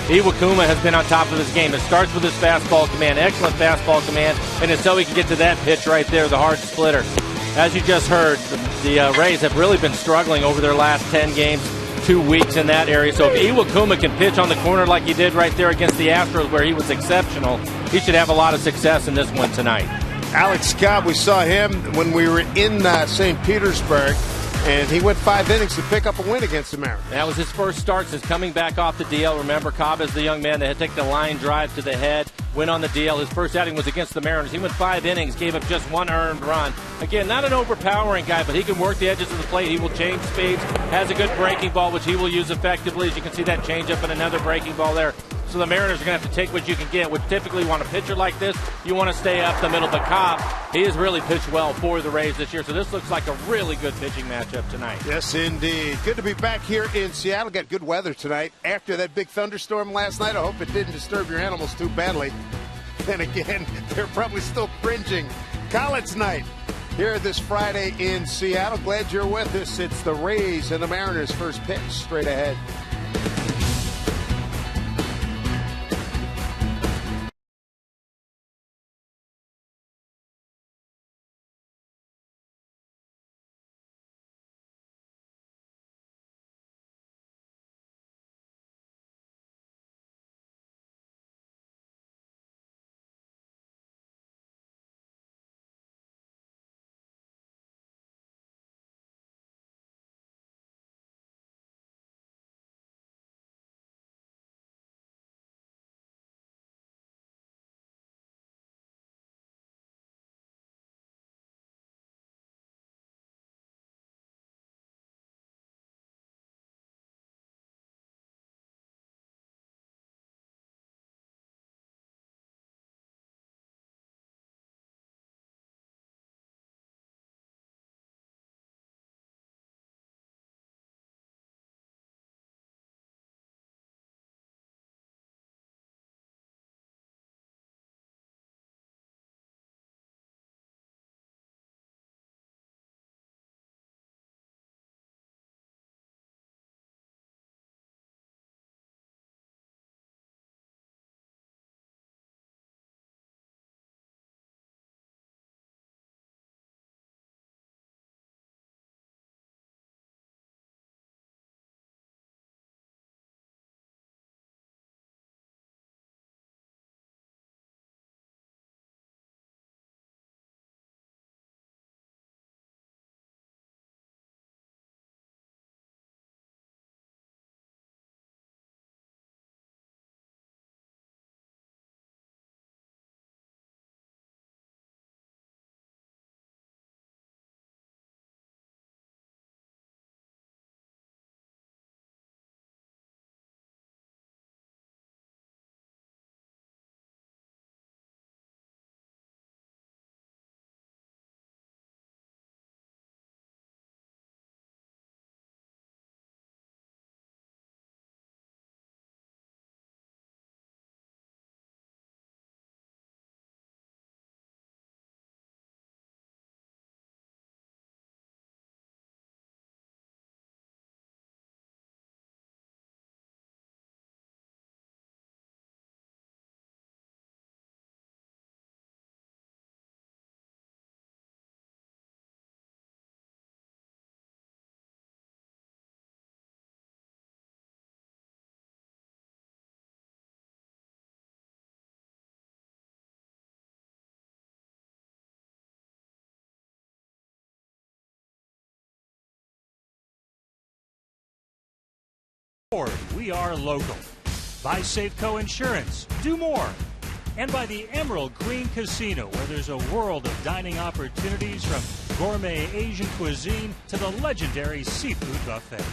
Iwakuma has been on top of his game. It starts with his fastball command, excellent fastball command, and it's so he can get to that pitch right there, the hard splitter. As you just heard, the Rays have really been struggling over their last 10 games, 2 weeks in that area. So if Iwakuma can pitch on the corner like he did right there against the Astros where he was exceptional, he should have a lot of success in this one tonight. Alex Cobb, we saw him when we were in St. Petersburg, and he went 5 innings to pick up a win against the Mariners. That was his first start since coming back off the DL. Remember, Cobb is the young man that had taken the line drive to the head, went on the DL. His first outing was against the Mariners. He went 5 innings, gave up just 1 earned run. Again, not an overpowering guy, but he can work the edges of the plate. He will change speeds, has a good breaking ball, which he will use effectively. As you can see, that changeup and another breaking ball there. So the Mariners are going to have to take what you can get. Would typically want a pitcher like this, you want to stay up the middle. But Cobb, he has really pitched well for the Rays this year. So this looks like a really good pitching matchup tonight. Yes, indeed. Good to be back here in Seattle. Got good weather tonight. After that big thunderstorm last night, I hope it didn't disturb your animals too badly. Then again, they're probably still cringing. College night here this Friday in Seattle. Glad you're with us. It's the Rays and the Mariners' first pitch straight ahead. We are local. By Safeco Insurance, do more. And by the Emerald Green Casino, where there's a world of dining opportunities from gourmet Asian cuisine to the legendary seafood buffet.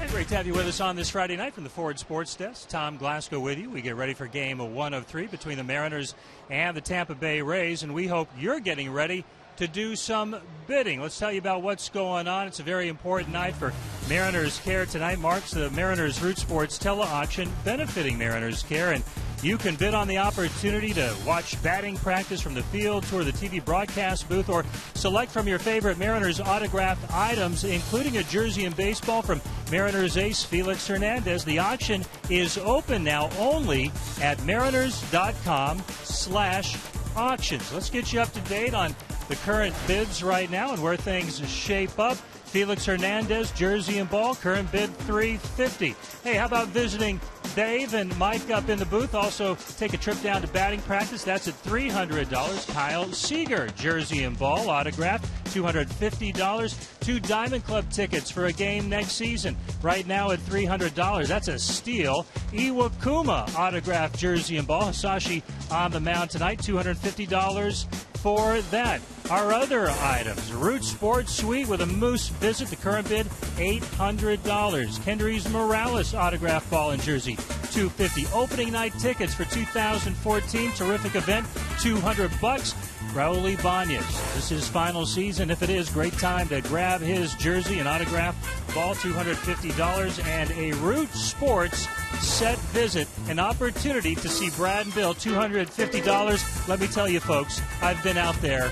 And great to have you with us on this Friday night from the Ford Sports Desk. Tom Glasgow with you. We get ready for game 1 of 3 between the Mariners and the Tampa Bay Rays, and we hope you're getting ready to do some bidding. Let's tell you about what's going on. It's a very important night for Mariners Care. Tonight marks the Mariners Root Sports tele-auction benefiting Mariners Care, and you can bid on the opportunity to watch batting practice from the field, tour the TV broadcast booth, or select from your favorite Mariners autographed items, including a jersey and baseball from Mariners ace Felix Hernandez. The auction is open now only at mariners.com/auctions. Let's get you up to date on the current bids right now and where things shape up. Felix Hernandez, jersey and ball, current bid $350. Hey, how about visiting Dave and Mike up in the booth? Also, take a trip down to batting practice. That's at $300. Kyle Seager, jersey and ball, autographed, $250. 2 Diamond Club tickets for a game next season, right now at $300. That's a steal. Iwakuma, autographed jersey and ball. Hisashi on the mound tonight, $250 for that. Our other items, Root Sports Suite with a Moose visit, the current bid $800. Kendrys Morales autographed ball and jersey, $250. Opening night tickets for 2014, terrific event, $200. Raul Ibanez, this is his final season. If it is, great time to grab his jersey and autograph ball, $250. And a Root Sports set visit, an opportunity to see Brad and Bill, $250. Let me tell you, folks, I've been out there.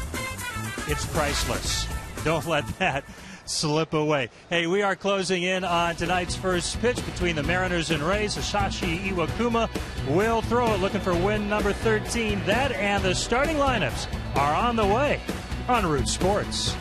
It's priceless. Don't let that slip away. Hey, we are closing in on tonight's first pitch between the Mariners and Rays. Hisashi Iwakuma will throw it, looking for win number 13. That and the starting lineups are on the way on Root Sports.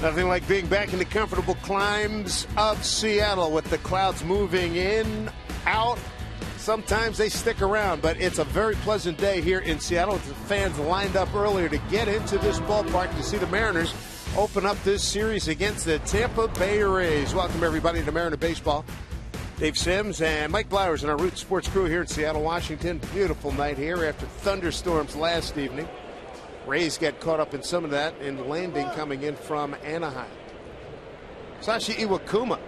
Nothing like being back in the comfortable climes of Seattle with the clouds moving in, out. Sometimes they stick around, but it's a very pleasant day here in Seattle with the fans lined up earlier to get into this ballpark to see the Mariners open up this series against the Tampa Bay Rays. Welcome, everybody, to Mariner Baseball. Dave Sims and Mike Blowers and our Root Sports crew here in Seattle, Washington. Beautiful night here after thunderstorms last evening. Rays got caught up in some of that in landing coming in from Anaheim. Sashi Iwakuma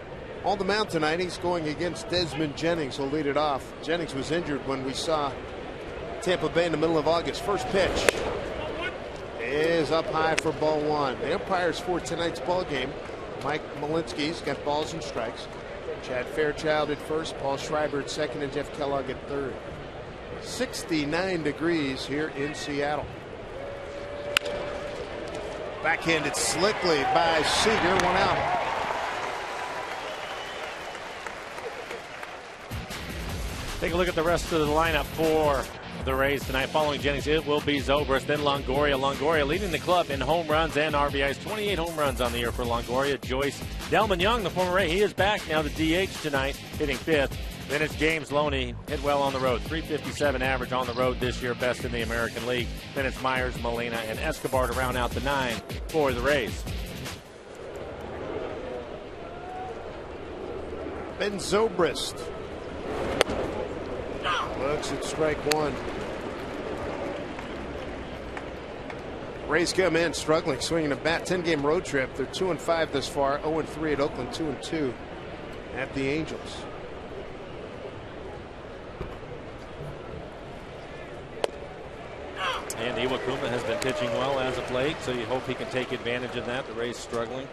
on the mound tonight. He's going against Desmond Jennings, who'll lead it off. Jennings was injured when we saw Tampa Bay in the middle of August. First pitch is up high for ball one. The umpires for tonight's ball game, Mike Malinsky's got balls and strikes. Chad Fairchild at first, Paul Schreiber at second, and Jeff Kellogg at third. 69 degrees here in Seattle. Backhanded slickly by Seager, one out. Take a look at the rest of the lineup for the Rays tonight. Following Jennings, it will be Zobrist, then Longoria. Longoria leading the club in home runs and RBIs. 28 home runs on the year for Longoria. Joyce Delman Young, the former Ray, he is back now to DH tonight, hitting fifth. Then it's James Loney, hit well on the road. 357 average on the road this year, best in the American League. Then it's Myers, Molina, and Escobar to round out the 9 for the Rays. Ben Zobrist looks at strike one. Rays come in struggling, swinging a bat. 10-game road trip. They're 2-5 this far. 0-3 at Oakland, 2-2 at the Angels. And Iwakuma has been pitching well as of late, so you hope he can take advantage of that. The Rays struggling.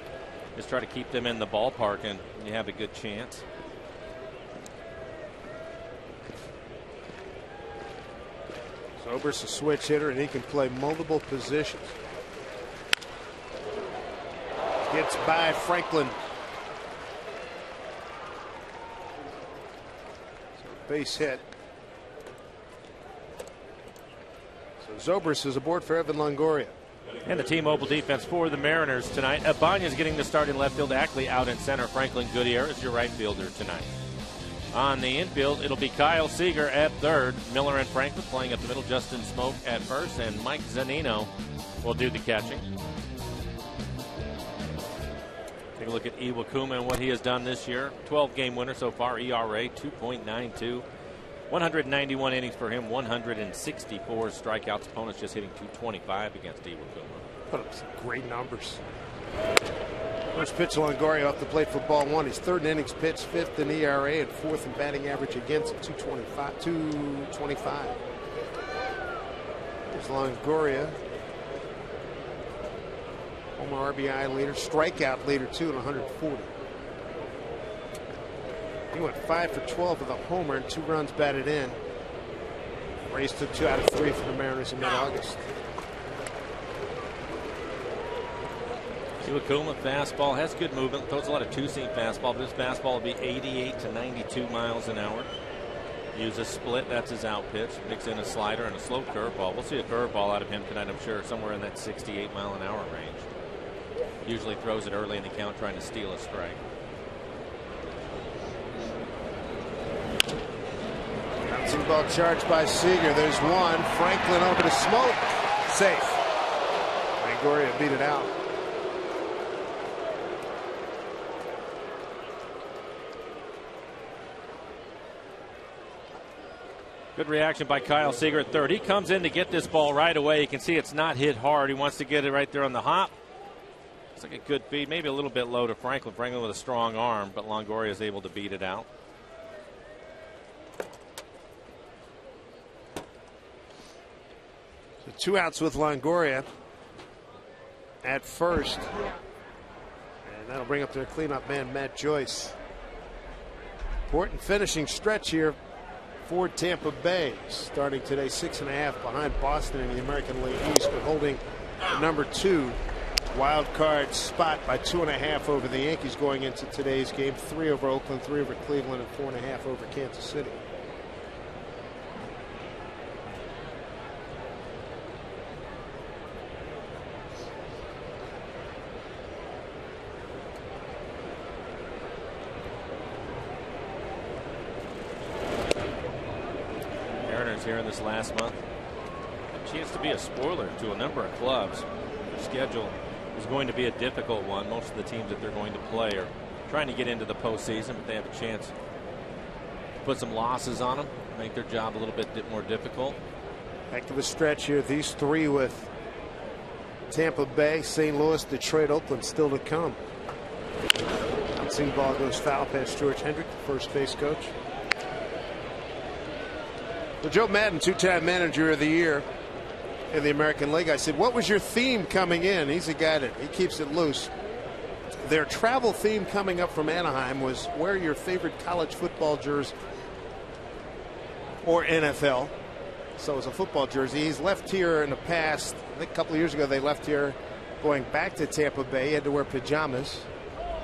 Just try to keep them in the ballpark, and you have a good chance. Zobrist a switch hitter, and he can play multiple positions. Gets by Franklin. So base hit. So Zobrist is aboard for Evan Longoria. And the T-Mobile defense for the Mariners tonight. Abanya's getting the start in left field. Ackley out in center. Franklin Goodyear is your right fielder tonight. On the infield, it'll be Kyle Seager at third. Miller and Franklin playing up the middle. Justin Smoke at first. And Mike Zunino will do the catching. Take a look at Iwakuma and what he has done this year. 12-game winner so far. ERA 2.92. 191 innings for him. 164 strikeouts. Opponents just hitting 225 against Iwakuma. Put up some great numbers. First pitch, Longoria off the plate for ball one. His third innings pitched, fifth in ERA, and fourth in batting average against at 225. There's Longoria. Homer RBI leader, strikeout leader too at 140. He went 5 for 12 with a homer and 2 runs batted in. Rays took 2 out of 3 for the Mariners in mid-August. Iwakuma fastball has good movement, throws a lot of two-seam fastball, but his fastball will be 88 to 92 miles an hour. Use a split, that's his out pitch. Mix in a slider and a slow curveball. We'll see a curveball out of him tonight, I'm sure, somewhere in that 68 mile an hour range. Usually throws it early in the count trying to steal a strike. Bouncing ball charged by Seager. There's one. Franklin over to Smoke. Safe. Longoria beat it out. Good reaction by Kyle Seager at third. He comes in to get this ball right away. You can see it's not hit hard. He wants to get it right there on the hop. It's like a good feed, maybe a little bit low to Franklin. Franklin with a strong arm, but Longoria is able to beat it out. So 2 outs with Longoria at first. And that'll bring up their cleanup man, Matt Joyce. Important finishing stretch here for Tampa Bay, starting today 6.5 behind Boston in the American League East, but holding the number 2 wild card spot by 2.5 over the Yankees going into today's game. 3 over Oakland, 3 over Cleveland, and 4.5 over Kansas City. Here in this last month, a chance to be a spoiler to a number of clubs. Their schedule is going to be a difficult one. Most of the teams that they're going to play are trying to get into the postseason, but they have a chance to put some losses on them, make their job a little bit more difficult. Back to the stretch here. These three with Tampa Bay, St. Louis, Detroit, Oakland still to come. Bouncing ball goes foul past George Hendrick, the first base coach. Well, Joe Madden, two-time manager of the year in the American League. I said, what was your theme coming in? He's a guy that he keeps it loose. Their travel theme coming up from Anaheim was wear your favorite college football jersey or NFL. So it's a football jersey. He's left here in the past. I think a couple of years ago they left here going back to Tampa Bay. He had to wear pajamas.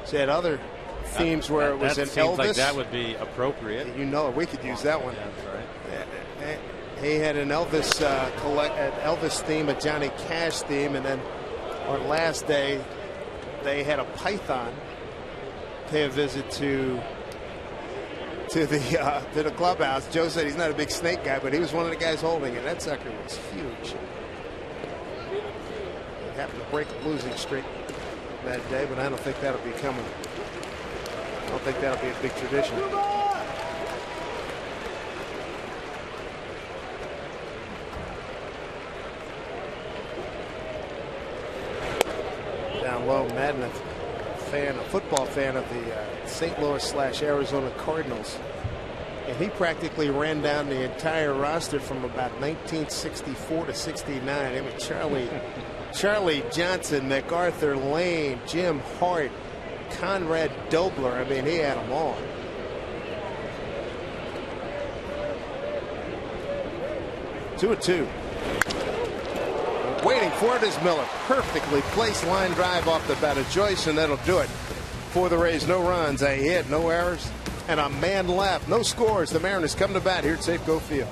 So he had other themes where it was an Elvis. Like that would be appropriate. You know, we could use that one. Yeah, that's right. He had an Elvis Elvis theme, a Johnny Cash theme, and then on last day they had a python pay a visit to the clubhouse. Joe said he's not a big snake guy, but he was one of the guys holding it. That sucker was huge. He happened to break a losing streak that day, but I don't think that'll be coming. I don't think that'll be a big tradition. Down low, Madden, a football fan of the St. Louis/Arizona Cardinals, and he practically ran down the entire roster from about 1964 to 69. It was Charlie Johnson, MacArthur Lane, Jim Hart, Conrad Dobler. I mean, he had them all. Two and two. Waiting for it is Miller. Perfectly placed line drive off the bat of Joyce, and that'll do it for the Rays. No runs, a hit, no errors, and a man left. No scores. The Mariners come to bat here at Safeco Field.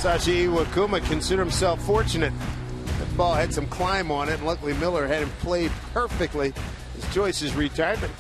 Sashi Iwakuma considered himself fortunate. That ball had some climb on it, and luckily Miller had him played perfectly as Joyce is retired. But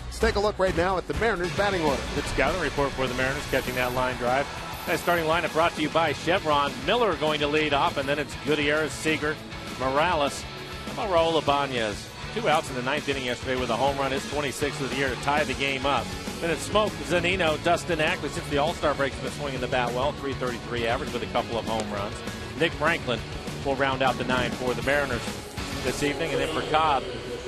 let's take a look right now at the Mariners batting order. Good scouting report for the Mariners, catching that line drive. That starting lineup brought to you by Chevron. Miller going to lead off, and then it's Gutierrez, Seager, Morales, and Raul Ibanez. 2 outs in the 9th inning yesterday with a home run. His 26th of the year to tie the game up. Then it's Smoke, Zunino, Dustin Ackley. Since the All-Star break, has been swinging the bat well. .333 average with a couple of home runs. Nick Franklin will round out the 9 for the Mariners this evening. And then for Cobb,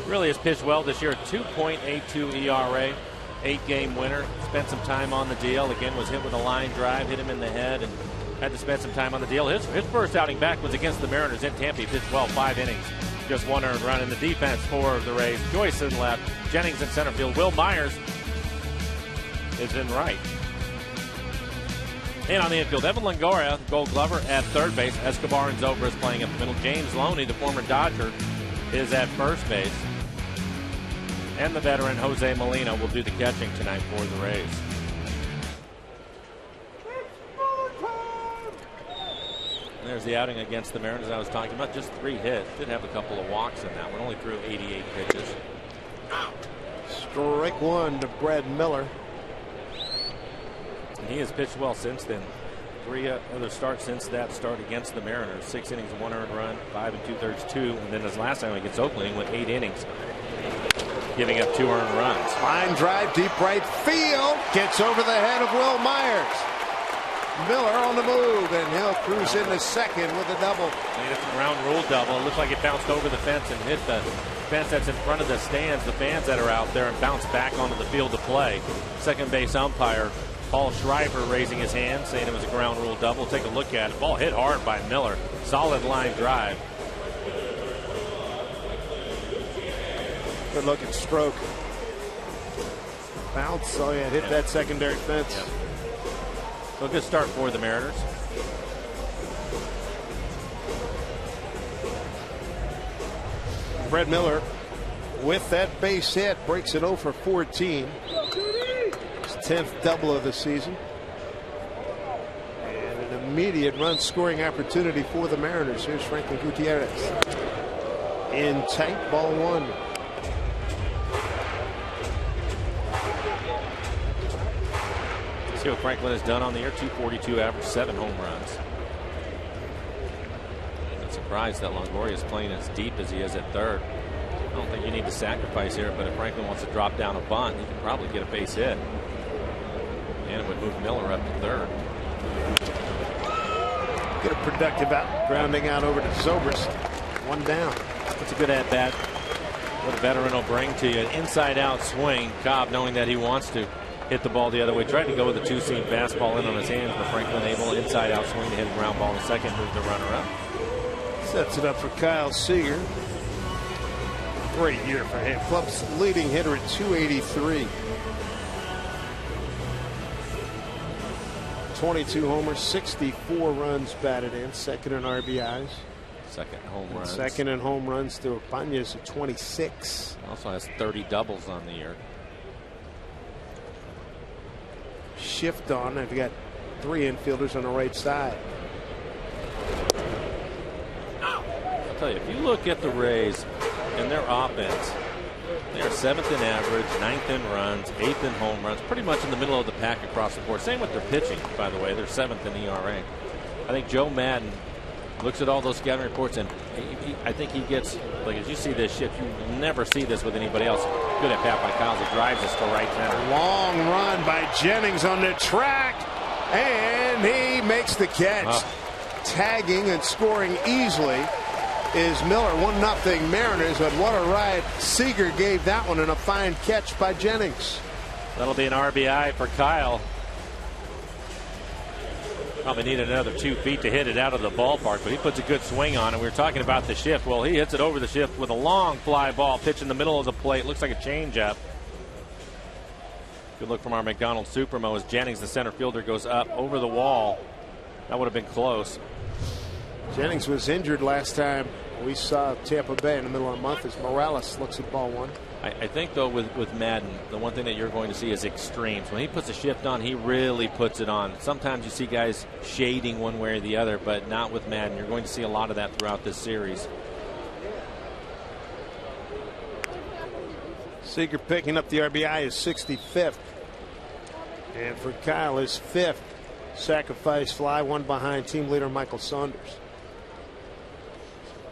really has pitched well this year. 2.82 ERA, 8-game winner. Spent some time on the DL. Again, was hit with a line drive, hit him in the head, and had to spend some time on the DL. His first outing back was against the Mariners in Tampa. He pitched well, 5 innings. Just 1 earned run in the defense for the Rays. Joyce in left, Jennings in center field. Will Myers is in right. And on the infield, Evan Longoria, Gold Glover at third base. Escobar and Zobrist playing up the middle. James Loney, the former Dodger, is at first base. And the veteran Jose Molina will do the catching tonight for the Rays. There's the outing against the Mariners I was talking about. Just 3 hits. Did have a couple of walks in that one. Only threw 88 pitches. Strike one to Brad Miller. And he has pitched well since then. 3 other starts since that start against the Mariners. 6 innings, 1 earned run, 5 2/3, 2. And then his last time against Oakland, he went 8 innings, giving up 2 earned runs. Line drive, deep right field. Gets over the head of Will Myers. Miller on the move, and he'll cruise into second with a double. And it's a ground rule double. It looks like it bounced over the fence and hit the fence that's in front of the stands, the fans that are out there, and bounced back onto the field to play. Second base umpire Paul Schreiber raising his hand, saying it was a ground rule double. Take a look at it. Ball hit hard by Miller. Solid line drive. Good looking stroke. Bounce. Oh yeah, hit that secondary fence. Yep. So a good start for the Mariners. Brad Miller with that base hit breaks it 0 for 14. His 10th double of the season. And an immediate run scoring opportunity for the Mariners. Here's Franklin Gutierrez. In tight, ball 1. See what Franklin has done on the year. 242 average, 7 home runs. Not surprised that Longoria is playing as deep as he is at third. I don't think you need to sacrifice here, but if Franklin wants to drop down a bunt, he can probably get a base hit. And it would move Miller up to third. Get a productive out. Grounding out over to Zobrist. 1 down. That's a good at bat. What a veteran will bring to you. An inside out swing. Cobb, knowing that he wants to hit the ball the other way, tried to go with a 2-seam fastball in on his hands, but Franklin able inside out swing to hit a ground ball in the second, move the runner up. Sets it up for Kyle Seager. Great year for him. Club's leading hitter at 283. 22 homers, 64 runs batted in, second in RBIs. Second home runs. Second in home runs to Ibanez at 26. Also has 30 doubles on the year. Shift on. They've got 3 infielders on the right side. I'll tell you, if you look at the Rays and their offense, they are 7th in average, 9th in runs, 8th in home runs, pretty much in the middle of the pack across the board. Same with their pitching, by the way. They're 7th in ERA. I think Joe Madden looks at all those scouting reports, and I think he gets, like, as you see this shift, you never see this with anybody else. Good at bat by Kyles. He drives this to right center. Long run by Jennings on the track, and he makes the catch. Tagging and scoring easily is Miller. 1-0 Mariners, but what a ride Seager gave that one, and a fine catch by Jennings. That'll be an RBI for Kyle. Probably need another 2 feet to hit it out of the ballpark, but he puts a good swing on it. We were talking about the shift. Well, he hits it over the shift with a long fly ball pitch in the middle of the plate. Looks like a changeup. Good look from our McDonald Supermo as Jennings, the center fielder, goes up over the wall. That would have been close. Jennings was injured last time we saw Tampa Bay in the middle of the month as Morales looks at ball 1. I think, though, with Madden, the one thing that you're going to see is extremes. When he puts a shift on, he really puts it on. Sometimes you see guys shading one way or the other, but not with Madden. You're going to see a lot of that throughout this series. Seager picking up the RBI, is 65th. And for Kyle, his 5th sacrifice fly, 1 behind team leader Michael Saunders.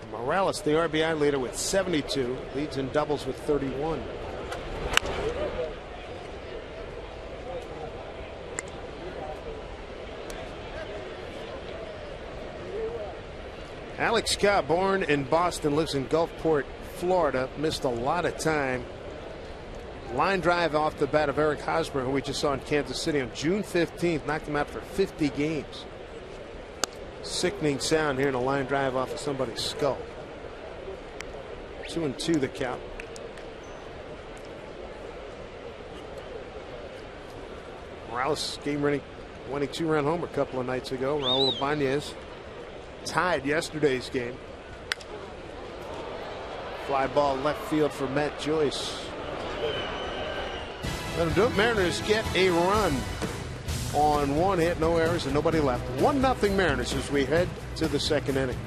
Morales, the RBI leader, with 72, leads in doubles with 31. Alex Scott, born in Boston, lives in Gulfport, Florida. Missed a lot of time. Line drive off the bat of Eric Hosmer, who we just saw in Kansas City on June 15th, knocked him out for 50 games. Sickening sound hearing a line drive off of somebody's skull. 2-2 the count. Morales game-winning 2-run homer a couple of nights ago. Raul Ibanez tied yesterday's game. Fly ball left field for Matt Joyce. Let him do it. Mariners get a run. on 1 hit, no errors, and nobody left. 1-0 Mariners as we head to the second inning.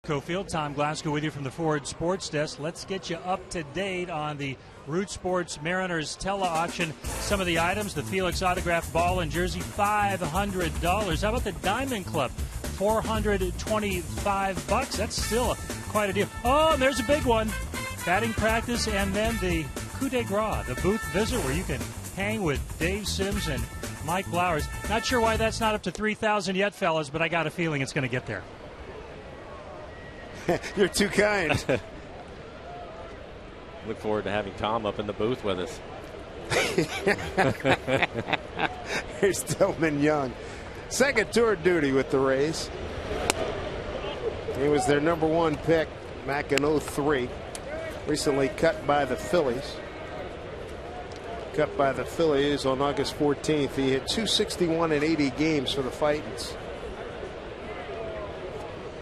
Cofield, Tom Glasgow with you from the Ford Sports Desk. Let's get you up to date on the Root Sports Mariners tele-auction. Some of the items, the Felix autographed ball and jersey, $500. How about the Diamond Club? $425. That's still quite a deal. Oh, and there's a big one. Batting practice, and then the coup de grace, the booth visit where you can hang with Dave Sims and Mike Blowers. Not sure why that's not up to $3,000 yet, fellas, but I got a feeling it's going to get there. You're too kind. Look forward to having Tom up in the booth with us. Here's Tillman Young. Second tour duty with the Rays. He was their #1 pick back in '03. Recently cut by the Phillies. Cut by the Phillies on August 14th. He hit .261 in 80 games for the Fightins.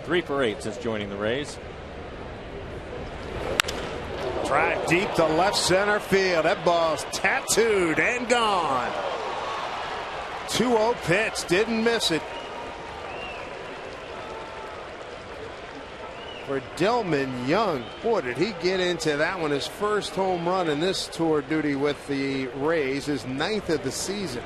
3 for 8 since joining the Rays. Drive deep to left center field. That ball's tattooed and gone. 2-0 pitch. Didn't miss it. For Tillman Young. Boy, did he get into that one. His first home run in this tour duty with the Rays. His 9th of the season.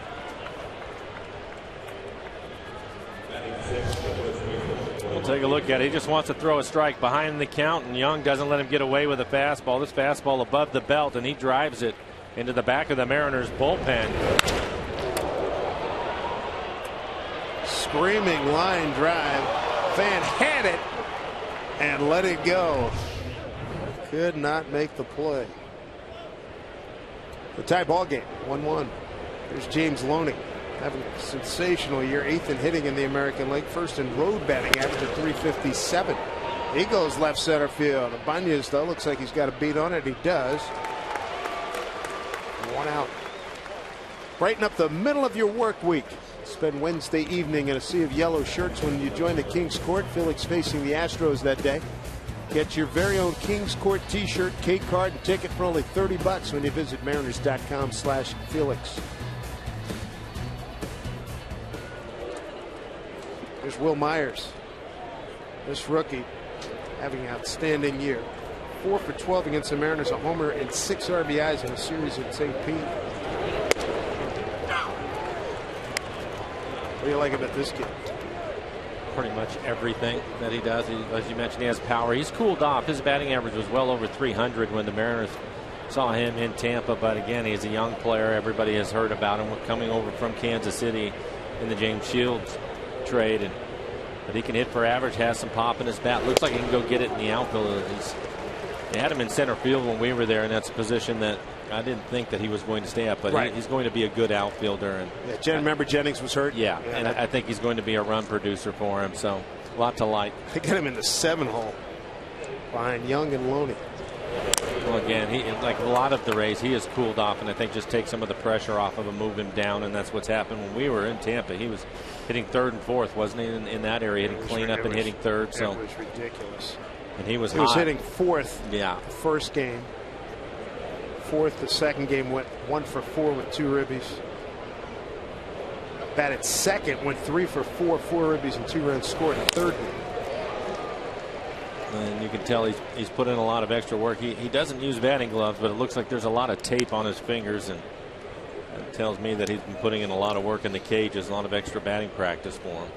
Take a look at it. He just wants to throw a strike behind the count, and Young doesn't let him get away with a fastball. This fastball above the belt, and he drives it into the back of the Mariners bullpen. Screaming line drive. Fan had it and let it go. Could not make the play. The tie ball game, 1-1. There's James Loney. Having a sensational year, 8th in hitting in the American League, 1st in road batting, average of .357. He goes left center field. Ibanez, though, looks like he's got a beat on it. He does. 1 out. Brighten up the middle of your work week. Spend Wednesday evening in a sea of yellow shirts when you join the Kings Court. Felix facing the Astros that day. Get your very own Kings Court t-shirt, K-card, and ticket for only $30 when you visit mariners.com/Felix. There's Will Myers. This rookie having an outstanding year. 4 for 12 against the Mariners, a homer and 6 RBIs in a series at St. Pete. What do you like about this kid? Pretty much everything that he does. As you mentioned, he has power. He's cooled off. His batting average was well over 300 when the Mariners saw him in Tampa. But again, he's a young player. Everybody has heard about him. We're coming over from Kansas City in the James Shields trade, but he can hit for average, has some pop in his bat. Looks like he can go get it in the outfield. They had him in center field when we were there, and that's a position that I didn't think that he was going to stay up, but right. He's going to be a good outfielder. And remember Jennings was hurt. Yeah, and I think he's going to be a run producer for him. So A lot to like. They got him in the 7-hole behind Young and Loney. Well, again, he, like a lot of the Rays, he has cooled off, and I think just take some of the pressure off of him, move him down, and that's what's happened. When we were in Tampa, he was hitting third and fourth, wasn't he, in that area, hitting cleanup and hitting third. So it was ridiculous. And he was hitting fourth. Yeah. The first game. Fourth, the second game went 1 for 4 with 2 ribbies. Batted second, went 3 for 4, 4 ribbies and 2 runs scored in third game. And you can tell he's put in a lot of extra work. He doesn't use batting gloves, but it looks like there's a lot of tape on his fingers, and it tells me that he's been putting in a lot of work in the cages, a lot of extra batting practice for him.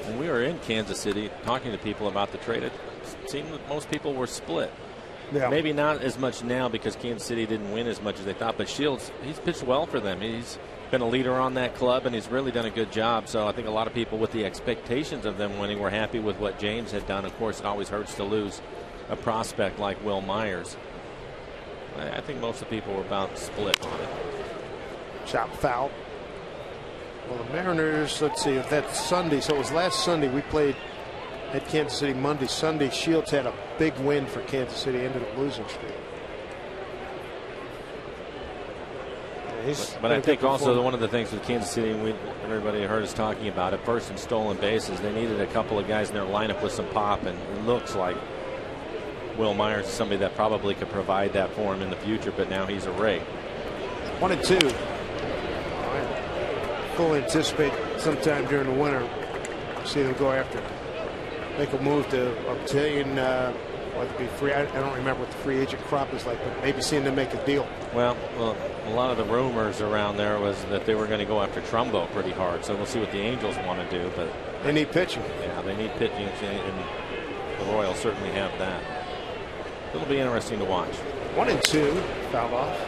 When we were in Kansas City talking to people about the trade, it seemed that most people were split. Yeah. Maybe not as much now because Kansas City didn't win as much as they thought, but Shields, he's pitched well for them. He's been a leader on that club, and he's really done a good job. So I think a lot of people with the expectations of them winning were happy with what James had done. Of course, it always hurts to lose a prospect like Will Myers. I think most of the people were about split on it. Chop foul. Well, the Mariners, let's see if that's Sunday. So it was last Sunday we played at Kansas City. Monday, Sunday, Shields had a big win for Kansas City, ended up losing streak. But I think also one of the things with Kansas City, and everybody heard us talking about it, first and stolen bases, they needed a couple of guys in their lineup with some pop, and it looks like Will Myers is somebody that probably could provide that for him in the future, but now he's a Ray. 1-2. Fully anticipate sometime during the winter, see them go after, make a move to obtain whether it be free. I don't remember what the free agent crop is like, but maybe seeing them make a deal. Well, a lot of the rumors around there was that they were going to go after Trumbo pretty hard, so we'll see what the Angels want to do. But they need pitching. Yeah, they need pitching, and the Royals certainly have that. It'll be interesting to watch. 1-2, fouled off.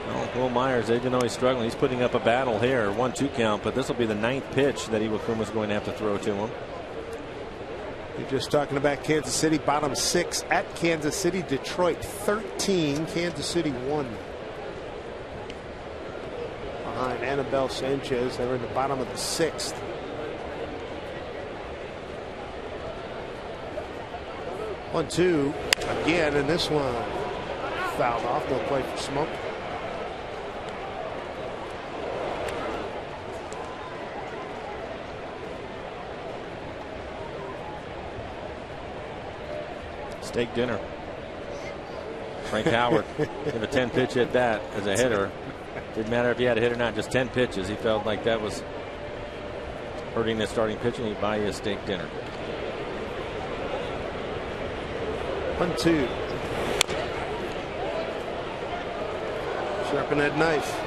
Well, Will Myers, even though he's struggling, he's putting up a battle here, 1-2 count, but this will be the 9th pitch that Iwakuma's going to have to throw to him. You're just talking about Kansas City, bottom 6 at Kansas City. Detroit 13, Kansas City 1. Behind Anibal Sanchez, they're in the bottom of the 6th. One, two again, and this one fouled off. They'll play for Smoke. Steak dinner. Frank Howard in a 10 pitch at bat as a hitter. Didn't matter if he had a hit or not, just 10 pitches. He felt like that was hurting his starting pitching. He'd buy you a steak dinner. 1-2. Sharpen that knife.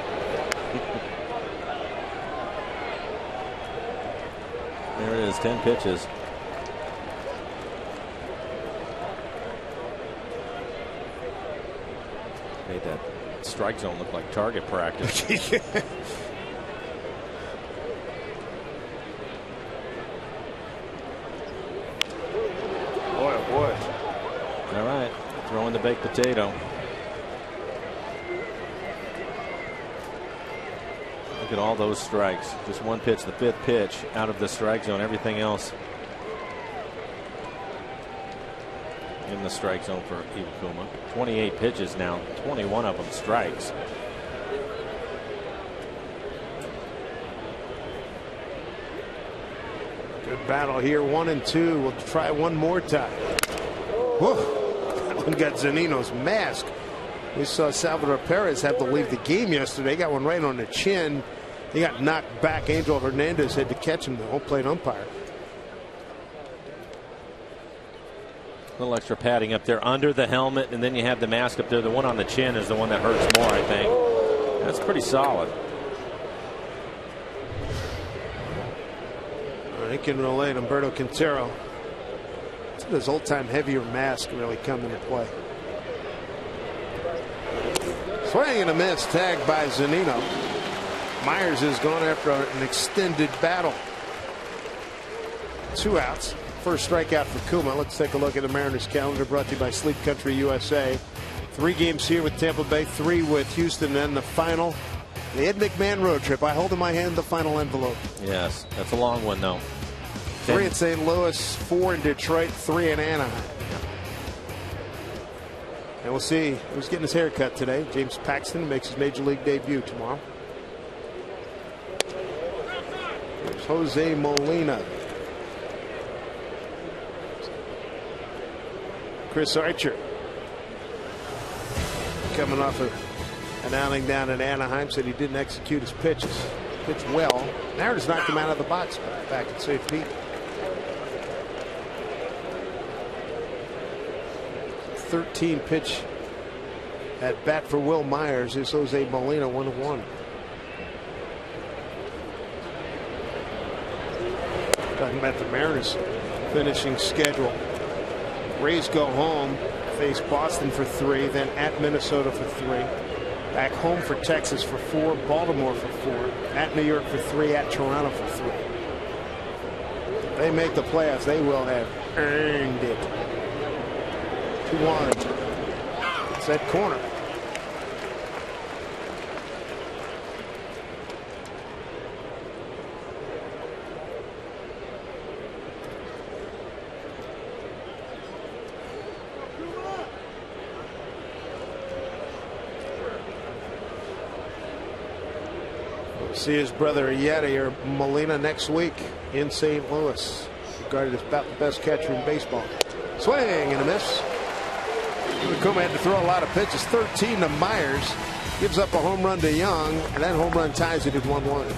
There it is, 10 pitches. Made that strike zone look like target practice. Boy, oh boy. All right, throwing the baked potato. Look at all those strikes. Just one pitch, the 5th pitch out of the strike zone. Everything else in the strike zone for Iwakuma. 28 pitches now, 21 of them strikes. Good battle here, 1-2. We'll try one more time. Whoa. That one got Zunino's mask. We saw Salvador Perez have to leave the game yesterday. Got one right on the chin. He got knocked back. Angel Hernandez had to catch him, the home plate umpire. A little extra padding up there under the helmet, and then you have the mask up there. The one on the chin is the one that hurts more, I think. That's pretty solid. He can relate. Humberto Quintero. His old-time heavier mask really come into play. Swing and a miss, tagged by Zunino. Myers has gone after an extended battle. 2 outs. first strikeout for Kuma. Let's take a look at the Mariners calendar, brought to you by Sleep Country USA. 3 games here with Tampa Bay, 3 with Houston, and then the final, the Ed McMahon road trip. I hold in my hand the final envelope. Yes, that's a long one, though. 3 in St. Louis, 4 in Detroit, 3 in Anaheim. And we'll see who's getting his hair cut today. James Paxton makes his major league debut tomorrow. There's Jose Molina. Chris Archer coming off an outing down in Anaheim, said he didn't execute his pitches. Pitched well. Mariners knocked him out of the box back at St. Pete. 13 pitch at bat for Will Myers is Jose Molina, 1-1. Talking about the Mariners finishing schedule. Rays go home, face Boston for 3, then at Minnesota for 3, back home for Texas for 4, Baltimore for 4, at New York for 3, at Toronto for 3. If they make the playoffs, they will have earned it. 2-1. It's that corner. We'll see his brother Yeti or Molina next week in St. Louis. Regarded as about the best catcher in baseball. Swing and a miss. Kuma had to throw a lot of pitches. 13 to Myers. Gives up a home run to Young, and that home run ties it at 1-1.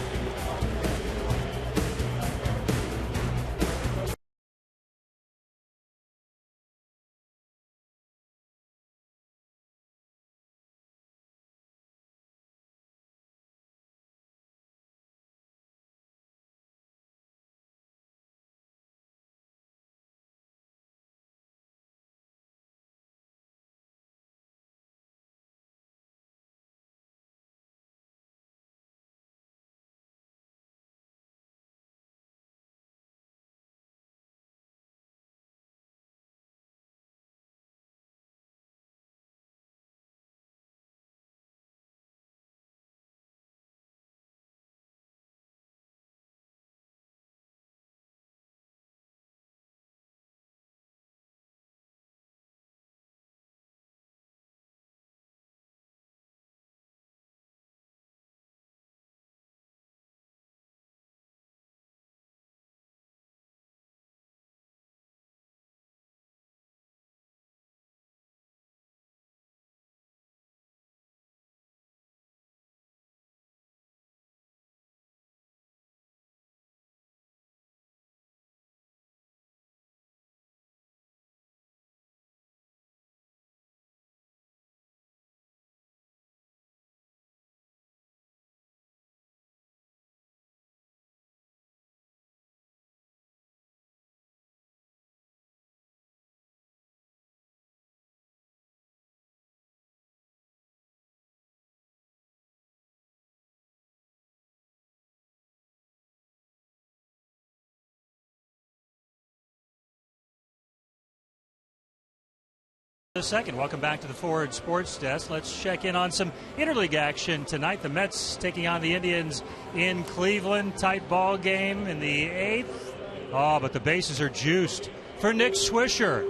Second, welcome back to the Forward Sports Desk. Let's check in on some interleague action tonight. The Mets taking on the Indians in Cleveland. Tight ball game in the 8th. Oh, but the bases are juiced for Nick Swisher.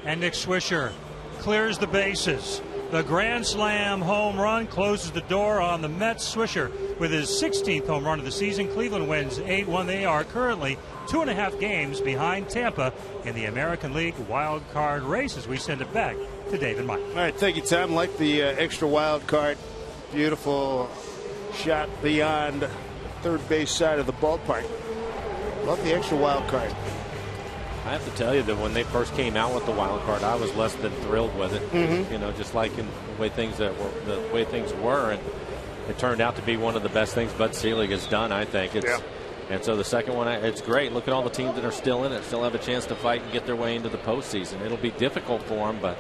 And Nick Swisher clears the bases. The grand slam home run closes the door on the Mets. Swisher with his 16th home run of the season. Cleveland wins 8-1. They are currently 2.5 games behind Tampa in the American League wild card race as we send it back to Dave and Mike. All right, thank you, Tom. Like the extra wild card. Beautiful shot beyond third base side of the ballpark. Love the extra wild card. I have to tell you that when they first came out with the wild card, I was less than thrilled with it. Mm-hmm. You know, just like in the way things were, and it turned out to be one of the best things Bud Selig has done. I think it's. Yeah. And so the second one, it's great. Look at all the teams that are still in it, still have a chance to fight and get their way into the postseason. It'll be difficult for them, but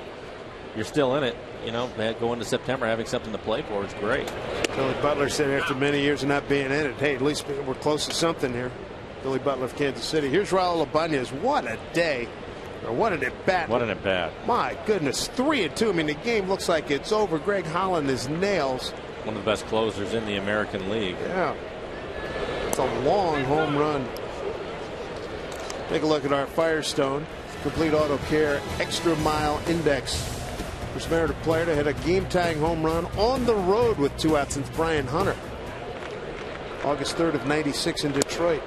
you're still in it. You know, going to September, having something to play for is great. Billy Butler said after many years of not being in it, hey, at least we're close to something here. Billy Butler of Kansas City. Here's Raul Ibanez. What a day. Or what an at-bat. What an at-bat. My goodness, 3-2. I mean, the game looks like it's over. Greg Holland is nails. One of the best closers in the American League. Yeah. It's a long home run. Take a look at our Firestone Complete Auto Care Extra Mile Index. First Mariner player to hit a game-tying home run on the road with 2 outs since Brian Hunter. August 3rd of '96 in Detroit.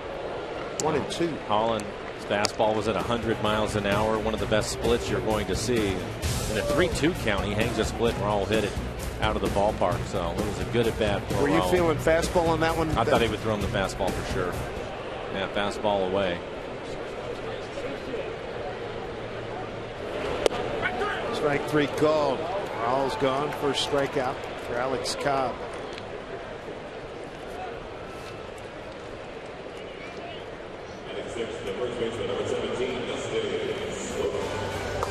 1-2. Holland. Fastball was at 100 miles an hour. One of the best splits you're going to see. In a 3-2 count, he hangs a split and Raul hit it out of the ballpark. So it was a good at bat for Were you Raul. feeling fastball on that one? I thought he would throw him the fastball for sure. Yeah, fastball away. Strike 3 called. Raul's gone. First strikeout for Alex Cobb.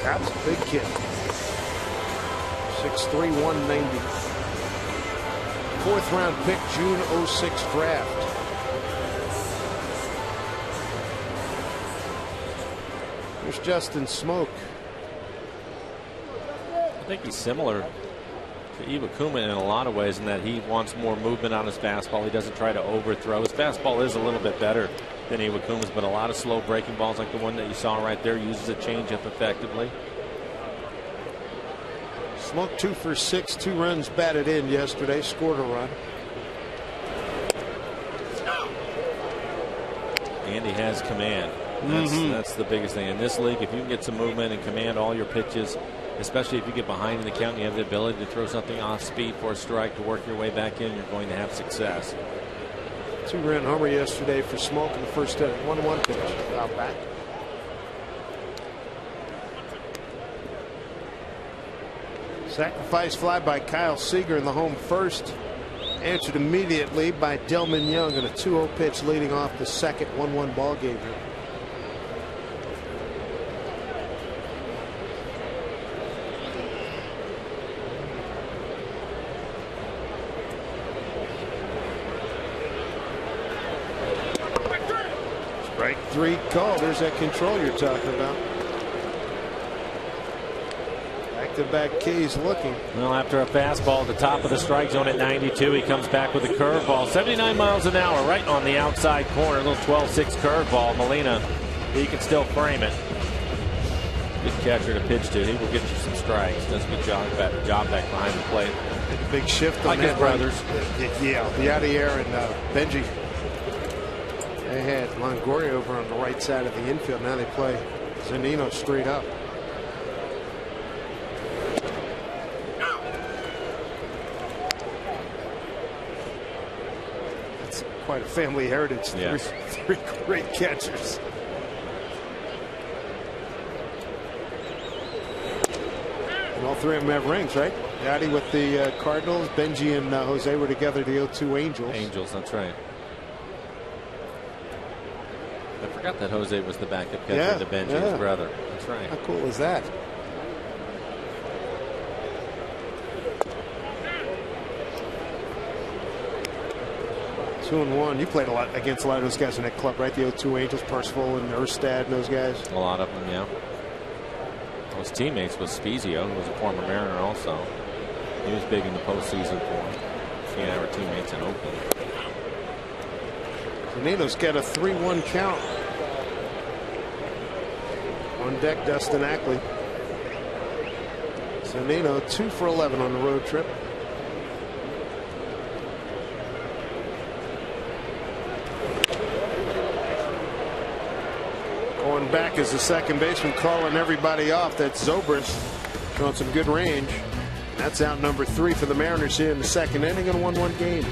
That's a big kid. 6'3", 190. 4th round pick, June '06 draft. Here's Justin Smoke. I think he's similar to Iwakuma in a lot of ways in that he wants more movement on his fastball. He doesn't try to overthrow. His fastball is a little bit better than Iwakuma's, but a lot of slow breaking balls like the one that you saw right there. Uses a changeup effectively. Smoke 2 for 6, 2 runs batted in yesterday, scored a run. And he has command. That's the biggest thing in this league. If you can get some movement and command all your pitches, especially if you get behind in the count and you have the ability to throw something off speed for a strike to work your way back in, you're going to have success. 2-run homer yesterday for Smoke in the first inning. 1-1 pitch. Out back. Sacrifice fly by Kyle Seager in the home first. Answered immediately by Delman Young in a 2-0 pitch leading off the second. 1-1 ball game here. Strike 3 call. There's that control you're talking about. Back-to-back K's looking. Well, after a fastball at the top of the strike zone at 92, he comes back with a curveball. 79 miles an hour right on the outside corner. A little 12-6 curveball. Molina, he can still frame it. Good catcher to pitch to. He will get you some strikes. Does a good job back behind the plate. A big shift on like his brothers. Yeah, Yadier and Benji. They had Longoria over on the right side of the infield. Now they play Zunino straight up. That's quite a family heritage. Yeah. Three great catchers. And all 3 of them have rings, right? Yadi with the Cardinals. Benji and Jose were together, the 0-2 Angels. Angels, that's right. I forgot that Jose was the backup catcher to Benji's brother. That's right. How cool is that? Two and one. You played a lot against a lot of those guys in that club, right? The 0-2 Angels, Percival and Erstad and those guys. A lot of them, yeah. His teammates was Spezio, who was a former Mariner also. He was big in the postseason for him. He and I were teammates in Oakland. Zunino's got a 3-1 count. On deck, Dustin Ackley. Zunino 2 for 11 on the road trip. Going back as the second baseman, calling everybody off. That's Zobrist, showing some good range. That's out number 3 for the Mariners here in the second inning in a 1-1 game.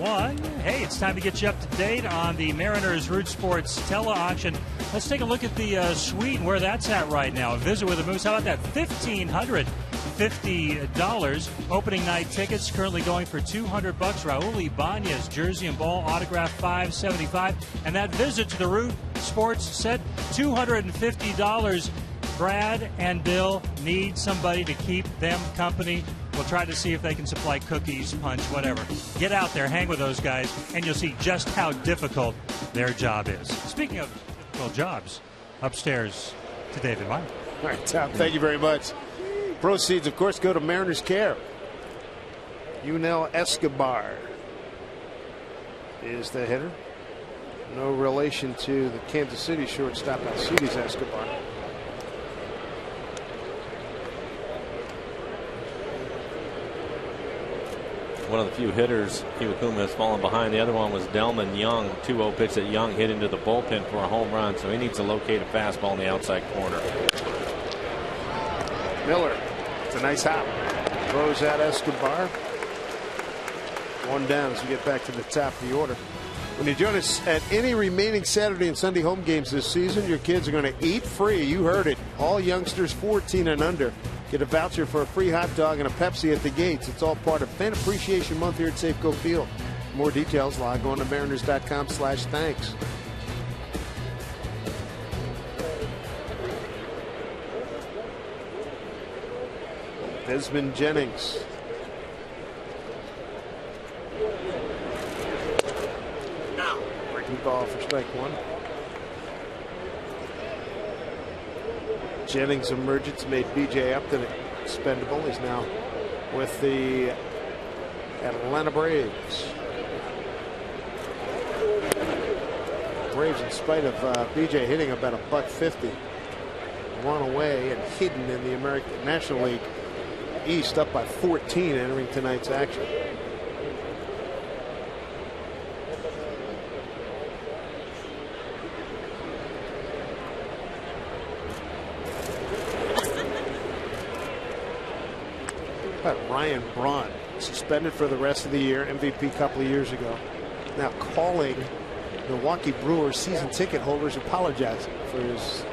1. Hey, it's time to get you up to date on the Mariners Root Sports tele-auction. Let's take a look at the suite and where that's at right now. A visit with the Moose. How about that? $1,550. Opening night tickets currently going for $200. Raul Ibanez jersey and ball autograph $575. And that visit to the Root Sports set $250. Brad and Bill need somebody to keep them company. We'll try to see if they can supply cookies, punch, whatever. Get out there, hang with those guys, and you'll see just how difficult their job is. Speaking of difficult jobs, upstairs to David Meyer. All right, Tom, thank you very much. Proceeds, of course, go to Mariners Care. Yunel Escobar is the hitter. No relation to the Kansas City shortstop, Alcides Escobar. One of the few hitters Iwakuma has fallen behind. The other one was Delman Young. 2-0 pitch that Young hit into the bullpen for a home run, so he needs to locate a fastball in the outside corner. Miller, it's a nice hop. Throws out Escobar. One down as we get back to the top of the order. When you join us at any remaining Saturday and Sunday home games this season, your kids are going to eat free. You heard it. All youngsters 14 and under get a voucher for a free hot dog and a Pepsi at the gates. It's all part of Fan Appreciation Month here at Safeco Field. For more details, log on to mariners.com/thanks. Desmond Jennings. Breaking ball for strike one. Jennings' emergence made B.J. Upton expendable. He's now with the Atlanta Braves. Braves, in spite of B.J. hitting about $150, run away and hidden in the American National League East, up by 14 entering tonight's action. Ryan Braun, suspended for the rest of the year, MVP a couple of years ago, now calling Milwaukee Brewers season ticket holders apologizing for his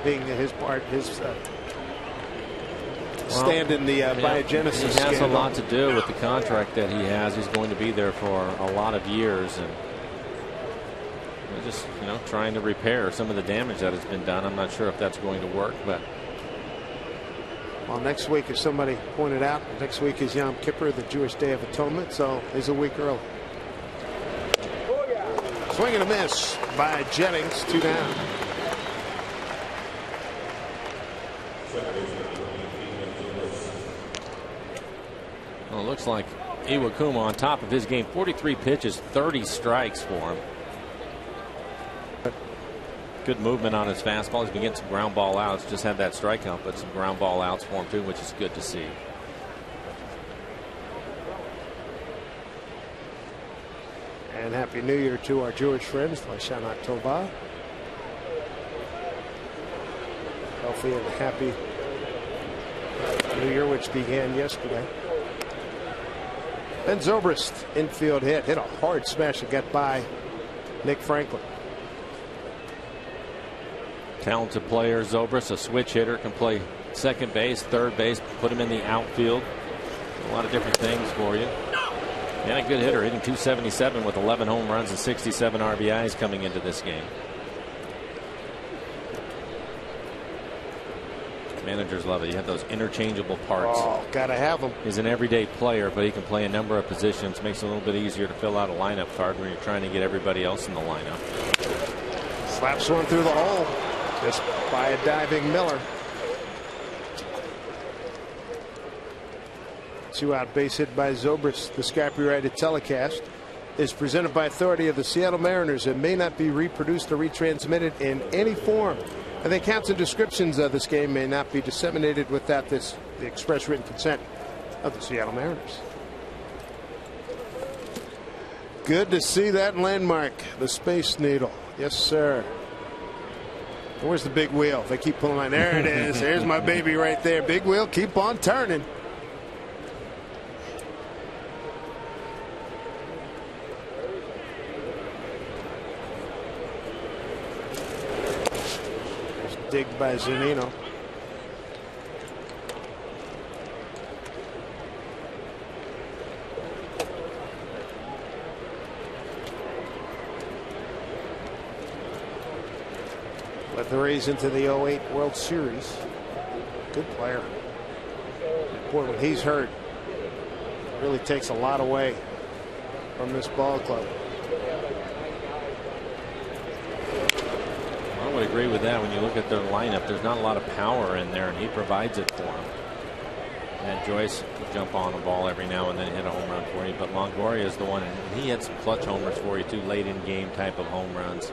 being his stand in the biogenesis. He has a lot to do with the contract that he has. He's going to be there for a lot of years, and they're just trying to repair some of the damage that has been done. I'm not sure if that's going to work, but. Well, next week, as somebody pointed out, next week is Yom Kippur, the Jewish Day of Atonement, so he's a week early. Swing and a miss by Jennings, 2 down. Well, it looks like Iwakuma on top of his game. 43 pitches, 30 strikes for him. Good movement on his fastball. He's been getting some ground ball outs. Just had that strikeout, but some ground ball outs for him too, which is good to see. And Happy New Year to our Jewish friends. Lashana Tova. Healthy and happy New Year, which began yesterday. Ben Zobrist, infield hit a hard smash that got by Nick Franklin. Talented player, Zobrist, a switch hitter, can play second base, third base, put him in the outfield. A lot of different things for you. And a good hitter, hitting .277 with 11 home runs and 67 RBIs coming into this game. Managers love it. You have those interchangeable parts. Oh, gotta have them. He's an everyday player, but he can play a number of positions. Makes it a little bit easier to fill out a lineup card when you're trying to get everybody else in the lineup. Slaps one through the hole. Just by a diving Miller. 2-out base hit by Zobrist. The copyrighted telecast is presented by authority of the Seattle Mariners and may not be reproduced or retransmitted in any form. And the accounts and descriptions of this game may not be disseminated without the express written consent of the Seattle Mariners. Good to see that landmark, the Space Needle. Yes, sir. Where's the big wheel? They keep pulling on. There it is. There's my baby right there. Big wheel, keep on turning. dig by Zunino. Led the Rays into the 08 World Series. Good player. Boy, when he's hurt, it really takes a lot away from this ball club. I would agree with that. When you look at their lineup, there's not a lot of power in there, and he provides it for them. And Joyce will jump on a ball every now and then, hit a home run for you. But Longoria is the one, and he had some clutch homers for you too, late in game type of home runs.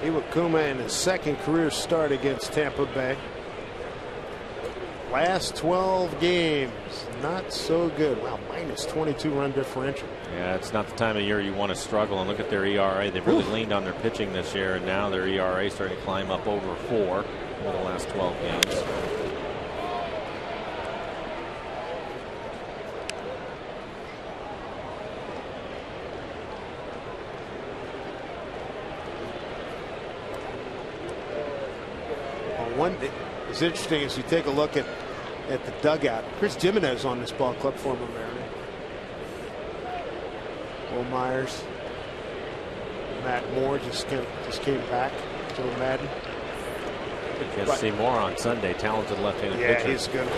Iwakuma in his second career start against Tampa Bay. Last 12 games, not so good. Wow, minus 22 run differential. Yeah, it's not the time of year you want to struggle. And look at their ERA. They've really leaned on their pitching this year, and now their ERA is starting to climb up over 4 over the last 12 games. One thing is interesting as you take a look at the dugout. Chris Jimenez on this ball club, former Mariner. Will Myers, Matt Moore just came back. Joe Madden. You'll see more on Sunday. Talented left-handed pitcher. Yeah, he's good.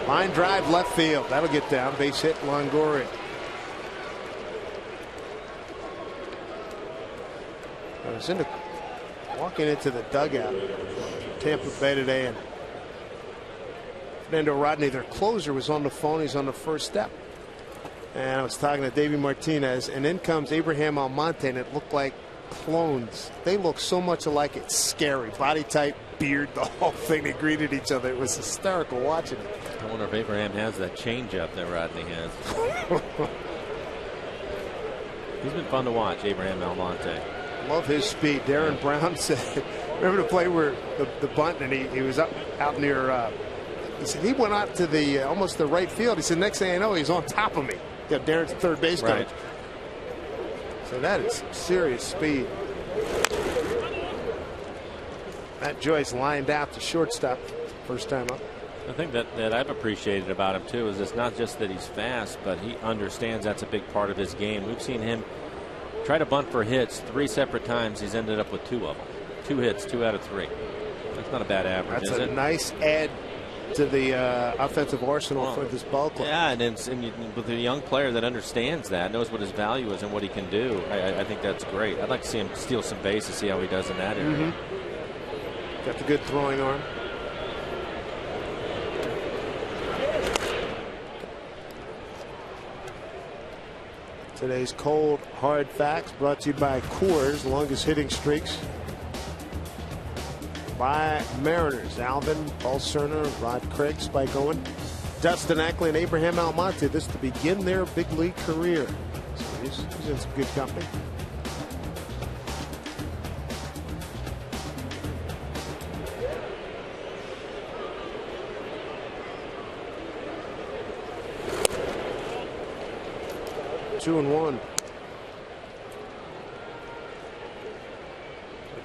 Line drive left field. That'll get down. Base hit Longoria. I was walking into the dugout. Tampa Bay today, and Fernando Rodney, their closer, was on the phone. He's on the first step, and I was talking to Davey Martinez, and in comes Abraham Almonte, and it looked like clones. They look so much alike, it's scary. Body type, beard, the whole thing. They greeted each other. It was hysterical watching it. I wonder if Abraham has that changeup that Rodney has. He's been fun to watch, Abraham Almonte. Love his speed. Darren Brown said, remember the play where the bunt, and he was out near, he said he went out to the almost the right field. He said, next thing I know, he's on top of me. Yeah, Darren's third base coach. Right. So that is some serious speed. Matt Joyce lined out to shortstop first time up. The thing that I've appreciated about him too is it's not just that he's fast, but he understands that's a big part of his game. We've seen him try to bunt for hits 3 separate times. He's ended up with 2 of them. 2 hits, 2 out of 3. That's not a bad average, That's is a it? nice add to the offensive arsenal for this ball club. Yeah, and with a young player that understands that, knows what his value is and what he can do, I think that's great. I'd like to see him steal some bases, see how he does in that area. Got the good throwing arm. Today's cold hard facts brought to you by Coors, longest hitting streaks by Mariners. Alvin, Paul Cerner, Rod Craig, Spike Owen, Dustin Ackley, and Abraham Almonte. This to begin their big league career. So he's in some good company. Two and one.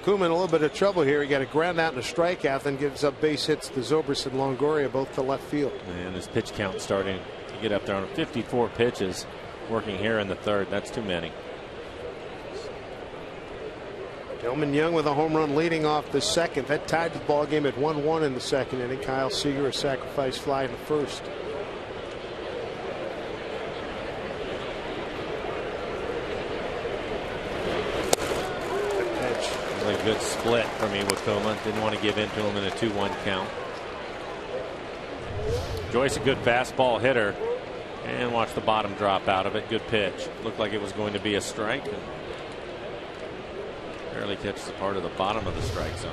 Kuma in a little bit of trouble here. He got a ground out and a strikeout, then gives up base hits to Zobrist and Longoria, both to left field. And his pitch count starting to get up there on 54 pitches, working here in the third. That's too many. Tillman Young with a home run leading off the second. That tied the ball game at 1-1 in the second inning. Kyle Seager a sacrifice fly in the first. A good split from Iwakuma. Didn't want to give in to him in a 2-1 count. Joyce, a good fastball hitter, and watch the bottom drop out of it. Good pitch. Looked like it was going to be a strike, and barely catches the part of the bottom of the strike zone.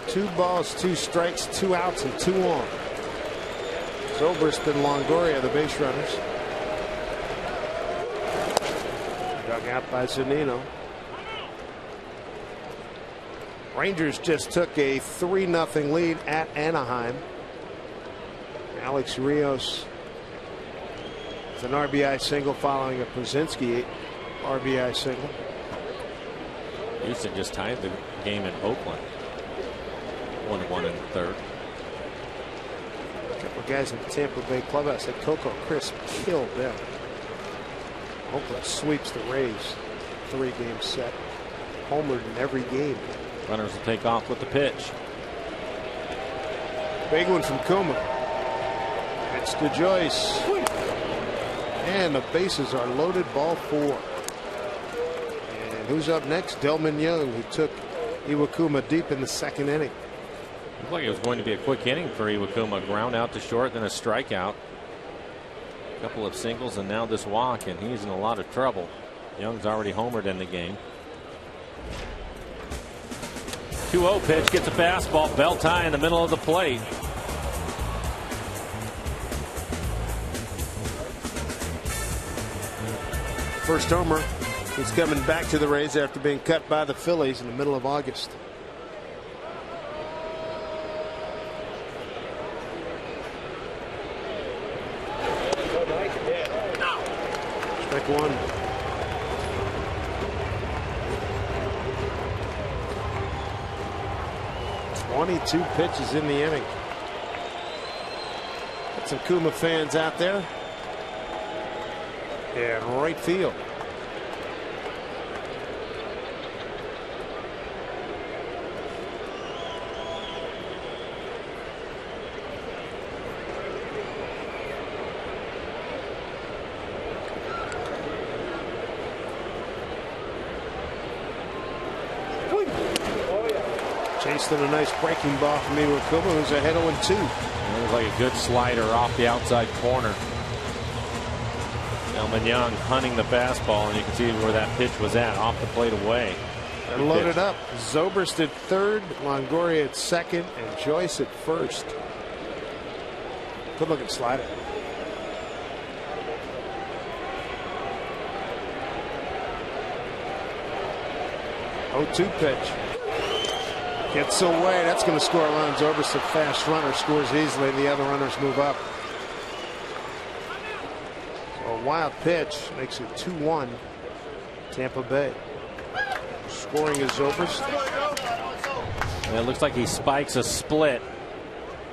2 balls, 2 strikes, 2 outs, and 2 on. Zobrist and Longoria, the base runners. Dug out by Zunino. Rangers just took a 3-0 lead at Anaheim. Alex Rios with an RBI single following a Brzezinski RBI single. Houston just tied the game in Oakland. 1-1 in the third. A couple of guys in the Tampa Bay clubhouse at Coco Crisp killed them. Oakland sweeps the Rays. 3-game set. Homered in every game. Runners will take off with the pitch. Big one from Kuma. It's to Joyce. And the bases are loaded, ball 4. And who's up next? Delman Young, who took Iwakuma deep in the 2nd inning. Looked like it was going to be a quick inning for Iwakuma. Ground out to short, then a strikeout. A couple of singles, and now this walk, and he's in a lot of trouble. Young's already homered in the game. 2-0 pitch, gets a fastball, belt high in the middle of the plate. First homer. He's coming back to the Rays after being cut by the Phillies in the middle of August. Strike 1. .22 pitches in the inning. Got some Kuma fans out there. And right field. Chased in a nice breaking ball from Iwakuma, who's ahead 0-2. It was like a good slider off the outside corner. Delman Young hunting the fastball, and you can see where that pitch was at, off the plate away. And loaded up. Zobrist at 3rd, Longoria at 2nd, and Joyce at 1st. Good looking slider. .02 pitch. Gets away. That's going to score a run. Zobrist, a fast runner, scores easily. The other runners move up. So a wild pitch makes it 2-1 Tampa Bay. Scoring is Zobrist. And it looks like he spikes a split.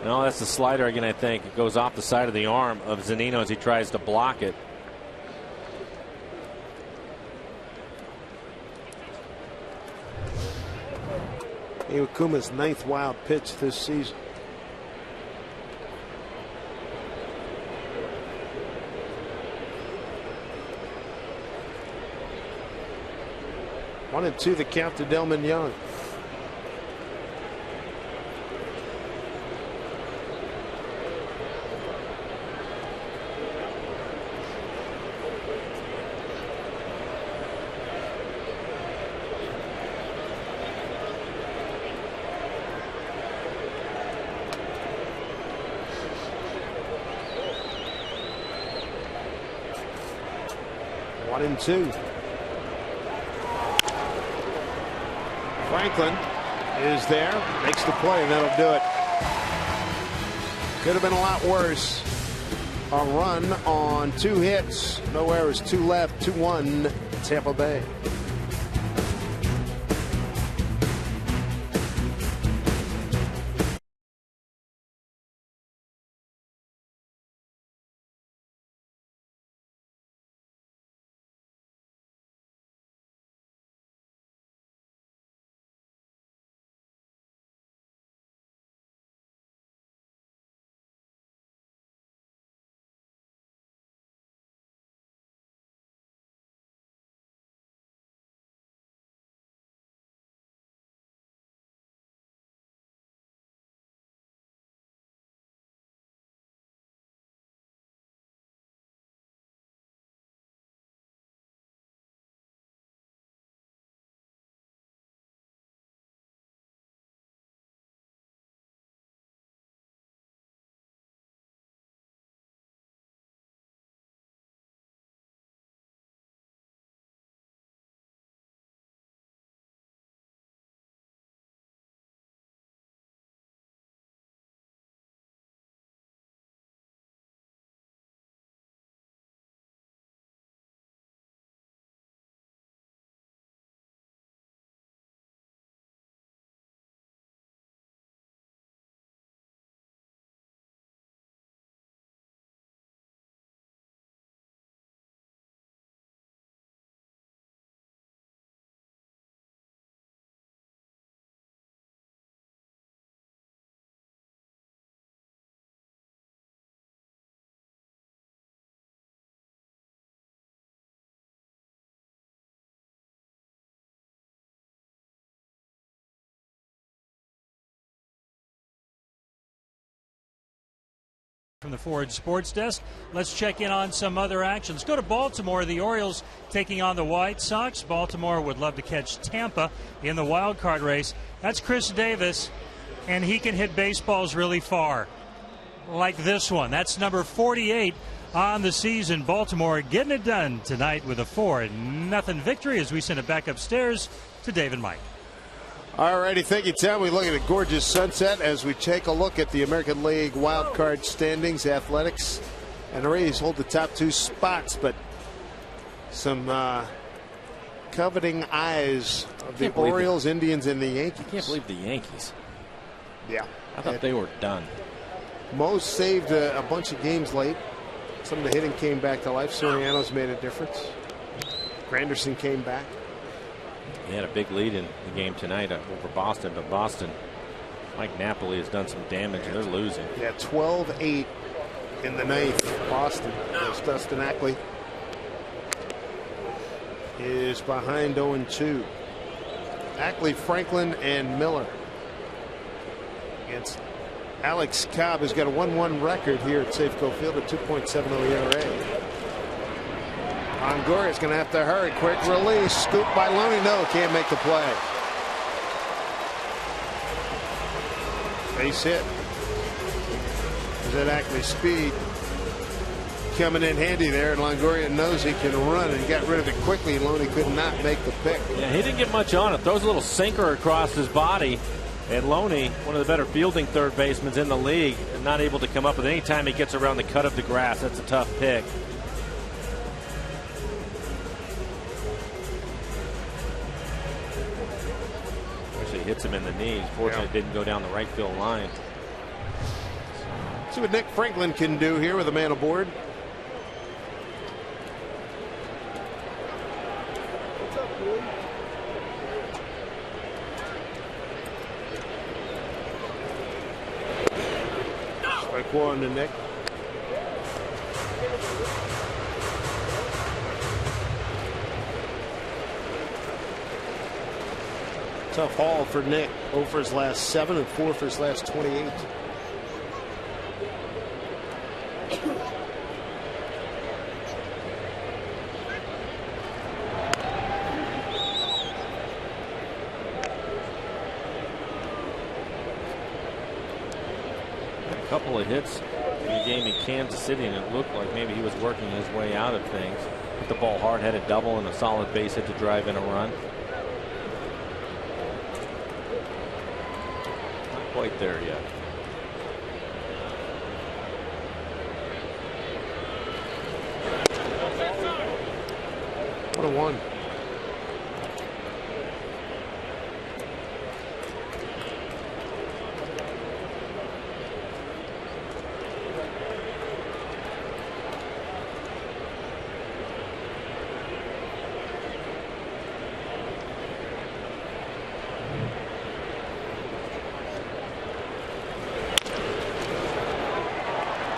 No, that's the slider again, I think. It goes off the side of the arm of Zunino as he tries to block it. Iwakuma's 9th wild pitch this season. One and two, the count to Delman Young. One and two. Franklin is there, makes the play, and that'll do it. Could have been a lot worse. A run on 2 hits, no errors, 2 left, 2-1 Tampa Bay. From the Ford Sports Desk, let's check in on some other action. Let's go to Baltimore. The Orioles taking on the White Sox. Baltimore would love to catch Tampa in the wild card race. That's Chris Davis, and he can hit baseballs really far, like this one. That's number 48 on the season. Baltimore getting it done tonight with a 4-0 victory as we send it back upstairs to Dave and Mike. All righty, thank you, Tom. We look at a gorgeous sunset as we take a look at the American League wild card standings. Athletics and the Rays hold the top 2 spots, but some coveting eyes of the Orioles, Indians, and the Yankees. I can't believe the Yankees. Yeah. I thought they were done. Mo's saved a bunch of games late. Some of the hitting came back to life. Soriano's made a difference. Granderson came back. He had a big lead in the game tonight over Boston, but Boston, Mike Napoli has done some damage. They're losing. Yeah, 12-8 in the 9th. Boston, as Dustin Ackley is behind 0-2. Ackley, Franklin, and Miller against Alex Cobb, has got a 1-1 record here at Safeco Field, a 2.70 ERA. Longoria is going to have to hurry. Quick release. Scoop by Loney. No, can't make the play. Base hit. Is that Ackley's speed coming in handy there, and Longoria knows he can run and got rid of it quickly. Loney could not make the pick. Yeah, he didn't get much on it. Throws a little sinker across his body. And Loney, one of the better fielding third basemen in the league, and not able to come up with any time he gets around the cut of the grass. That's a tough pick. Hits him in the knees. Fortunately, it didn't go down the right field line. See what Nick Franklin can do here with a man aboard. Strike one to Nick. Tough haul for Nick. 0 for his last 7 and 4 for his last 28. A couple of hits in the game in Kansas City, and it looked like maybe he was working his way out of things. Hit the ball hard, had a double and a solid base hit to drive in a run. Quite there yet. What a one.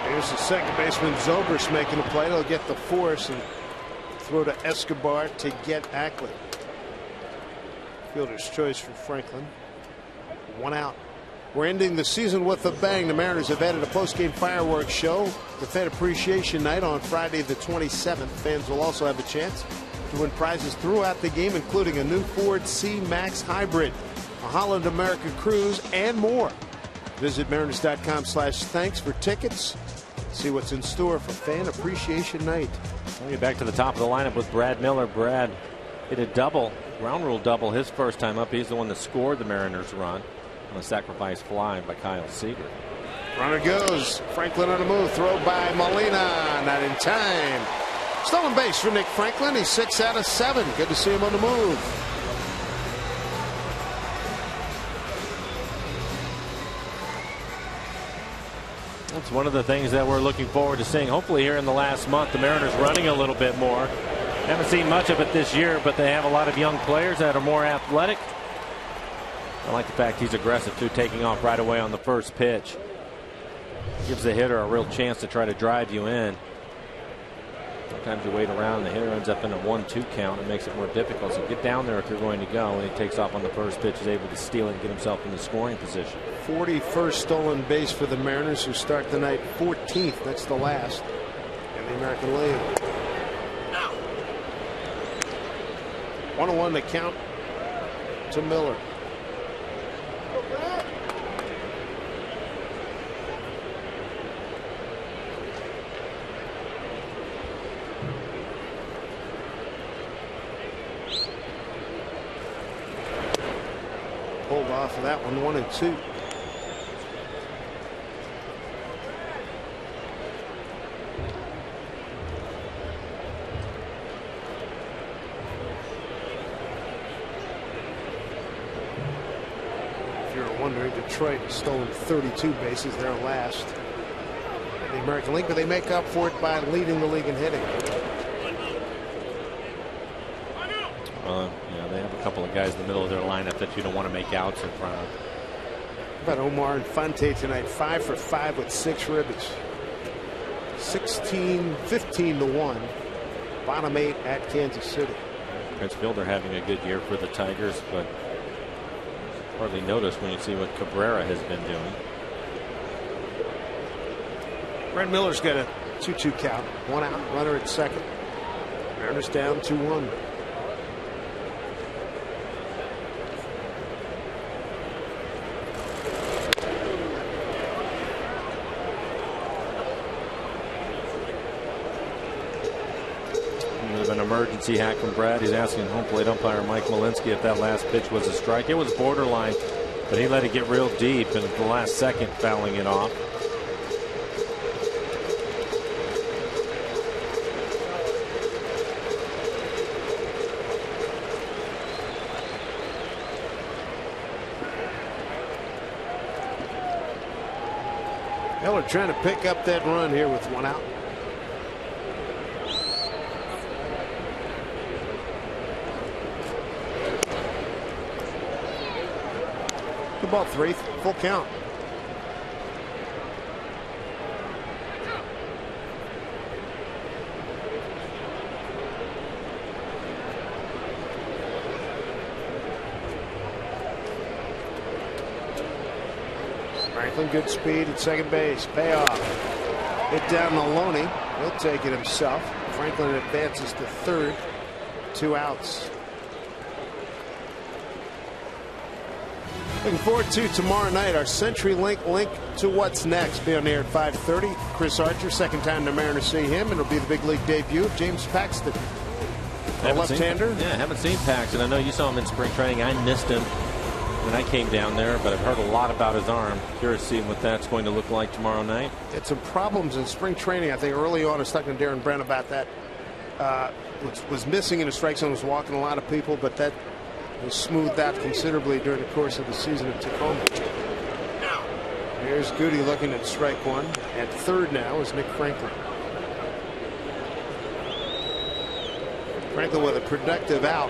Here's the second baseman Zobrist making a play. They'll get the force and throw to Escobar to get Ackley. Fielder's choice for Franklin. 1 out. We're ending the season with a bang. The Mariners have added a postgame fireworks show, the Fan Appreciation Night on Friday the 27th. Fans will also have a chance to win prizes throughout the game, including a new Ford C-Max Hybrid, a Holland America cruise, and more. Visit mariners.com/thanks for tickets. See what's in store for Fan Appreciation Night. We'll get back to the top of the lineup with Brad Miller. Brad hit a double, ground rule double, his first time up. He's the one that scored the Mariners run on a sacrifice fly by Kyle Seager. Runner goes. Franklin on the move. Throw by Molina. Not in time. Stolen base for Nick Franklin. He's 6 out of 7. Good to see him on the move. That's one of the things that we're looking forward to seeing. Hopefully here in the last month, the Mariners running a little bit more. Haven't seen much of it this year, but they have a lot of young players that are more athletic. I like the fact he's aggressive too, taking off right away on the first pitch. Gives the hitter a real chance to try to drive you in. Sometimes you wait around and the hitter ends up in a 1-2 count. It makes it more difficult. So get down there if you're going to go. And he takes off on the first pitch, is able to steal it and get himself in the scoring position. 41st stolen base for the Mariners, who start the night 14th. That's the last in the American League. 1-1 the count to Miller. Pulled off of that one, 1-2. If you're wondering, Detroit has stolen 32 bases, they're last in the American League, but they make up for it by leading the league in hitting. They have a couple of guys in the middle of their lineup that you don't want to make outs in front of. How about Omar Infante tonight? 5 for 5 with 6 ribbies. 15-1. Bottom 8 at Kansas City. Prince Fielder having a good year for the Tigers, but hardly noticed when you see what Cabrera has been doing. Brett Miller's got a 2-2 count. 1 out, runner at second. Mariners down 2-1. An emergency hack from Brad. He's asking home plate umpire Mike Malinsky if that last pitch was a strike. It was borderline, but he let it get real deep, and at the last second fouling it off. Miller trying to pick up that run here with 1 out. Ball 3, full count. Franklin, good speed at second base. Payoff. Hit down Maloney. He'll take it himself. Franklin advances to third. 2 outs. Looking forward to tomorrow night, our CenturyLink link to what's next. Be on air at 5:30. Chris Archer, second time the Mariners see him, and it'll be the big league debut of James Paxton, a left-hander. Haven't seen Paxton. I know you saw him in spring training. I missed him when I came down there, but I've heard a lot about his arm. Curious to see what that's going to look like tomorrow night. Had some problems in spring training. I think early on, I was talking to Darren Brent about that. Was missing in the strike zone, was walking a lot of people, but that was smoothed out considerably during the course of the season in Tacoma. Here's Goody looking at strike 1. At third now is Nick Franklin. Franklin with a productive out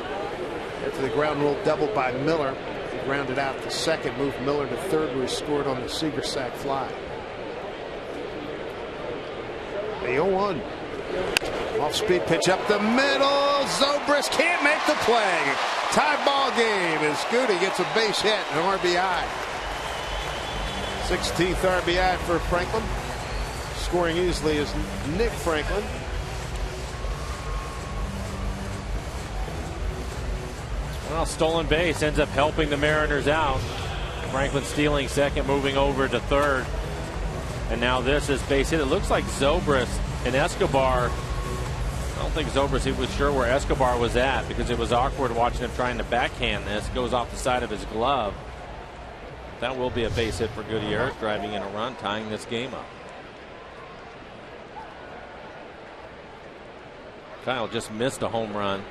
after the ground rule double by Miller. He grounded out the second, moved Miller to third, where he scored on the Seager sac fly. The 0-1. Off-speed pitch up the middle. Zobrist can't make the play. Tie ball game as Goody gets a base hit and an RBI. 16th RBI for Franklin. Scoring easily is Nick Franklin. Well, stolen base ends up helping the Mariners out. Franklin stealing second, moving over to third. And now this is base hit. It looks like Zobrist and Escobar. I don't think Zobrist was sure where Escobar was at, because it was awkward watching him trying to backhand this. Goes off the side of his glove. That will be a base hit for Gutierrez, driving in a run, tying this game up. Kyle just missed a home run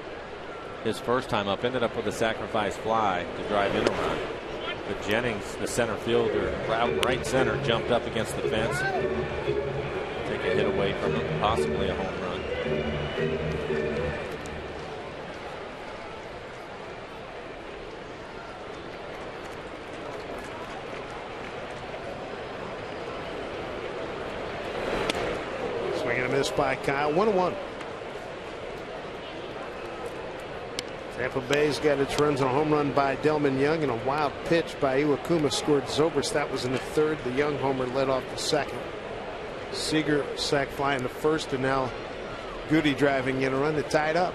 his first time up, ended up with a sacrifice fly to drive in a run. But Jennings, the center fielder, right center, jumped up against the fence. Take a hit away from him, possibly a home run. Swing and a miss by Kyle. 1-1. Tampa Bay's got its runs on a home run by Delman Young and a wild pitch by Iwakuma scored Zobrist. That was in the third. The Young homer led off the second. Seager sac fly in the first, and now Goody driving in a run to tie it up.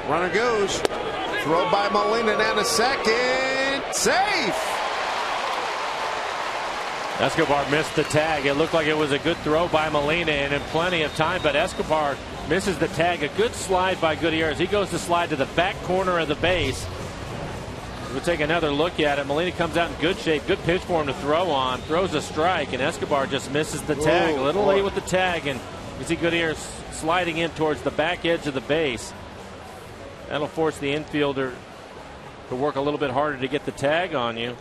Runner goes. Throw by Molina down to second. Safe. Escobar missed the tag. It looked like it was a good throw by Molina and in plenty of time, but Escobar misses the tag. A good slide by Gutierrez. He goes to slide to the back corner of the base. We'll take another look at it. Molina comes out in good shape. Good pitch for him to throw on. Throws a strike, and Escobar just misses the tag. A little late with the tag, and you see Gutierrez sliding in towards the back edge of the base. That'll force the infielder to work a little bit harder to get the tag on you.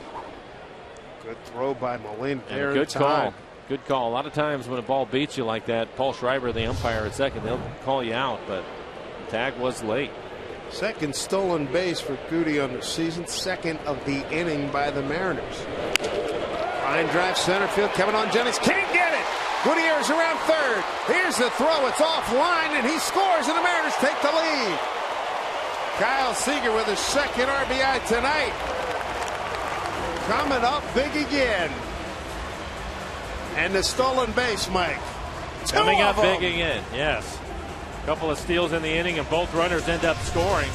Good throw by Molina. And good call. Good call. A lot of times when a ball beats you like that, Paul Schreiber, the umpire at second, they'll call you out, but the tag was late. Second stolen base for Goody on the season. Second of the inning by the Mariners. Line drive center field. Kevin on Jennings can't get it. Gutierrez around third. Here's the throw. It's offline, and he scores, and the Mariners take the lead. Kyle Seager with his second RBI tonight. Coming up big again. And the stolen base, Mike. Coming up big again, yes. A couple of steals in the inning, and both runners end up scoring.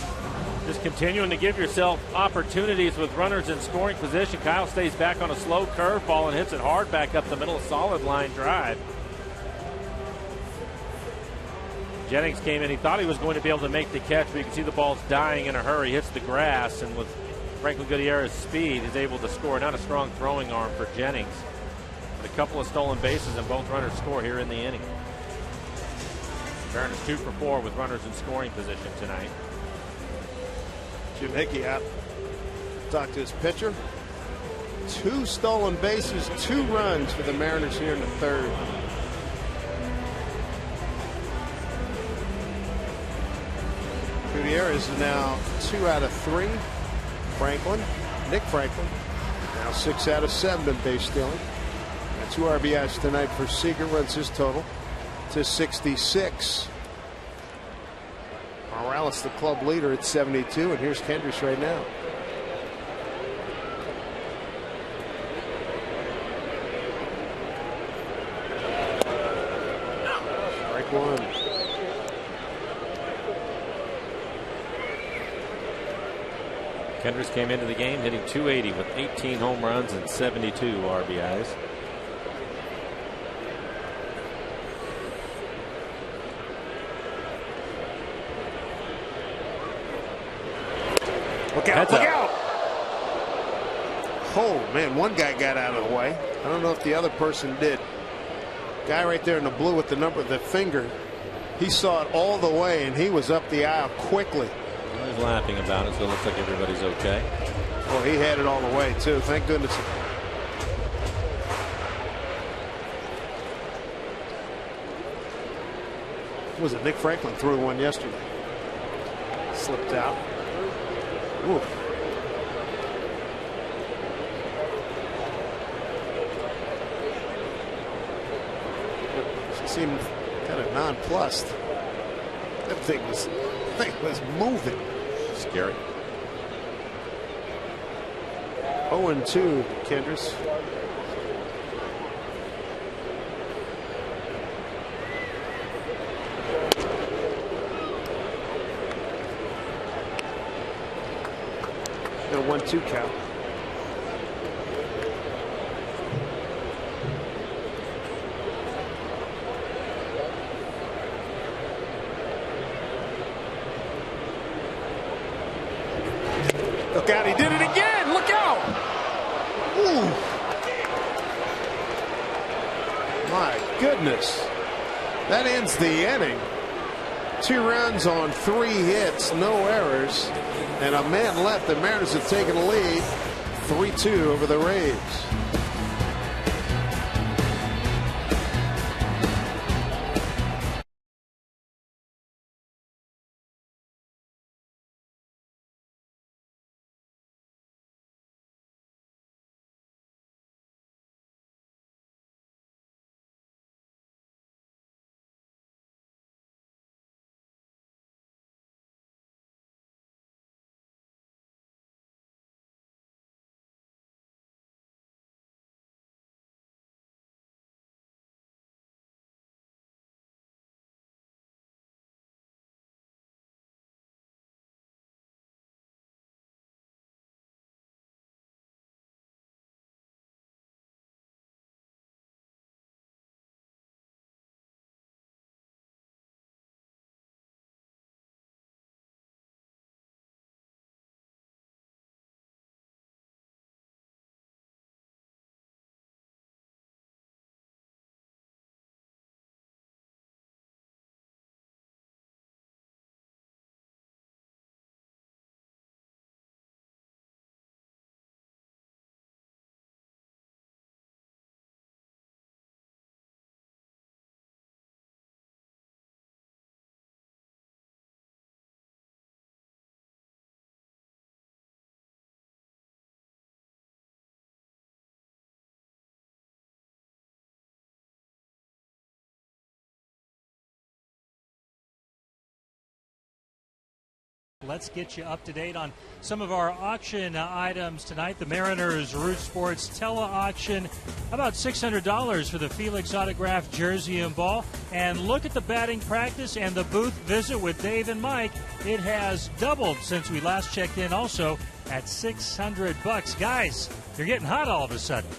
Just continuing to give yourself opportunities with runners in scoring position. Kyle stays back on a slow curveball and hits it hard back up the middle. A solid line drive. Jennings came in. He thought he was going to be able to make the catch, but you can see the ball's dying in a hurry. Hits the grass, and with Franklin Gutierrez's speed, is able to score. Not a strong throwing arm for Jennings. But a couple of stolen bases, and both runners score here in the inning. Mariners 2 for 4 with runners in scoring position tonight. Jim Hickey out. Talk to his pitcher. 2 stolen bases, 2 runs for the Mariners here in the third. Gutierrez is now 2 out of 3. Nick Franklin, now 6 out of 7 in base stealing. And 2 RBIs tonight for Seager, runs his total to 66. Morales, the club leader, at 72, and here's Kendricks right now. Strike one. Kendricks came into the game hitting .280 with 18 home runs and 72 RBIs. Look out, look out. Oh, man, one guy got out of the way. I don't know if the other person did. Guy right there in the blue with the number of the finger. He saw it all the way, and he was up the aisle quickly. He's laughing about it, so it looks like everybody's okay. Well, he had it all the way, too. Thank goodness. Was it Nick Franklin threw one yesterday? Slipped out. Ooh. She seemed kind of nonplussed. That thing was moving. Scary. 0-2, Kendricks. A 1-2 count. Look out, he did it again. Look out. Ooh. My goodness. That ends the inning. 2 runs on 3 hits, no errors, and a man left. The Mariners have taken a lead 3-2 over the Rays. Let's get you up to date on some of our auction items tonight. The Mariners Root Sports tele-auction, about $600 for the Felix autographed jersey and ball. And look at the batting practice and the booth visit with Dave and Mike. It has doubled since we last checked in, also at $600. Guys, you're getting hot all of a sudden.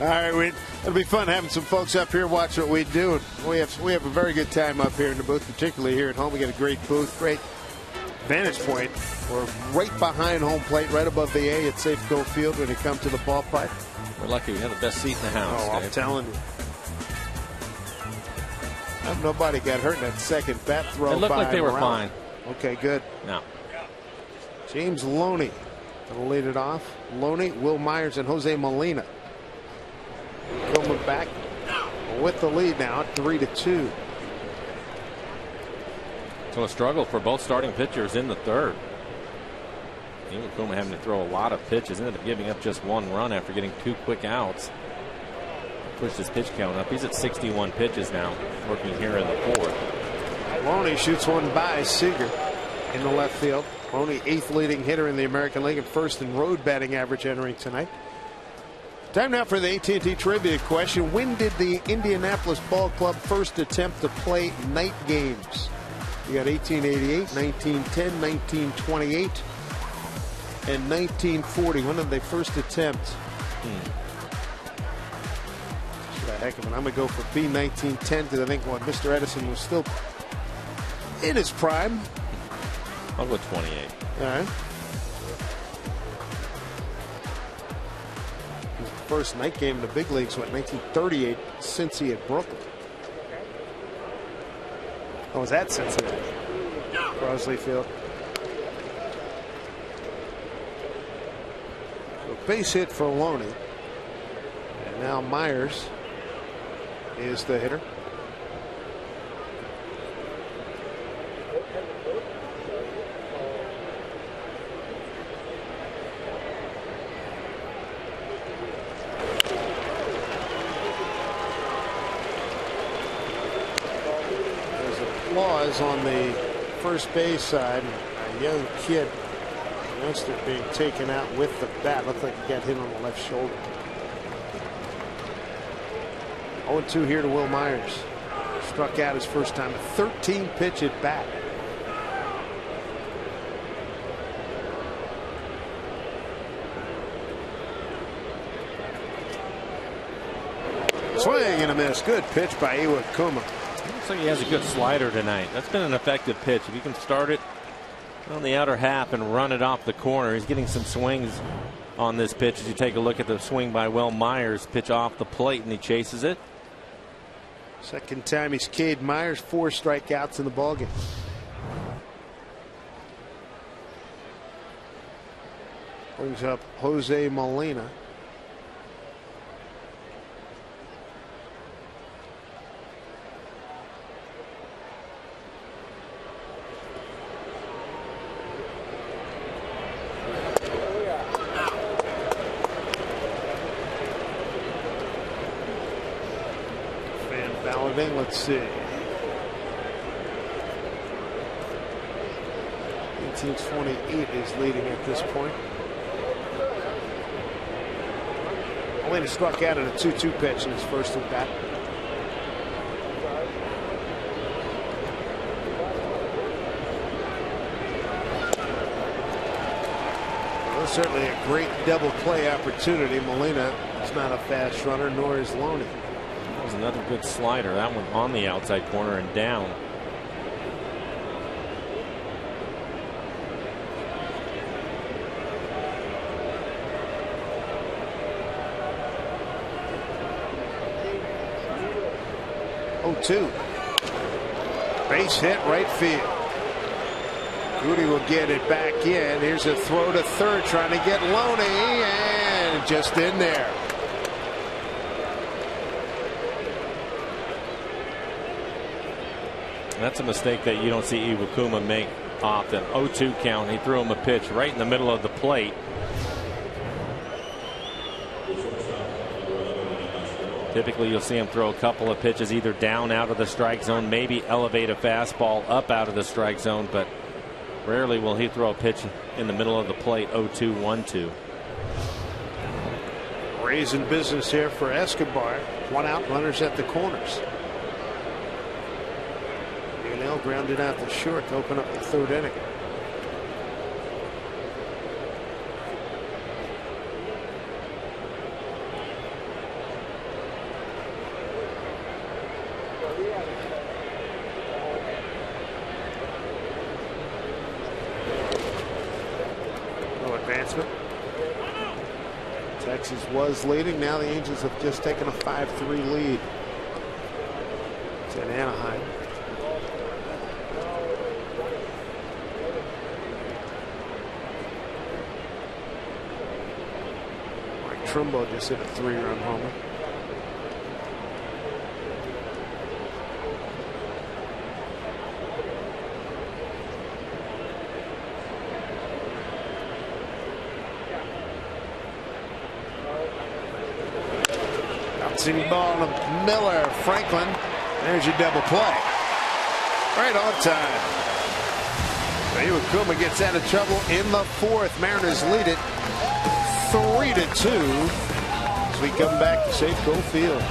All right, it'll be fun having some folks up here watch what we do. We have a very good time up here in the booth, particularly here at home. We got a great booth, great vantage point. We're right behind home plate, right above the A at Safeco Field when you come to the ballpark. We're lucky we have the best seat in the house. Oh, Dave. I'm telling you. Nobody got hurt in that second bat throw. It looked like they were fine. Okay, good. No. James Loney going to lead it off. Loney, Will Myers, and Jose Molina coming back with the lead now at 3-2. So a struggle for both starting pitchers in the third. Iwakuma having to throw a lot of pitches, ended up giving up just one run after getting 2 quick outs. Pushed his pitch count up. He's at 61 pitches now, working here in the fourth. Loney shoots one by Seager in the left field. Loney, 8th leading hitter in the American League and 1st in road batting average entering tonight. Time now for the AT&T trivia question. When did the Indianapolis Ball Club first attempt to play night games? You got 1888, 1910, 1928, and 1940. When did they first attempt? A heck of it. I'm going to go for B, 1910, because I think Mr. Edison was still in his prime. I'll go 28. All right. His first night game in the big leagues went 1938, Cincy at Brooklyn. Oh, was that Cincinnati? Crosley Field. So base hit for Loney. And now Myers is the hitter. There's applause on the first base side. A young kid, youngster, being taken out with the bat. Looked like he got hit on the left shoulder. 0-2 here to Will Myers. Struck out his first time. A 13 pitch at bat. Swing and a miss. Good pitch by Iwakuma. Looks like he has a good slider tonight. That's been an effective pitch. If you can start it on the outer half and run it off the corner, he's getting some swings on this pitch. As you take a look at the swing by Will Myers, pitch off the plate, and he chases it. Second time he's Cade Myers, 4 strikeouts in the ballgame. Brings up Jose Molina. Let's see. 1828 is leading at this point. Molina struck out at a 2-2 pitch in his first at bat. Well, certainly a great double play opportunity. Molina is not a fast runner, nor is Loney. That was another good slider. That one on the outside corner and down. Oh, 2. Base hit right field. Goody will get it back in. Here's a throw to third, trying to get Loney, and just in there. That's a mistake that you don't see Iwakuma make often. 0-2 count. He threw him a pitch right in the middle of the plate. Typically you'll see him throw a couple of pitches either down out of the strike zone, maybe elevate a fastball up out of the strike zone, but Rarely will he throw a pitch in the middle of the plate. 0-2, 1-2. Rays in business here for Escobar. 1 out, runners at the corners. Now grounded out to short to open up the 3rd inning. No advancement. Texas was leading. Now the Angels have just taken a 5-3 lead. It's in Anaheim. Trumbo just hit a 3-run homer. Bouncing ball to Miller. Franklin. There's your double play. Right on time. Iwakuma gets out of trouble in the 4th. Mariners lead it 3-2 as we come back to Safeco Field.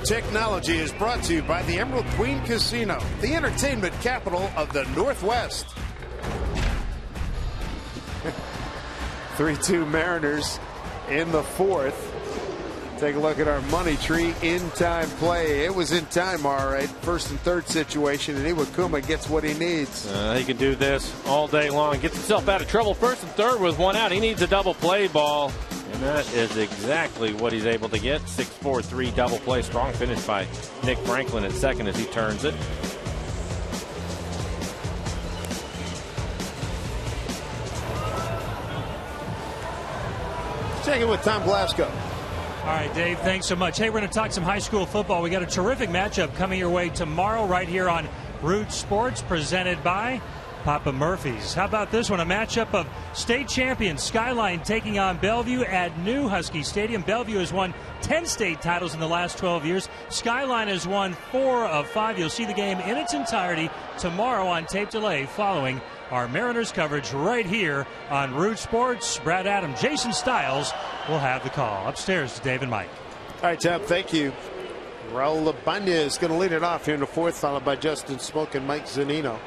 Technology is brought to you by the Emerald Queen Casino, the entertainment capital of the Northwest. 3-2 Mariners in the 4th. Take a look at our money tree in time play. It was in time, all right. 1st and 3rd situation, and Iwakuma gets what he needs. He can do this all day long. Gets himself out of trouble. 1st and 3rd with 1 out. He needs a double play ball. And that is exactly what he's able to get. 6-4-3 double play. Strong finish by Nick Franklin at 2nd as he turns it. Take it with Tom Glasgow. All right, Dave, thanks so much. Hey, we're going to talk some high school football. We got a terrific matchup coming your way tomorrow right here on Root Sports, presented by Papa Murphy's. How about this one? A matchup of state champions Skyline taking on Bellevue at New Husky Stadium. Bellevue has won 10 state titles in the last 12 years. Skyline has won 4 of 5. You'll see the game in its entirety tomorrow on tape delay following our Mariners coverage right here on Root Sports. Brad Adams, Jason Stiles will have the call. Upstairs to Dave and Mike. All right, Tom, thank you. Raul Labanya is going to lead it off here in the 4th, followed by Justin Smoke and Mike Zunino.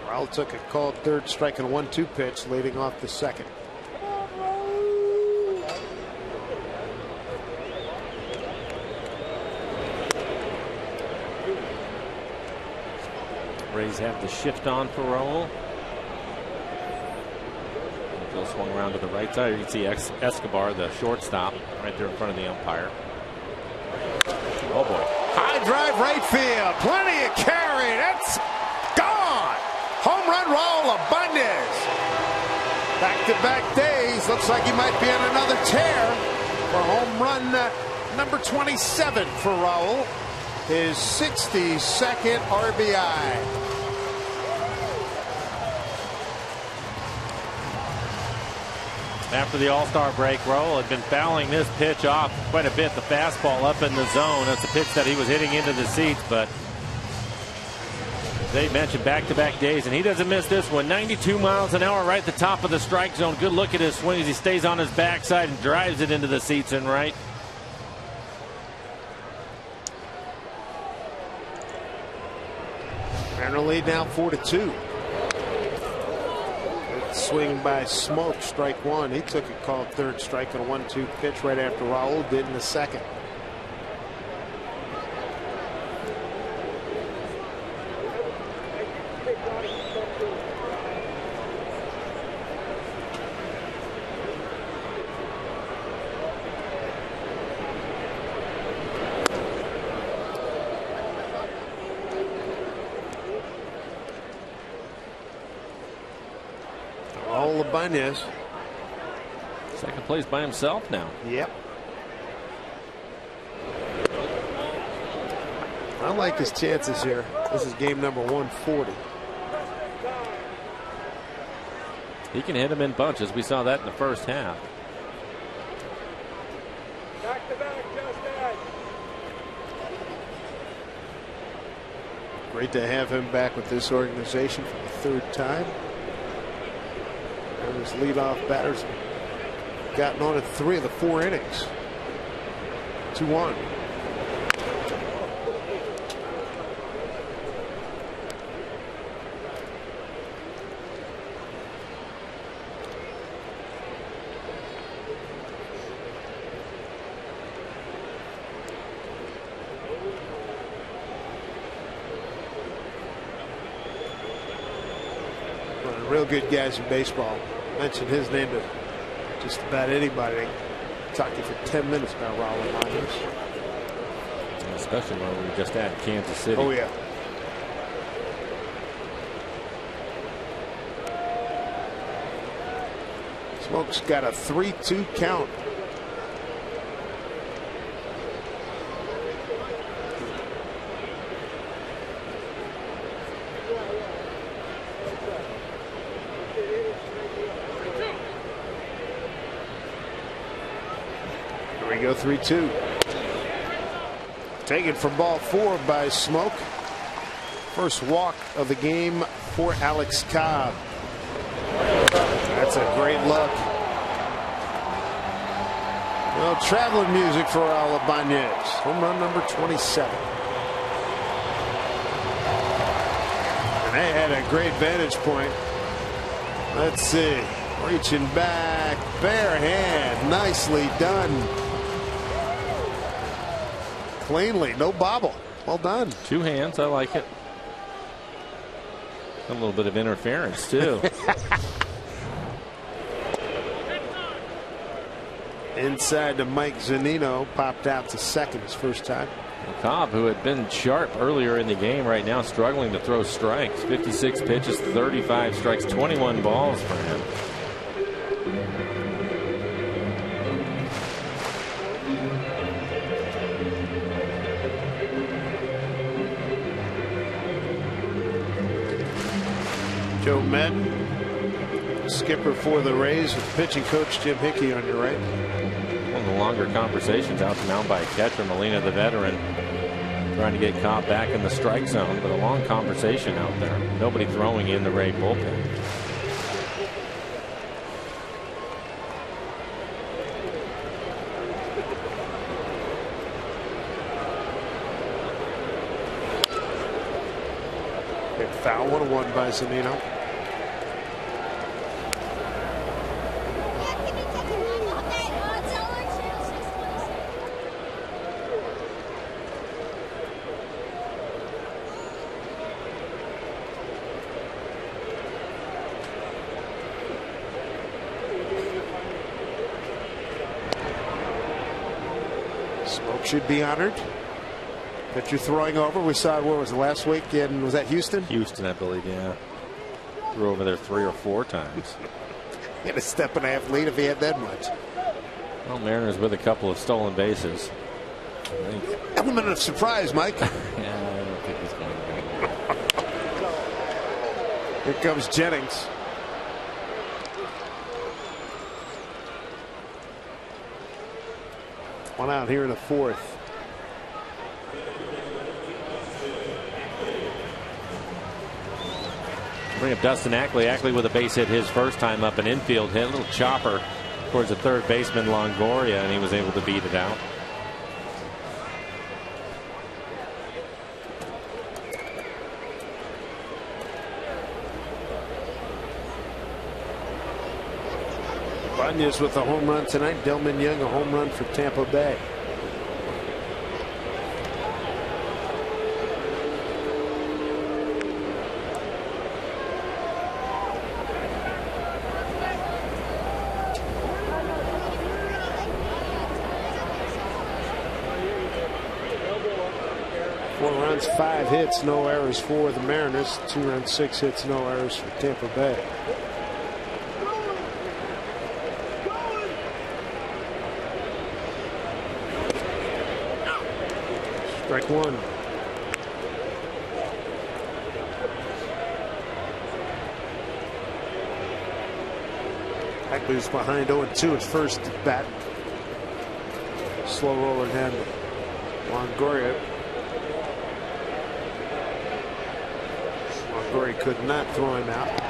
Raul took a called 3rd strike and 1-2 pitch, leading off the 2nd. Rays have the shift on for Raul. Bill swung around to the right side. You can see Escobar, the shortstop, right there in front of the umpire. Oh boy. High drive right field. Plenty of carry. That's gone. Home run, Raul Abanez. Back-to-back days. Looks like he might be on another tear for home run number 27 for Raul. His 62nd RBI. After the All-Star break, Raul had been fouling this pitch off quite a bit. The fastball up in the zone. That's the pitch that he was hitting into the seats, but they mentioned back-to-back days, and he doesn't miss this one. 92 miles an hour right at the top of the strike zone. Good look at his swing as he stays on his backside and drives it into the seats and right. Mariner lead now 4-2. Swing by Smoke, strike one. He took a called third strike on a 1-2 pitch right after Raul did in the second. Ibanez. Second place by himself now. Yep. I like his chances here. This is game number 140. He can hit him in bunches. We saw that in the first half. Great to have him back with this organization for the third time. His leadoff batters gotten on in 3 of the 4 innings. 2-1. One of the real good guys in baseball. Mention his name to just about anybody. Talk to you for 10 minutes about Raul Ibanez. Especially when we were just at Kansas City. Oh, yeah. Smoke's got a 3-2 count. Go 3-2. Taken from ball 4 by Smoke. First walk of the game for Alex Cobb. That's a great look. Well, traveling music for Raul Ibanez. Home run number 27. And they had a great vantage point. Let's see. Reaching back. Bare hand. Nicely done. Cleanly, no bobble. Well done. 2 hands. I like it. A little bit of interference, too. Inside to Mike Zunino. Popped out to second his first time. Cobb, who had been sharp earlier in the game, right now struggling to throw strikes. 56 pitches, 35 strikes, 21 balls for him. Joe Madden, skipper for the Rays, with pitching coach Jim Hickey on your right. One of the longer conversations out to mound by catcher Molina, the veteran, trying to get Cobb back in the strike zone, but a long conversation out there. Nobody throwing in the Ray bullpen. Hit foul, 1-1 by Zunino. Smoke should be honored. Pitcher throwing over. We saw it, where was it, last week? Was that Houston? Houston, I believe, yeah. Threw over there 3 or 4 times. He had a step and a half lead if he had that much. Well, Mariners with a couple of stolen bases. Element of surprise, Mike. Yeah, I don't think he's going to Here comes Jennings. One out here in the fourth. bring up Dustin Ackley. Ackley with a base hit his first time up, an infield hit, a little chopper towards the third baseman Longoria, and he was able to beat it out. Bunya's with a home run tonight. Delman Young a home run for Tampa Bay. Four runs, 5 hits, no errors for the Mariners. 2 runs, 6 hits, no errors for Tampa Bay. Strike one. Ackley's behind 0-2 at first at bat. Slow roller hand. Longoria. Longoria could not throw him out.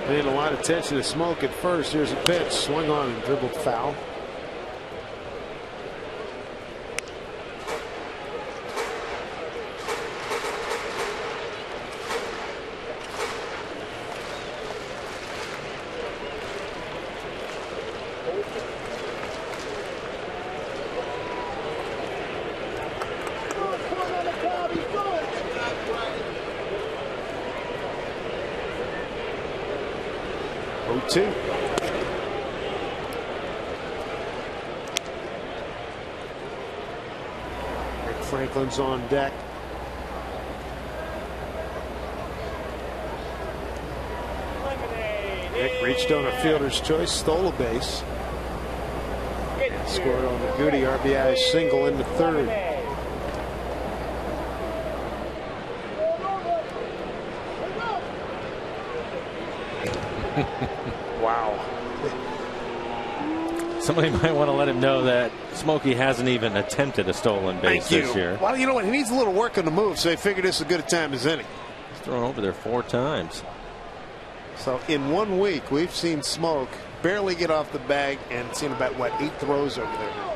Paying a lot of attention to Smoke at first. Here's a pitch. Swung on and dribbled foul. Franklin's on deck. Nick reached on a fielder's choice, stole a base, and scored on the Goody RBI single in the third. Wow. Somebody might want to let him know that Smokey hasn't even attempted a stolen base this year. Well, you know what? He needs a little work on the move, so he figured this is as good a time as any. He's thrown over there 4 times. So in 1 week, we've seen Smoke barely get off the bag and seen about, what, 8 throws over there now.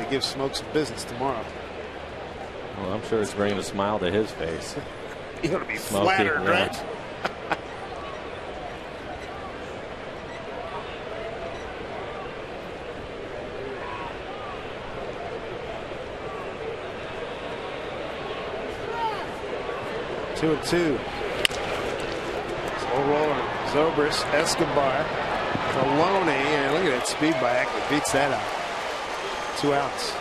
Give Smoke some business tomorrow. Well, I'm sure it's bringing a smile to his face. You're going to be Smokey, flattered, right? Two and two. Slow roller. Zobrist, Escobar, Maloney, and look at that speed by Ackley. Beats that out. 2 outs.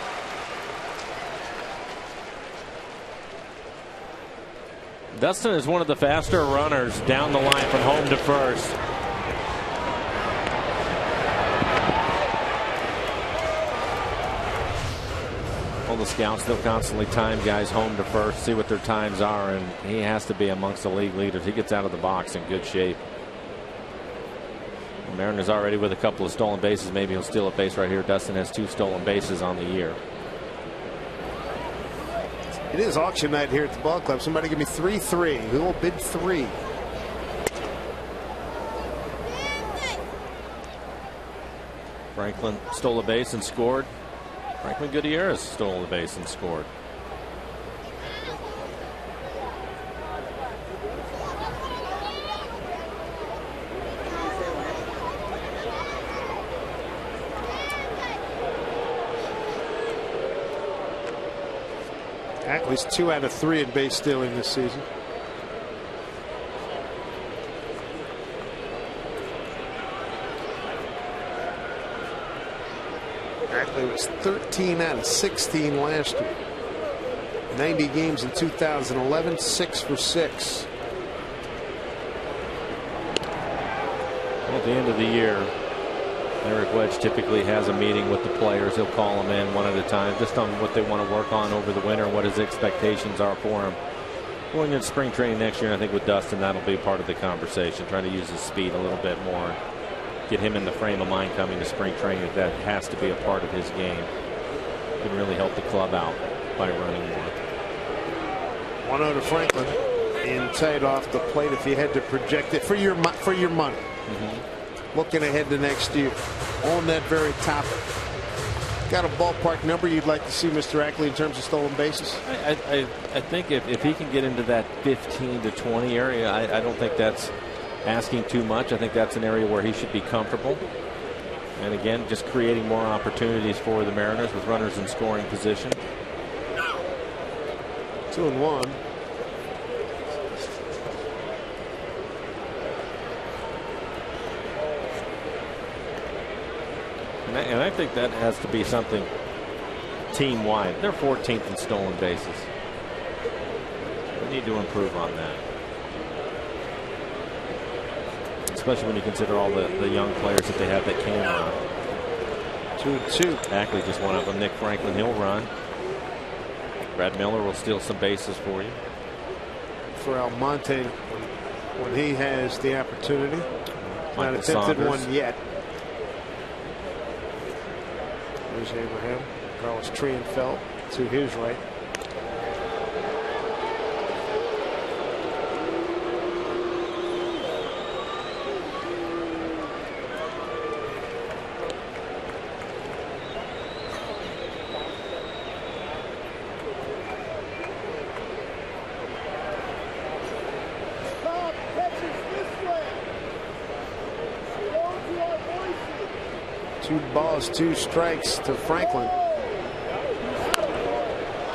Dustin is one of the faster runners down the line from home to first. All the scouts, they'll constantly time guys home to first, see what their times are, and he has to be amongst the league leaders. He gets out of the box in good shape. Mariners already with a couple of stolen bases. Maybe he'll steal a base right here. Dustin has 2 stolen bases on the year. It is auction night here at the ball club. Somebody give me 3-3. Who will bid 3? Franklin stole a base and scored. Franklin Gutierrez stole a base and scored. Ackley's 2 out of 3 in base stealing this season. Ackley was 13 out of 16 last year. 90 games in 2011, 6 for 6. At the end of the year, Eric Wedge typically has a meeting with the players. He'll call them in one at a time just on what they want to work on over the winter and what his expectations are for him. Going into spring training next year, I think with Dustin, that'll be part of the conversation, trying to use his speed a little bit more, get him in the frame of mind coming to spring training. That has to be a part of his game. Can really help the club out by running more. 1-0 to Franklin. In tight off the plate if you had to project it for your money. Looking ahead to next year on that very topic. Got a ballpark number you'd like to see Mr. Ackley in terms of stolen bases? I think if he can get into that 15 to 20 area, I don't think that's asking too much. I think that's an area where he should be comfortable. And again, just creating more opportunities for the Mariners with runners in scoring position. 2-1. And I think that has to be something team-wide. They're 14th in stolen bases. We need to improve on that. Especially when you consider all the young players that they have that can run. 2-2. Ackley just one of them. Nick Franklin, he'll run. Brad Miller will steal some bases for you. For Almonte when he has the opportunity. Not attempted one yet. There's Abraham. Carlos Trienfeld to his right. Two balls, 2 strikes to Franklin.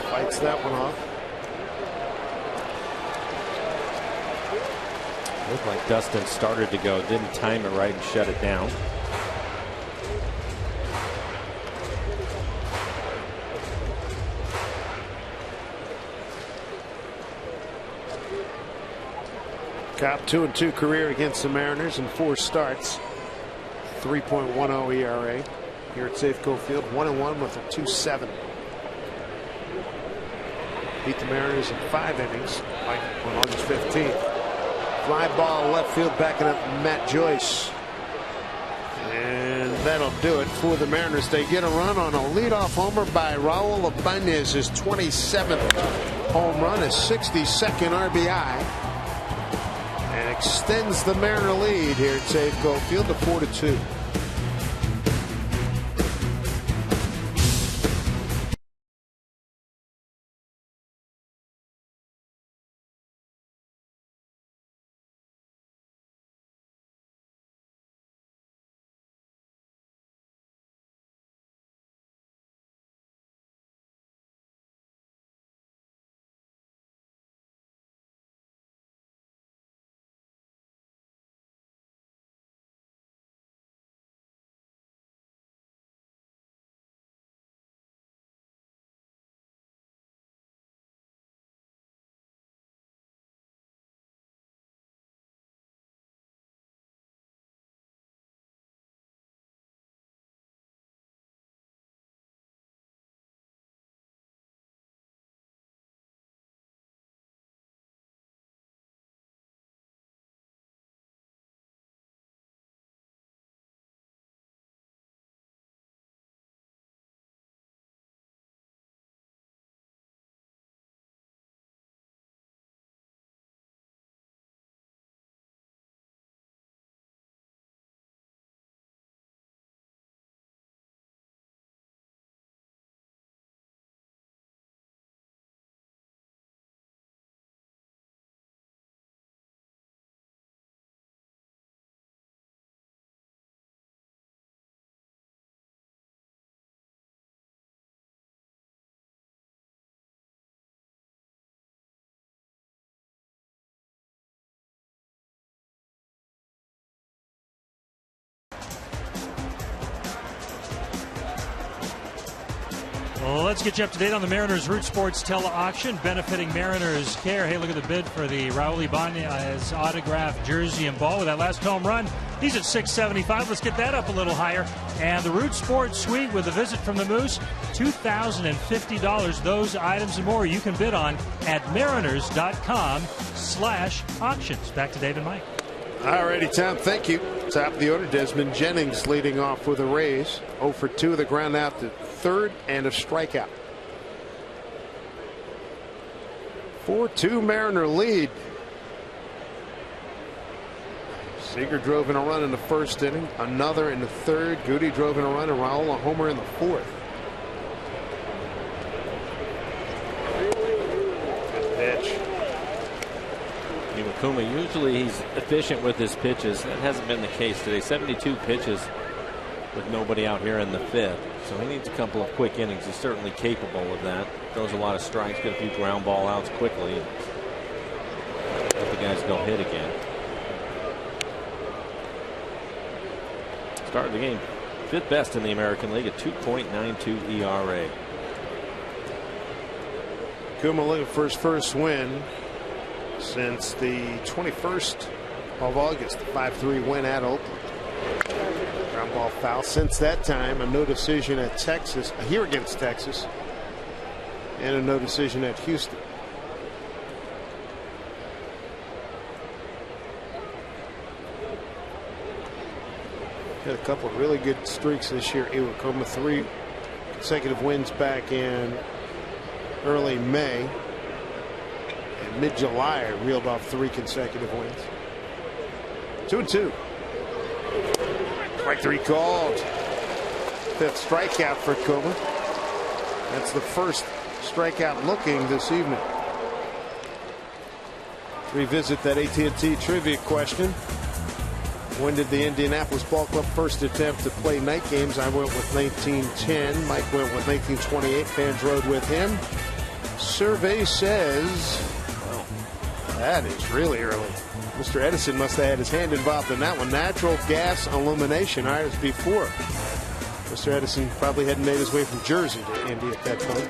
Fights that one off. Looked like Dustin started to go, didn't time it right and shut it down. Cobb 2-2 career against the Mariners in 4 starts. 3.10 ERA here at Safeco Field. 1-1 with a 2.7. Beat the Mariners in 5 innings on August 15th. Fly ball left field, backing up Matt Joyce. And that'll do it for the Mariners. They get a run on a leadoff homer by Raul Ibanez, his 27th home run, his 62nd RBI. And extends the Mariner lead here at Safeco Field to 4-2. Let's get you up to date on the Mariners Root Sports Tele-Auction benefiting Mariners Care. Hey, look at the bid for the Raul Ibanez autographed jersey and ball with that last home run. He's at $675. Let's get that up a little higher. And the Root Sports Suite with a visit from the Moose, $2,050. Those items and more you can bid on at mariners.com/auctions. Back to Dave and Mike. All righty, Tom, thank you. Top of the order, Desmond Jennings leading off with a raise. 0 for 2 of the ground out to third and a strikeout. 4-2 Mariner lead. Seager drove in a run in the first inning, another in the third. Goody drove in a run, and Raul a homer in the fourth. Good pitch. Iwakuma, usually he's efficient with his pitches. That hasn't been the case today. 72 pitches with nobody out here in the fifth. So he needs a couple of quick innings. He's certainly capable of that. Throws a lot of strikes, get a few ground ball outs quickly. Let the guys go hit again. Start of the game. Fifth best in the American League at 2.92 ERA. Kuma looking for his first win since the 21st of August, the 5-3 win at Oakland. Ground ball foul. Since that time, a no decision at Texas, here against Texas, and a no decision at Houston. Had a couple of really good streaks this year. Iwakuma, 3 consecutive wins back in early May. And mid-July, reeled off 3 consecutive wins. 2-2. Strike 3 called. 5th strikeout for Kuma. That's the first strikeout looking this evening. Revisit that AT&T trivia question. When did the Indianapolis Ball Club first attempt to play night games? I went with 1910. Mike went with 1928. Fans rode with him. Survey says, well, that is really early. Mr. Edison must have had his hand involved in that one. Natural gas illumination hours before. Mr. Edison probably hadn't made his way from Jersey to Indy at that point.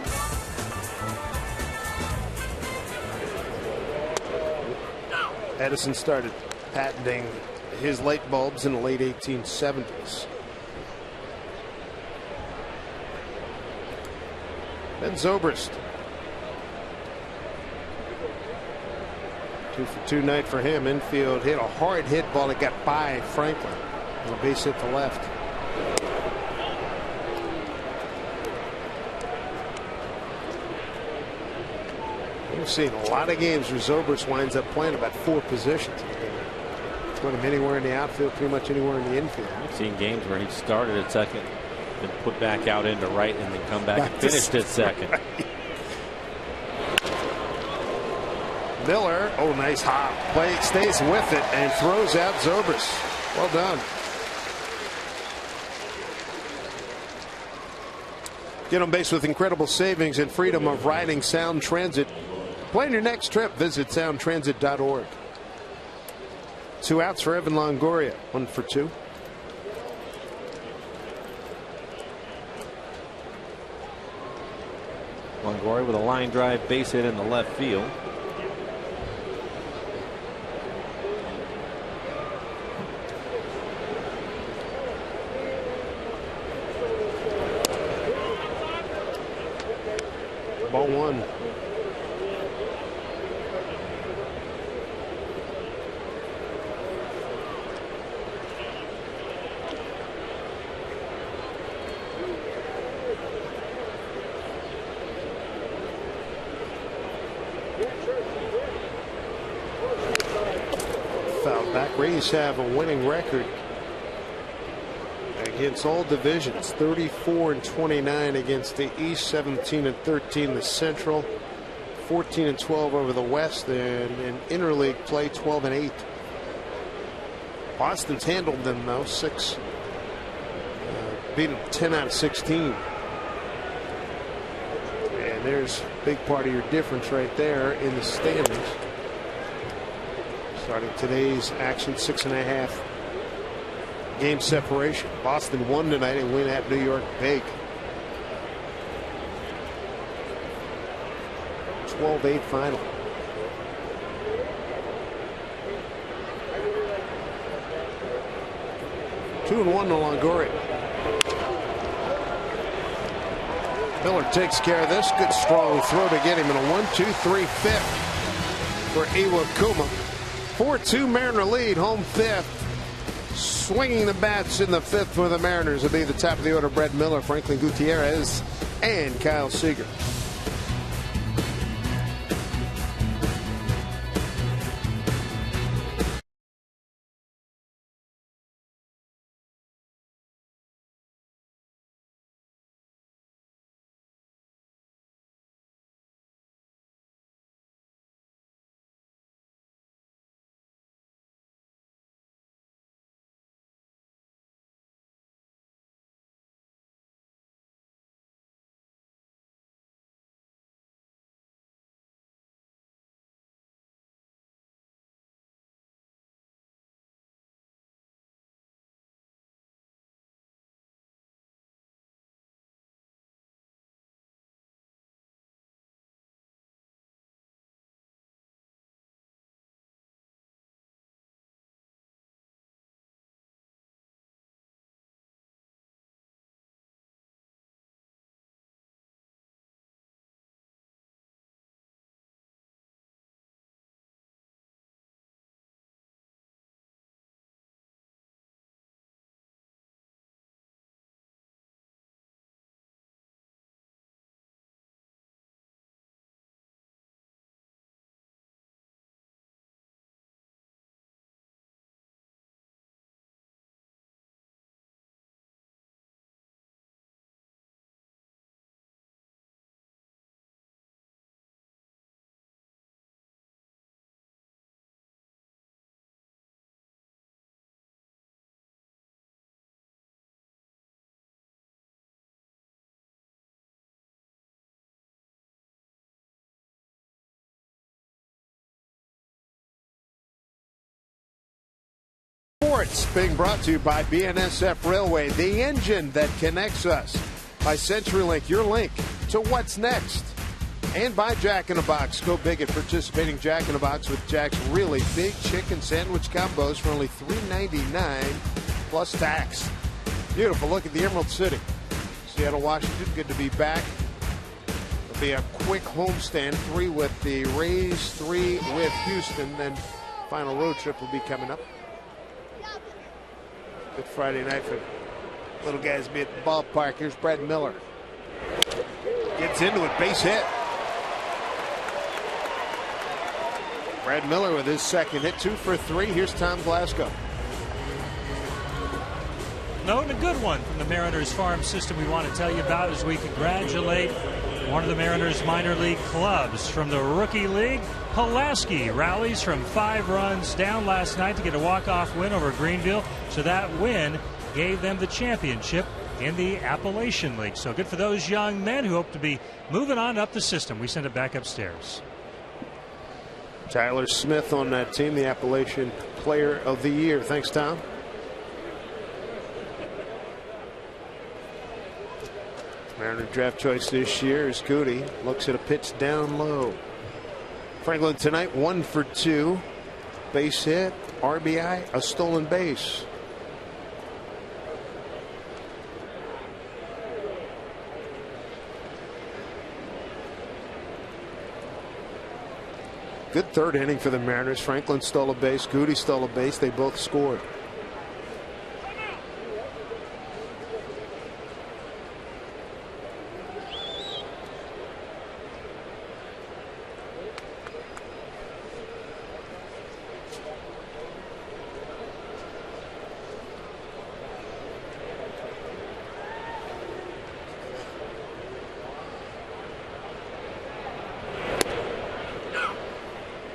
Edison started patenting his light bulbs in the late 1870s. Ben Zobrist. 2 for 2 night for him. Infield hit a hard hit ball that got by Franklin. And a base hit to left. We've seen a lot of games where Zobrist winds up playing about 4 positions. Put him anywhere in the outfield, pretty much anywhere in the infield. I've seen games where he started at second, then put back out into right, and then come back and finished at second. Right. Miller, oh, nice hop. Play, stays with it and throws out Zobrist. Well done. Get on base with incredible savings and freedom of riding Sound Transit. Plan your next trip. Visit soundtransit.org. 2 outs for Evan Longoria. 1 for 2. Longoria with a line drive base hit in the left field. Ball 1. Rays have a winning record against all divisions. 34-29 against the East, 17-13 the Central, 14-12 over the West, and in interleague play 12-8. Boston's handled them though. 6 beat them 10 out of 16. And there's a big part of your difference right there in the standings. Starting today's action, 6.5 game separation. Boston won tonight and win at New York big. 12-8 final. Two and one to Longoria. Miller takes care of this. Good strong throw to get him in a 1-2-3 fifth for Iwakuma. 4-2 Mariner lead, home fifth. Swinging the bats in the fifth for the Mariners will be the top of the order: Brett Miller, Franklin Gutierrez, and Kyle Seager. Sports being brought to you by BNSF Railway, the engine that connects us. By CenturyLink, your link to what's next. And by Jack in the Box. Go big at participating Jack in the Box with Jack's really big chicken sandwich combos for only $3.99 plus tax. Beautiful look at the Emerald City. Seattle, Washington, good to be back. It'll be a quick homestand, 3 with the Rays, 3 with Houston, then final road trip will be coming up. Good Friday night for little guys be at the ballpark. Here's Brad Miller. Gets into it, base hit. Brad Miller with his second hit, 2 for 3. Here's Tom Glasgow. No, and a good one from the Mariners farm system we want to tell you about as we congratulate one of the Mariners minor league clubs from the rookie league. Pulaski rallies from 5 runs down last night to get a walk-off win over Greenville. So that win gave them the championship in the Appalachian League. So good for those young men who hope to be moving on up the system. We send it back upstairs. Tyler Smith on that team, the Appalachian Player of the Year. Thanks, Tom. Mariner draft choice this year is Goody. Looks at a pitch down low. Franklin tonight 1 for 2. Base hit, RBI, a stolen base. Good third inning for the Mariners. Franklin stole a base, Goody stole a base. They both scored.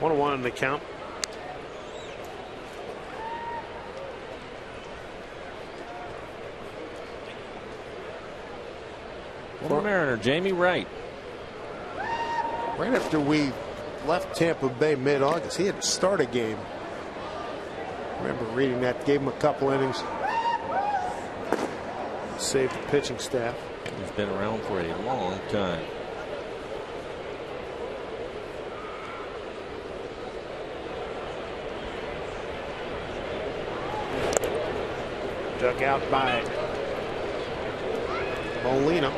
One on the count. Former Mariner Jamie Wright. Right after we left Tampa Bay mid-August, he had to start a game. I remember reading that, gave him a couple innings, saved the pitching staff. He's been around for a long time. Dug out by Molina.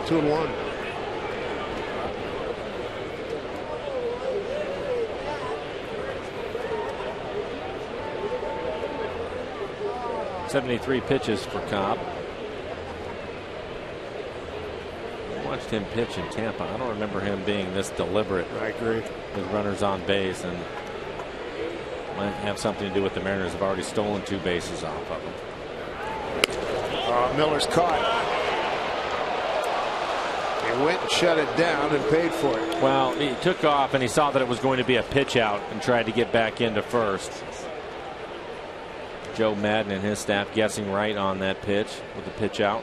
2-1. .73 pitches for Cobb. I watched him pitch in Tampa. I don't remember him being this deliberate. I agree. With runners on base, and might have something to do with the Mariners have already stolen 2 bases off of him. Miller's caught. He went and shut it down and paid for it. Well, he took off and he saw that it was going to be a pitch out and tried to get back into first. Joe Madden and his staff guessing right on that pitch with the pitch out.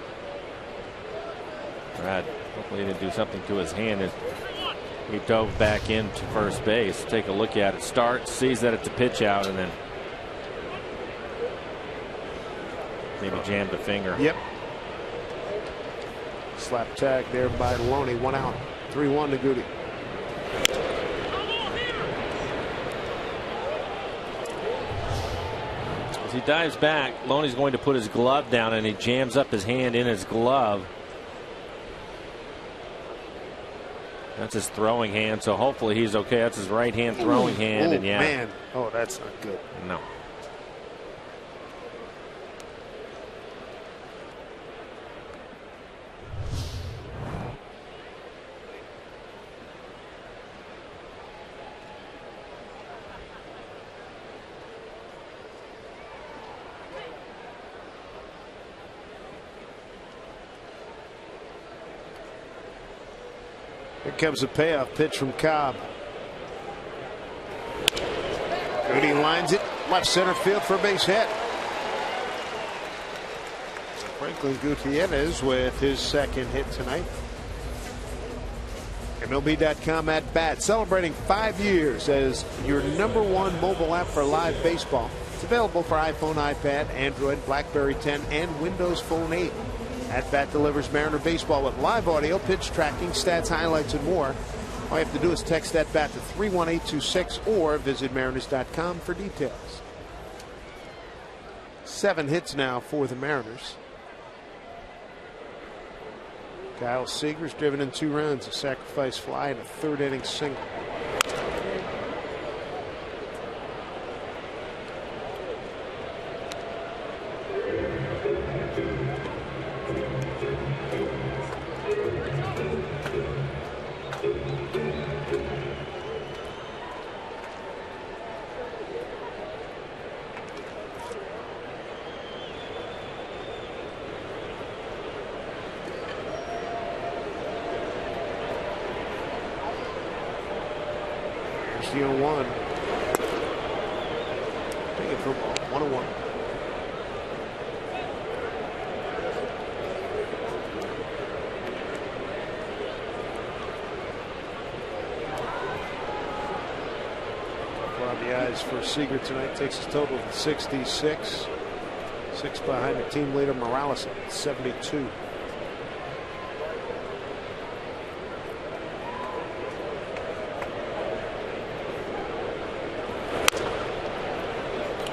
Brad, hopefully he didn't do something to his hand. He dove back into first base. Take a look at it. Starts, sees that it's a pitch out, and then maybe jammed a finger. Yep. Slap tag there by Loney. 1 out. 3-1 to Goody. As he dives back, Loney's going to put his glove down, and he jams up his hand in his glove. That's his throwing hand, so hopefully he's okay. That's his right hand throwing hand. And yeah. Man. Oh, that's not good. No. Here comes a payoff pitch from Cobb. Goody lines it left center field for a base hit. Franklin Gutierrez with his second hit tonight. MLB.com at bat, celebrating 5 years as your #1 mobile app for live baseball. It's available for iPhone, iPad, Android, BlackBerry 10, and Windows Phone 8. At Bat delivers Mariner baseball with live audio, pitch tracking, stats, highlights, and more. All you have to do is text At Bat to 31826 or visit Mariners.com for details. 7 hits now for the Mariners. Kyle Seager's driven in 2 runs, a sacrifice fly, and a 3rd inning single. The 0-1. Take it for 1-1. RBIs for Seager tonight takes his total to 66. 6 behind the team leader Morales at 72.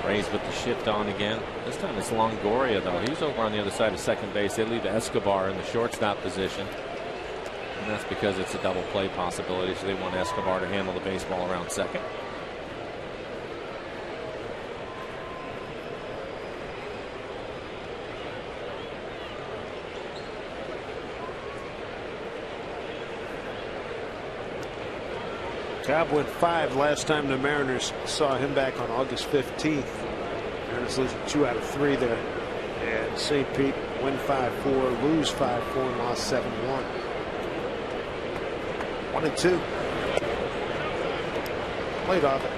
Rays with the shift on again. This time it's Longoria, though. He's over on the other side of second base. They leave Escobar in the shortstop position. And that's because it's a double play possibility, so they want Escobar to handle the baseball around second. Cobb went 5 last time the Mariners saw him back on August 15th. Mariners losing 2 out of 3 there. And St. Pete win 5-4, lose 5-4, and lost 7-1. 1-2. Played off it.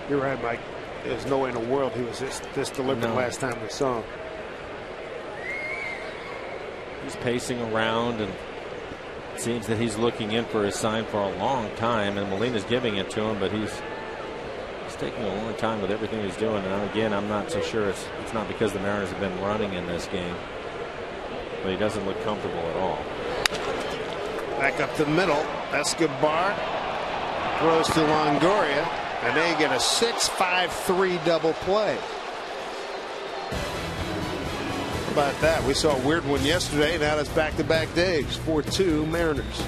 You're right, Mike. There's no way in the world he was this deliberate last time we saw him. He's pacing around and seems that he's looking in for his sign for a long time, and Molina's giving it to him, but he's taking a long time with everything he's doing. And again, I'm not so sure it's not because the Mariners have been running in this game, but he doesn't look comfortable at all. Back up the middle, Escobar throws to Longoria, and they get a 6-5-3 double play. How about that? We saw a weird one yesterday. Now it's back-to-back days. 4-2 Mariners.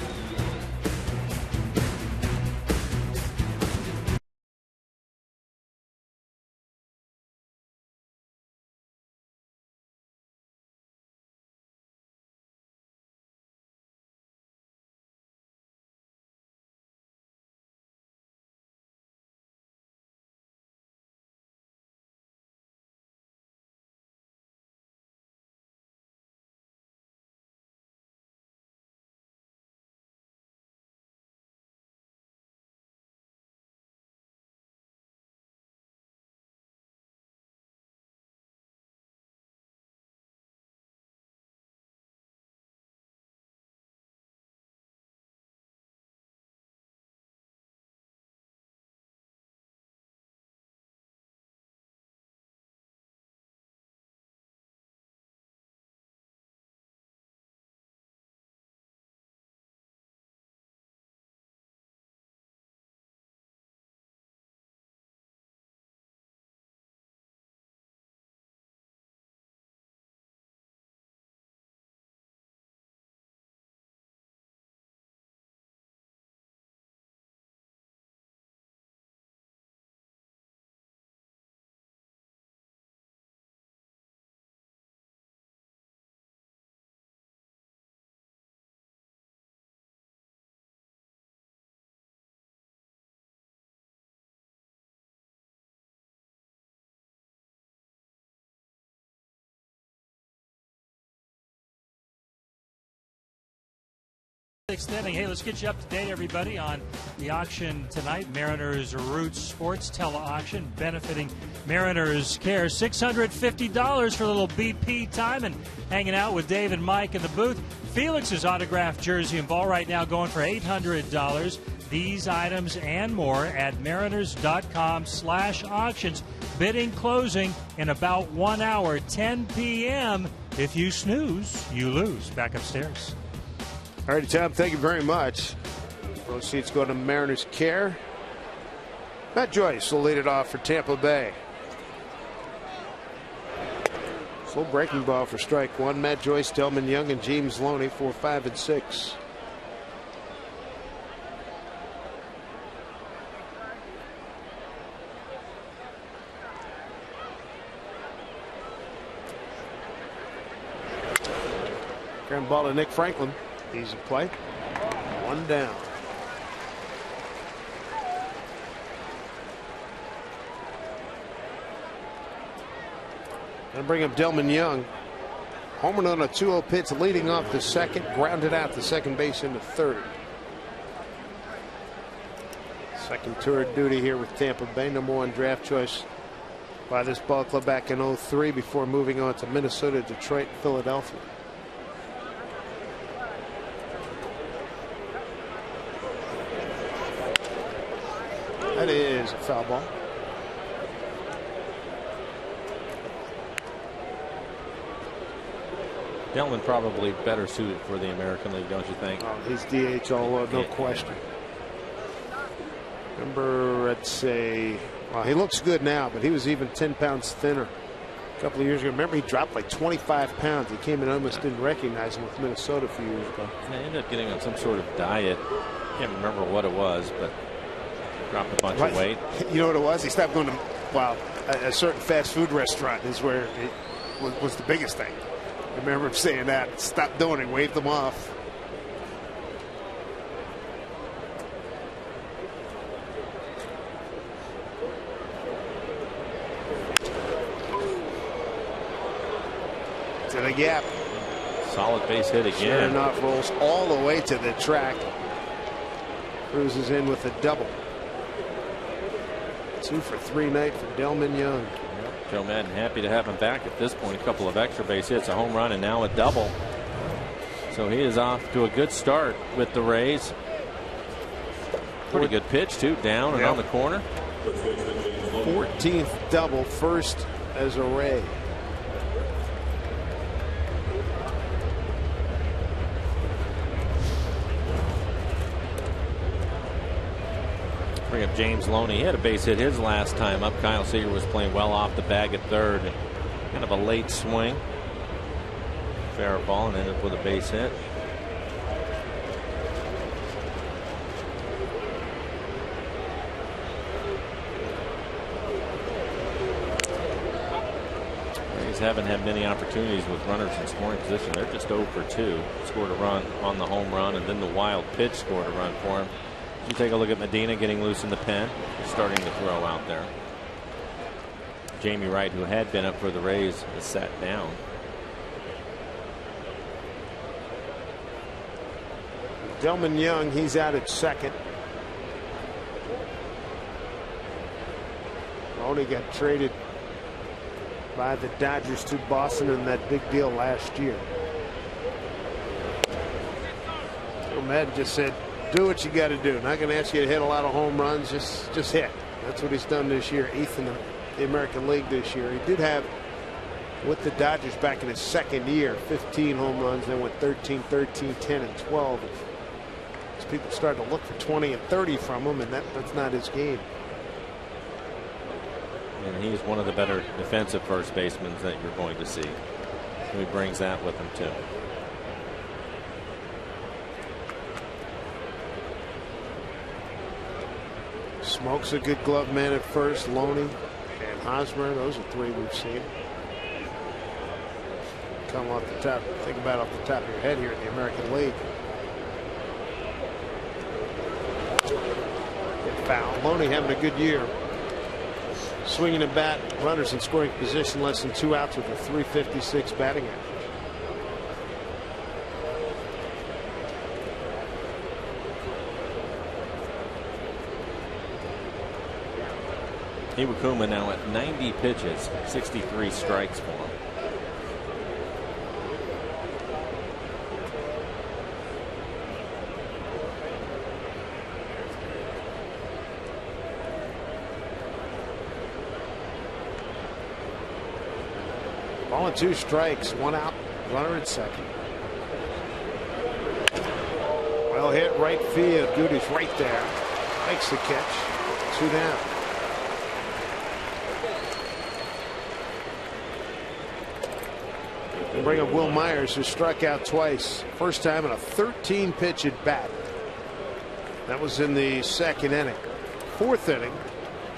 Sixth inning. Hey, let's get you up to date, everybody, on the auction tonight. Mariners Roots Sports Tele-Auction benefiting Mariners Care. $650 for a little BP time and hanging out with Dave and Mike in the booth. Felix's autographed jersey and ball right now going for $800. These items and more at mariners.com/auctions. Bidding closing in about 1 hour, 10 p.m. If you snooze, you lose. Back upstairs. All right, Tom, thank you very much. Proceeds go to Mariners Care. Matt Joyce will lead it off for Tampa Bay. Slow breaking ball for strike one. Matt Joyce, Delman Young, and James Loney 4, 5, and 6. Ground ball to Nick Franklin. Easy play. One down. Gonna bring up Delman Young. Homered on a 2-0 pitch leading off the second. Grounded out to second base into third. Second tour of duty here with Tampa Bay. #1 draft choice by this ball club back in 2003 before moving on to Minnesota, Detroit, Philadelphia. That is a foul ball. Delman probably better suited for the American League, don't you think? Oh, he's DH all over, no question. Remember, let's say, well, he looks good now, but he was even 10 pounds thinner a couple of years ago. Remember, he dropped like 25 pounds. He came in almost didn't recognize him with Minnesota a few years ago. He ended up getting on some sort of diet. Can't remember what it was, but dropped a bunch of weight. You know what it was? He stopped going to, well, a certain fast food restaurant is where it was the biggest thing. I remember him saying that. Stopped doing it, waved them off. To the gap. Solid base hit again. Sure enough, rolls all the way to the track. Cruises in with a double. 2 for 3 night for Delman Young. Joe Madden happy to have him back at this point. A couple of extra base hits, a home run, and now a double. So he is off to a good start with the Rays. Pretty good pitch, too, down and on the corner. 14th double, first as a Ray. Bring up James Loney. He had a base hit his last time up. Kyle Seager was playing well off the bag at third. Kind of a late swing. Fair ball and ended up with a base hit. Rays haven't had many opportunities with runners in scoring position. They're just 0 for 2. Scored a run on the home run, and then the wild pitch scored a run for him. You take a look at Medina getting loose in the pen. He's starting to throw out there. Jamie Wright, who had been up for the Rays, is sat down. Delman Young, he's out at second. Loney got traded by the Dodgers to Boston in that big deal last year. Joe Madden just said, do what you got to do. Not going to ask you to hit a lot of home runs. Just hit. That's what he's done this year. 8th in the American League this year. He did have, with the Dodgers back in his second year, 15 home runs. Then went 13, 13, 10, and 12. As people started to look for 20 and 30 from him, and that's not his game. And he's one of the better defensive first basemen that you're going to see. So he brings that with him, too. Smoke's a good glove man at first. Loney and Hosmer, those are 3 we've seen. Come off the top. Think about off the top of your head here in the American League. Get foul. Loney having a good year. Swinging a bat, runners in scoring position, less than 2 outs with a .356 batting average. Iwakuma now at 90 pitches, 63 strikes for him. Ball and 2 strikes, 1 out, runner at second. Well hit right field. Goody's right there. Makes the catch. 2 down. Bring up Will Myers, who struck out twice. First time in a 13-pitch at bat. That was in the 2nd inning. 4th inning,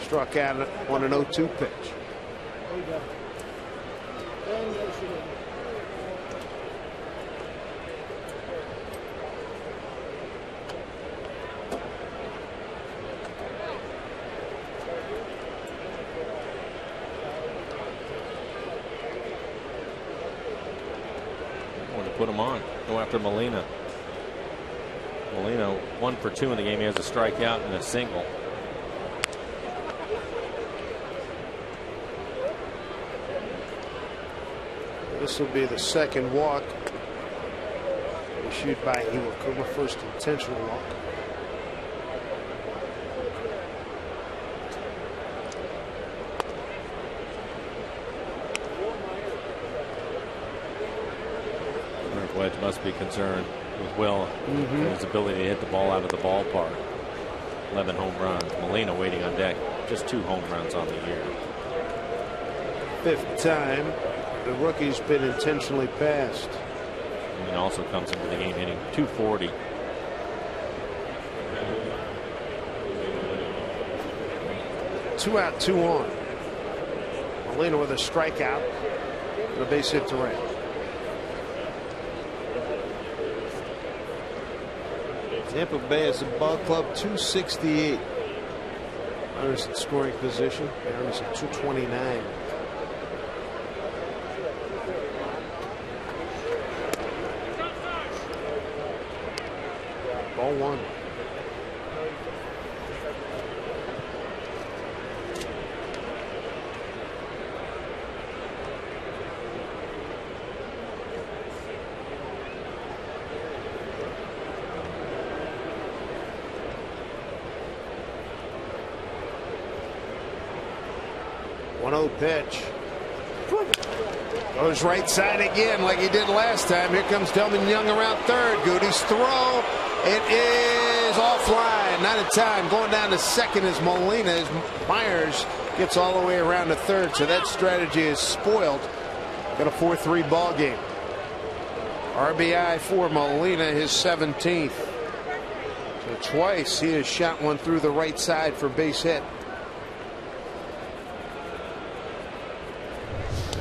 struck out on an 0-2 pitch. Put him on. Go after Molina. Molina 1 for 2 in the game. He has a strikeout and a single. This will be the 2nd walk issued by Iwakuma. First intentional walk. Wedge must be concerned with Will and his ability to hit the ball out of the ballpark. 11 home runs. Molina waiting on deck. Just 2 home runs on the year. 5th time the rookie's been intentionally passed. And he also comes into the game hitting .240. Two out, 2 on. Molina with a strikeout and a base hit to right. Tampa Bay is a ball club 268. Runners in scoring position. Mariners at 229. Ball 1. 1-0 pitch. Goes right side again like he did last time. Here comes Delman Young around third. Goody's throw. It is offline. Not in time. Going down to second is Molina as Myers gets all the way around to third. So that strategy is spoiled. Got a 4-3 ball game. RBI for Molina, his 17th. So twice he has shot one through the right side for base hit.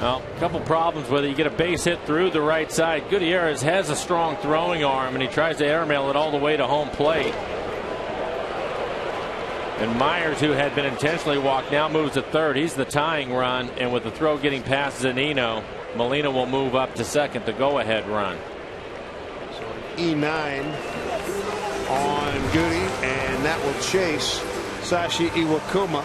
Well, a couple problems whether you get a base hit through the right side. Gutierrez has a strong throwing arm, and he tries to airmail it all the way to home plate. And Myers, who had been intentionally walked, now moves to third. He's the tying run, and with the throw getting past Zunino, Molina will move up to second, the go-ahead run. So an E9 on Goody, and that will chase Sashi Iwakuma.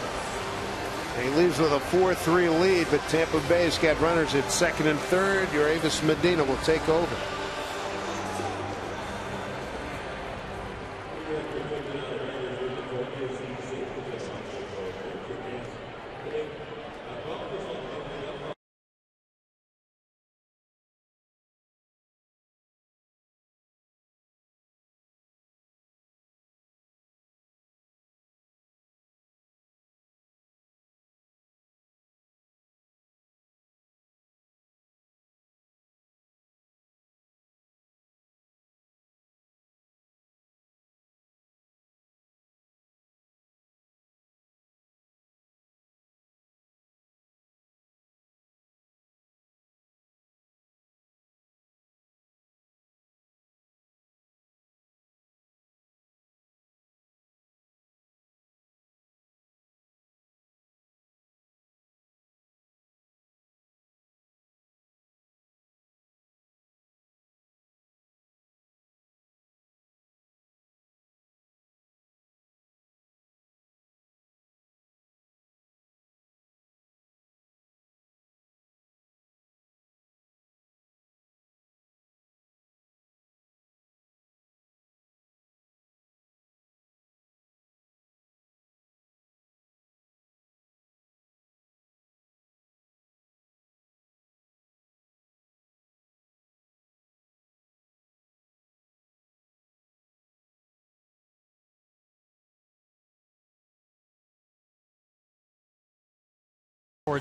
He leaves with a 4-3 lead, but Tampa Bay's got runners at second and third. Uravis Medina will take over.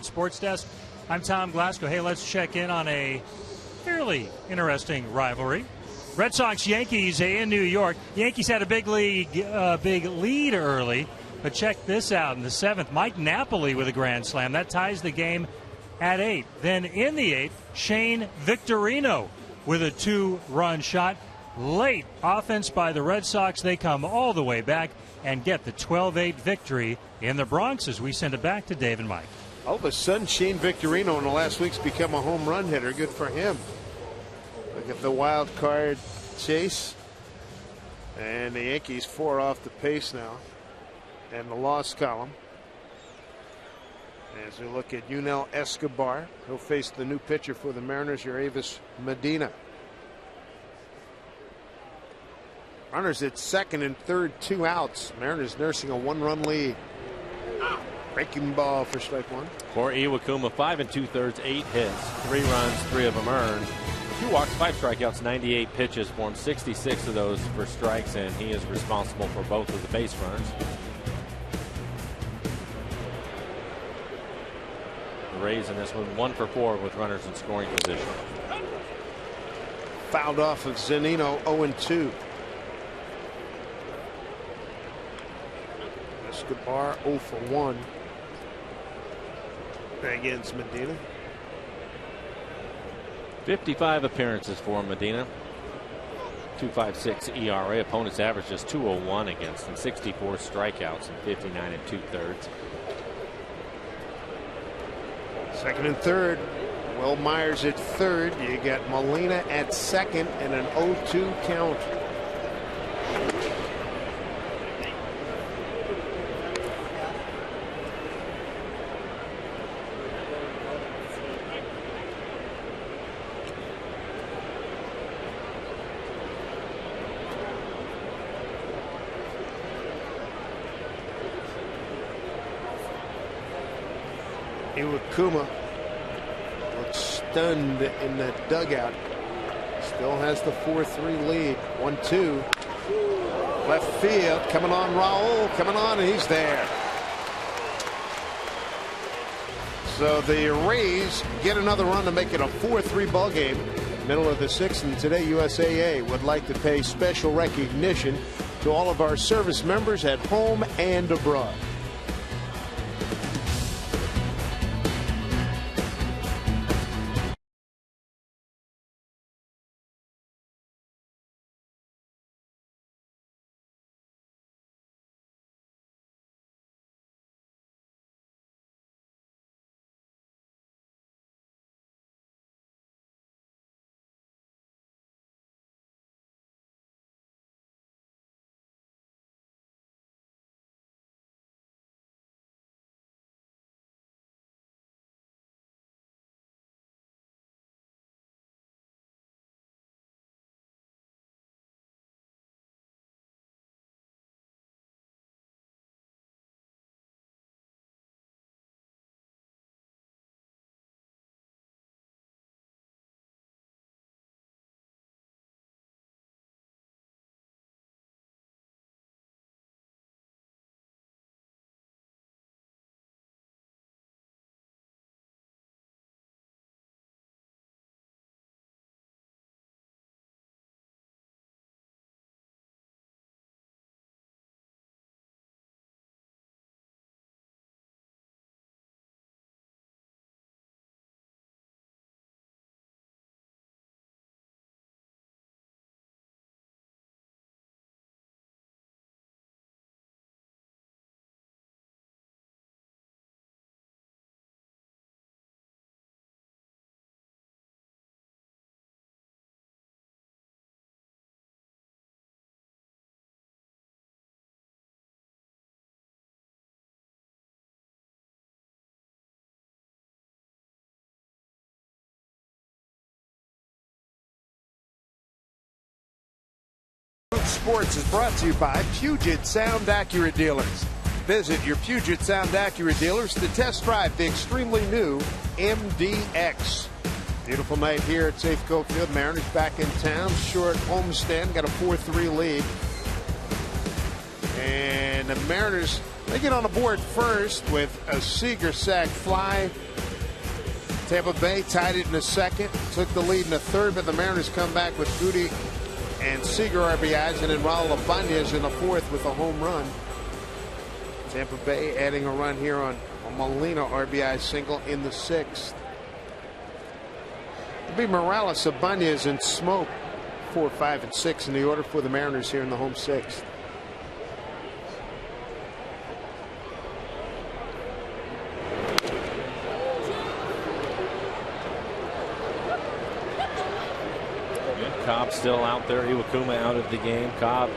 Sports Desk. I'm Tom Glasgow. Hey, let's check in on a fairly interesting rivalry. Red Sox Yankees in New York. Yankees had a big lead early, but check this out in the 7th. Mike Napoli with a grand slam that ties the game at 8. Then in the 8th, Shane Victorino with a 2-run shot. Late offense by the Red Sox. They come all the way back and get the 12-8 victory in the Bronx as we send it back to Dave and Mike. All of a sudden, Shane Victorino in the last week's become a home run hitter. Good for him. Look at the wild card chase. And the Yankees 4 off the pace now. And the loss column. As we look at Yunel Escobar, he'll face the new pitcher for the Mariners, Uravis Medina. Runners at second and third, 2 outs. Mariners nursing a 1-run lead. Breaking ball for strike one. For Iwakuma, 5 2/3, 8 hits, 3 runs, 3 of them earned. 2 walks, 5 strikeouts, 98 pitches for him, 66 of those for strikes, and he is responsible for both of the base runners. The Rays in this one, 1 for 4 with runners in scoring position. Fouled off of Zunino, 0-2. Escobar 0 for 1 against Medina. 55 appearances for Medina. 2.56 ERA. Opponent's average just 2.01 against him. 64 strikeouts and 59 2/3. Second and third. Will Myers at third. You got Molina at second and an 0-2 count. Iwakuma looks stunned in that dugout. Still has the 4-3 lead. 1-2. Left field. Coming on, Raul. Coming on, and he's there. So the Rays get another run to make it a 4-3 ball game. Middle of the sixth, and today USAA would like to pay special recognition to all of our service members at home and abroad. Sports is brought to you by Puget Sound Acura dealers. Visit your Puget Sound Acura dealers to test drive the extremely new MDX. Beautiful night here at Safeco Field. Mariners back in town. Short homestand. Got a 4-3 lead. And the Mariners, they get on the board first with a Seager sac fly. Tampa Bay tied it in the second. Took the lead in the third, but the Mariners come back with Goody and Seager RBIs, and then Raul Ibanez in the fourth with a home run. Tampa Bay adding a run here on a Molina RBI single in the sixth. It'll be Morales, Ibanez, and Smoke 4, 5, and 6 in the order for the Mariners here in the home sixth. Cobb still out there. Iwakuma out of the game. Cobb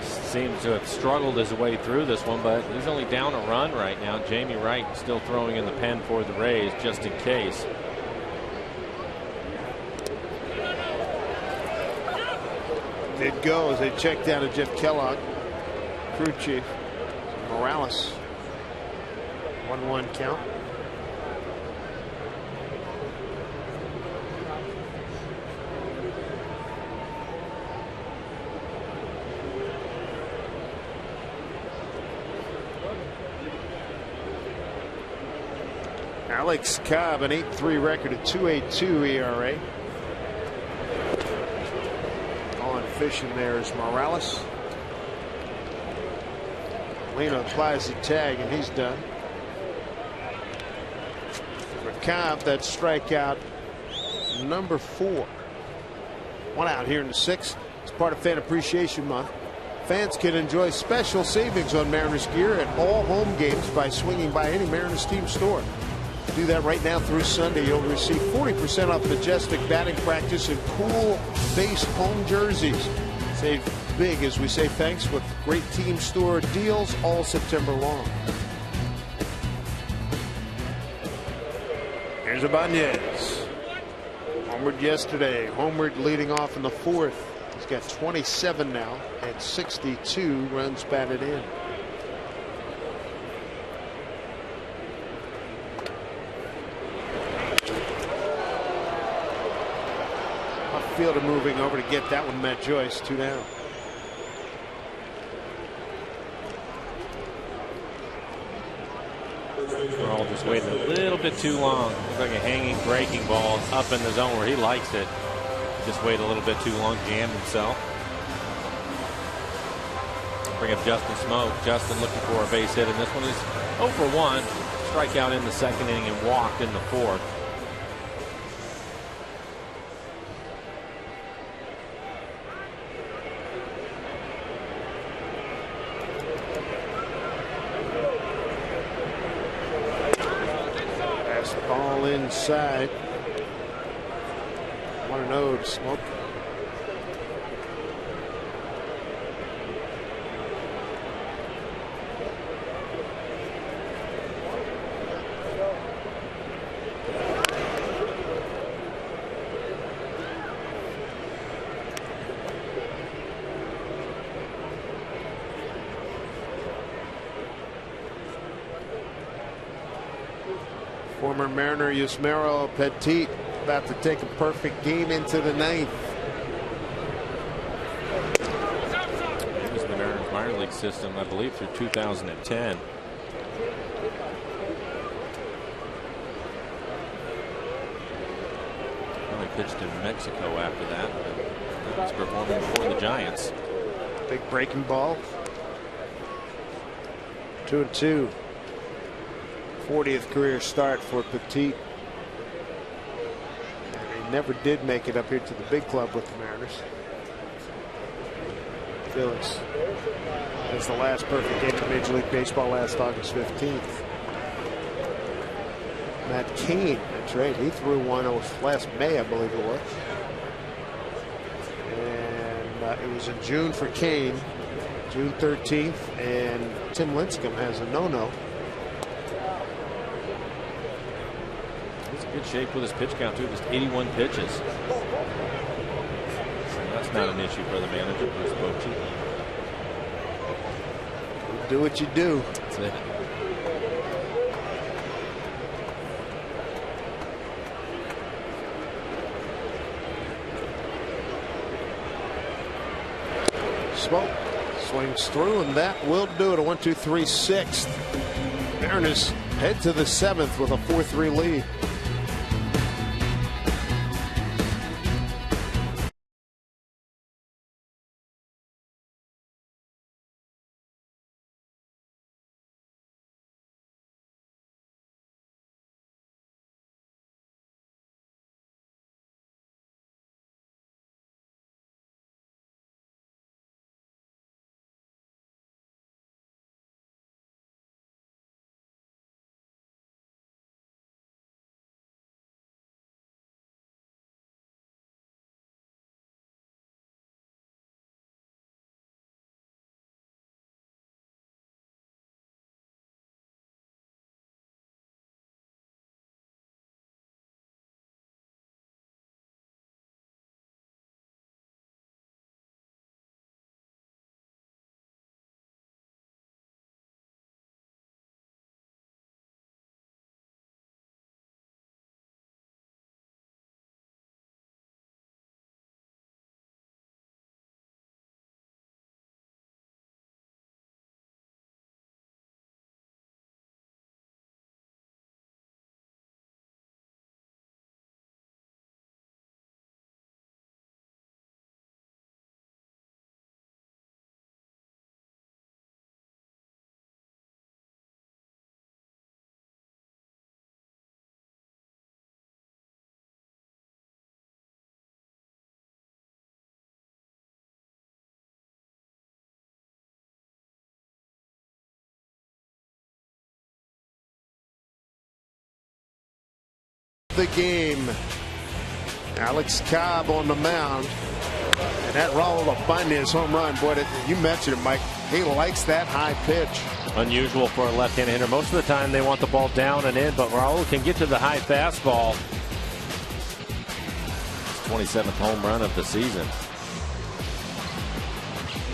seems to have struggled his way through this one, but he's only down a run right now. Jamie Wright still throwing in the pen for the Rays just in case. Did go as they check down to Jeff Kellogg, crew chief. Morales, 1-1 count. Alex Cobb, an 8-3 record, a 2.82 ERA. On fishing there is Morales. Lena applies the tag, and he's done. For Cobb, that strikeout number 4. One out here in the sixth. It's part of Fan Appreciation Month. Fans can enjoy special savings on Mariners gear at all home games by swinging by any Mariners team store. Do that right now through Sunday. You'll receive 40% off Majestic batting practice and cool base home jerseys. Save big as we say thanks with great team store deals all September long. Here's Ibanez. Homered yesterday. Homered leading off in the fourth. He's got 27 now and 62 runs batted in. fielder moving over to get that one met Joyce. 2 down. All just waiting a little bit too long. It's like a hanging breaking ball up in the zone where he likes it. Just wait a little bit too long, jammed himself. Bring up Justin Smoke. Justin looking for a base hit, and this one is 0 for 1. Strikeout in the second inning and walked in the fourth. Pass the ball inside. 1-0 to Smoke. Former Mariner Yusmeiro Petit about to take a perfect game into the 9th. He was in the Mariners minor league system, I believe, through 2010. Well, he pitched in Mexico after that, but he was performing for the Giants. Big breaking ball. 2-2. 40th career start for Petit. And he never did make it up here to the big club with the Mariners. Felix has the last perfect game of Major League Baseball last August 15th. Matt Cain, that's right, he threw one last May, I believe it was. And it was in June for Cain, June 13th, and Tim Lincecum has a no-no. He's in good shape with his pitch count, too, just 81 pitches. So that's not an issue for the manager, Bruce Bochy. Do what you do. That's it. Smoke swings through, and that will do it. A 1-2-3 6th. Mariners head to the 7th with a 4-3 lead. The game. Alex Cobb on the mound. And that Raul Ibanez home run, boy, you mentioned it, Mike. He likes that high pitch. Unusual for a left-handed hitter. Most of the time they want the ball down and in, but Raul can get to the high fastball. His 27th home run of the season.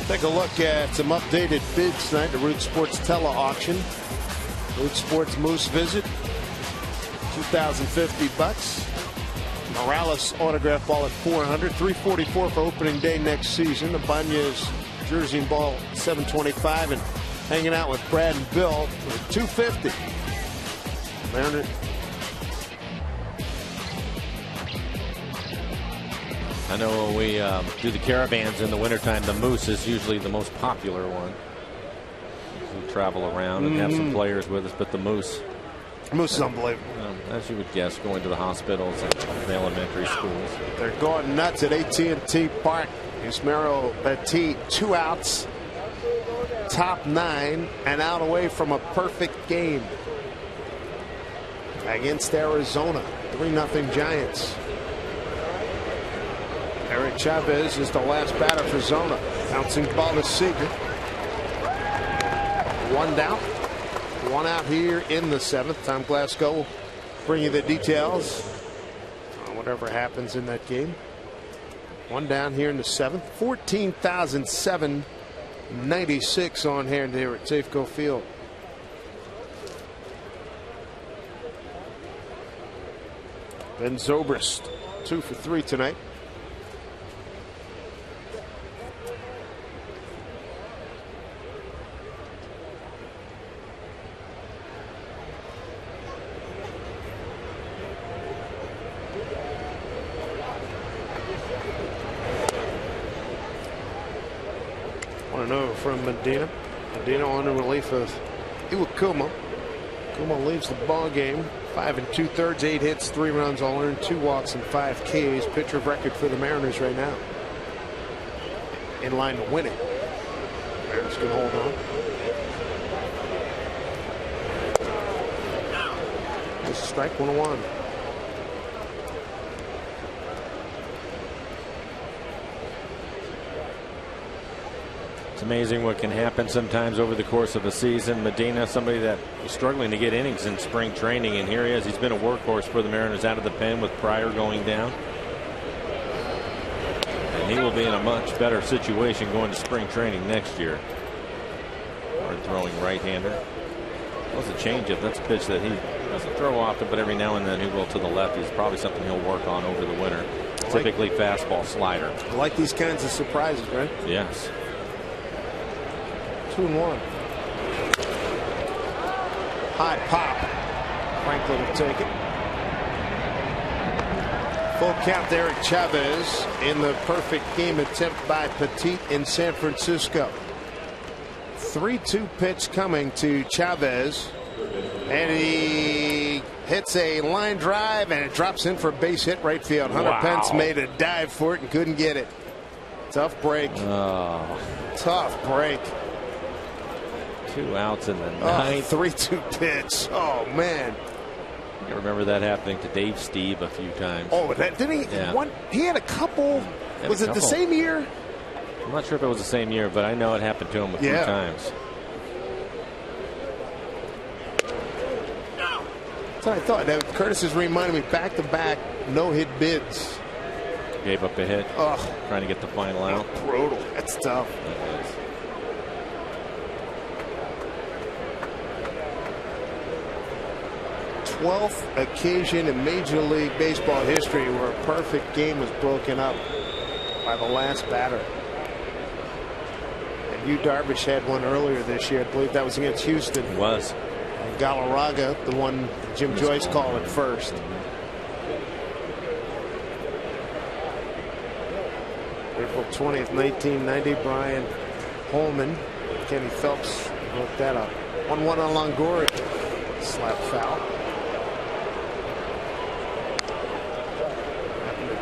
Take a look at some updated bids tonight. The Root Sports Tele auction. Root Sports Moose visit. $2,050. Morales autograph ball at 400, 344 for opening day next season. The Banyas jersey and ball 725, and hanging out with Brad and Bill at 250. Mariner. I know when we do the caravans in the wintertime, the Moose is usually the most popular one. We travel around and have some players with us, but the Moose. Moose is unbelievable. As you would guess, going to the hospitals and the elementary schools. They're going nuts at AT&T Park. Yusmeiro Petit, 2 outs, top 9, and out away from a perfect game against Arizona. 3-0 Giants. Eric Chavez is the last batter for Zona. Bouncing ball to Seager. 1 down. 1 out here in the 7th. Tom Glasgow will bring you the details on whatever happens in that game. 1 down here in the 7th. 14,796 on hand here at Safeco Field. Ben Zobrist 2 for 3 tonight. From Medina. Medina on the relief of Iwakuma. Kuma leads the ball game. 5 2/3, 8 hits, 3 runs all earned, 2 walks and 5 Ks. Pitcher of record for the Mariners right now. In line to win it. Mariners can hold on. This is strike 101. It's amazing what can happen sometimes over the course of a season. Medina, somebody that was struggling to get innings in spring training, and here he is. He's been a workhorse for the Mariners out of the pen with Pryor going down. And he will be in a much better situation going to spring training next year. Hard throwing right-hander. That was a changeup. That's a pitch that he doesn't throw often, but every now and then he will to the left. It's probably something he'll work on over the winter. Typically fastball slider. I like these kinds of surprises, right? Yes. 2-1. High pop. Franklin will take it. Full count to Eric Chavez in the perfect game attempt by Petit in San Francisco. 3-2 pitch coming to Chavez, and he hits a line drive and it drops in for a base hit right field. Hunter Pence made a dive for it and couldn't get it. Tough break. Tough break. 2 outs in the 9th. 3-2 pitch. Oh man. I remember that happening to Dave Steve a few times. Oh, that didn't he? Yeah. He had a couple. Was it the same year? I'm not sure if it was the same year, but I know it happened to him a few times. That's what I thought. Now, Curtis is reminding me back-to-back no-hit bids. Gave up a hit. Ugh. Trying to get the final out. Brutal. That's tough. That is. 12th occasion in Major League Baseball history where a perfect game was broken up by the last batter. And Yu Darvish had one earlier this year. I believe that was against Houston. It was. And Galarraga, the one Jim Joyce called it first. April 20th, 1990, Brian Holman, Kenny Phelps wrote that up. 1-1 on Longoria. Slap foul.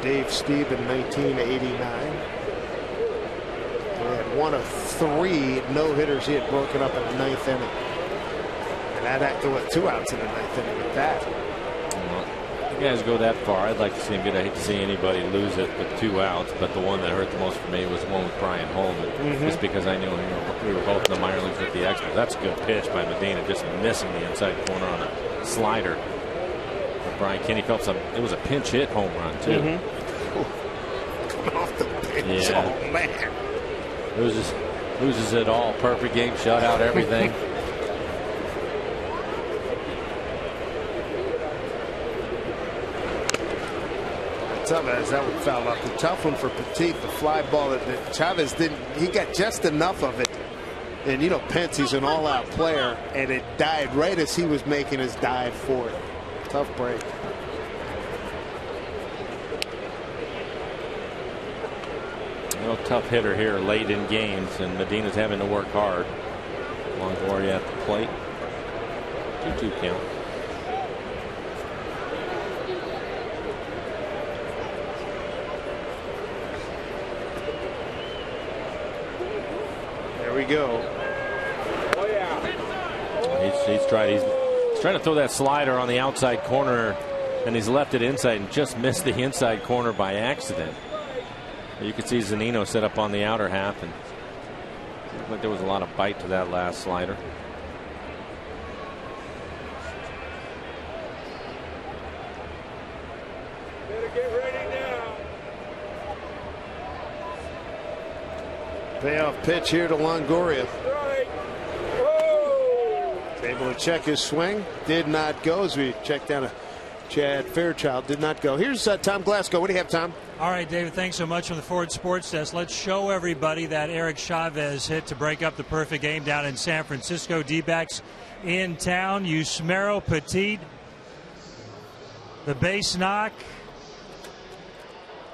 Dave Steve in 1989. He had 1 of 3 no-hitters he had broken up in the 9th inning. And that acted with 2 outs in the 9th inning at that. Well, you guys go that far. I'd like to see him get. I hate to see anybody lose it with 2 outs, but the one that hurt the most for me was the one with Brian Holman. Just because I knew we were both in the minor leagues with the Expos. That's a good pitch by Medina, just missing the inside corner on a slider. Brian Kenny Phelps, it was a pinch hit home run too. Coming off the bench. Yeah. Oh man. Loses it all. Perfect game, shutout, everything. Chavez, that one fouled off. The tough one for Petit, the fly ball that Chavez didn't. He got just enough of it. And you know, Pence, he's an all-out player, and it died right as he was making his dive for it. Tough break. Real tough hitter here late in games, and Medina's having to work hard. Longoria at the plate. 2-2 count. There we go. He's trying to throw that slider on the outside corner, and he's left it inside and just missed the inside corner by accident. You could see Zunino set up on the outer half, and it looked like there was a lot of bite to that last slider. Better get ready now. Payoff pitch here to Longoria. Able to check his swing. Did not go as we checked down a Chad Fairchild. Did not go. Here's Tom Glasgow. What do you have, Tom? All right, David, thanks so much from the Ford Sports Desk. Let's show everybody that Eric Chavez hit to break up the perfect game down in San Francisco. D-backs in town. Yusmeiro Petit. The base knock.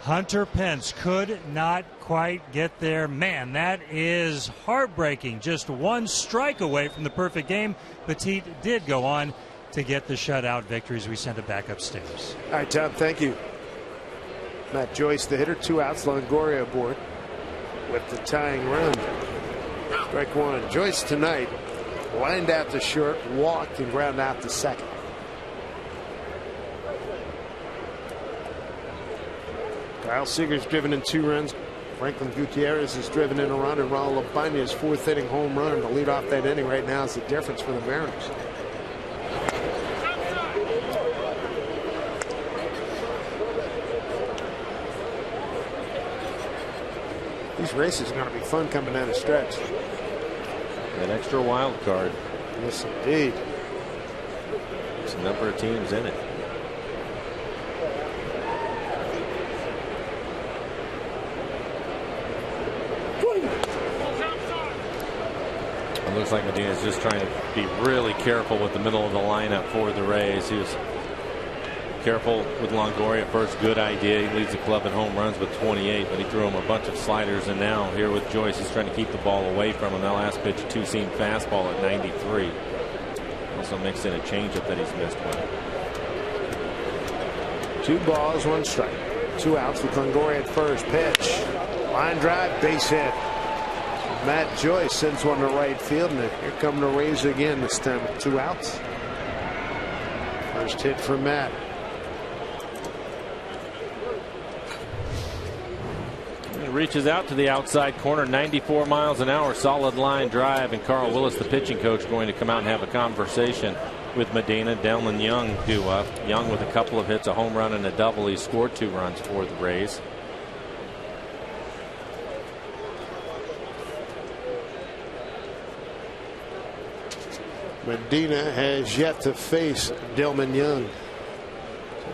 Hunter Pence could not quite get there. Man, that is heartbreaking. Just one strike away from the perfect game. Petit did go on to get the shutout victories. We sent it back upstairs. All right, Tom, thank you. Matt Joyce, the hitter, 2 outs. Longoria aboard with the tying run. Strike one. Joyce tonight lined out to short, walked, and ground out to second. Kyle Seager's driven in 2 runs. Franklin Gutierrez has driven in a run, and Raul Labanya's 4th inning home run to lead off that inning right now is the difference for the Mariners. These races are going to be fun coming down the stretch. That extra wild card. Yes, indeed. There's a number of teams in it. It looks like Medina's just trying to be really careful with the middle of the lineup for the Rays. He was careful with Longoria at first. Good idea. He leads the club in home runs with 28, but he threw him a bunch of sliders. And now here with Joyce, he's trying to keep the ball away from him. That last pitch, a 2-seam fastball at 93. Also mixed in a changeup that he's missed with. 2 balls, 1 strike. 2 outs with Longoria at first. Pitch. Line drive, base hit. Matt Joyce sends one to right field, and here come the Rays again, this time with 2 outs. First hit for Matt. He reaches out to the outside corner, 94 miles an hour, solid line drive, and Carl Willis, the pitching coach, going to come out and have a conversation with Medina. Delman Young due up. Young with a couple of hits, a home run and a double. He scored 2 runs for the Rays. Medina has yet to face Delman Young.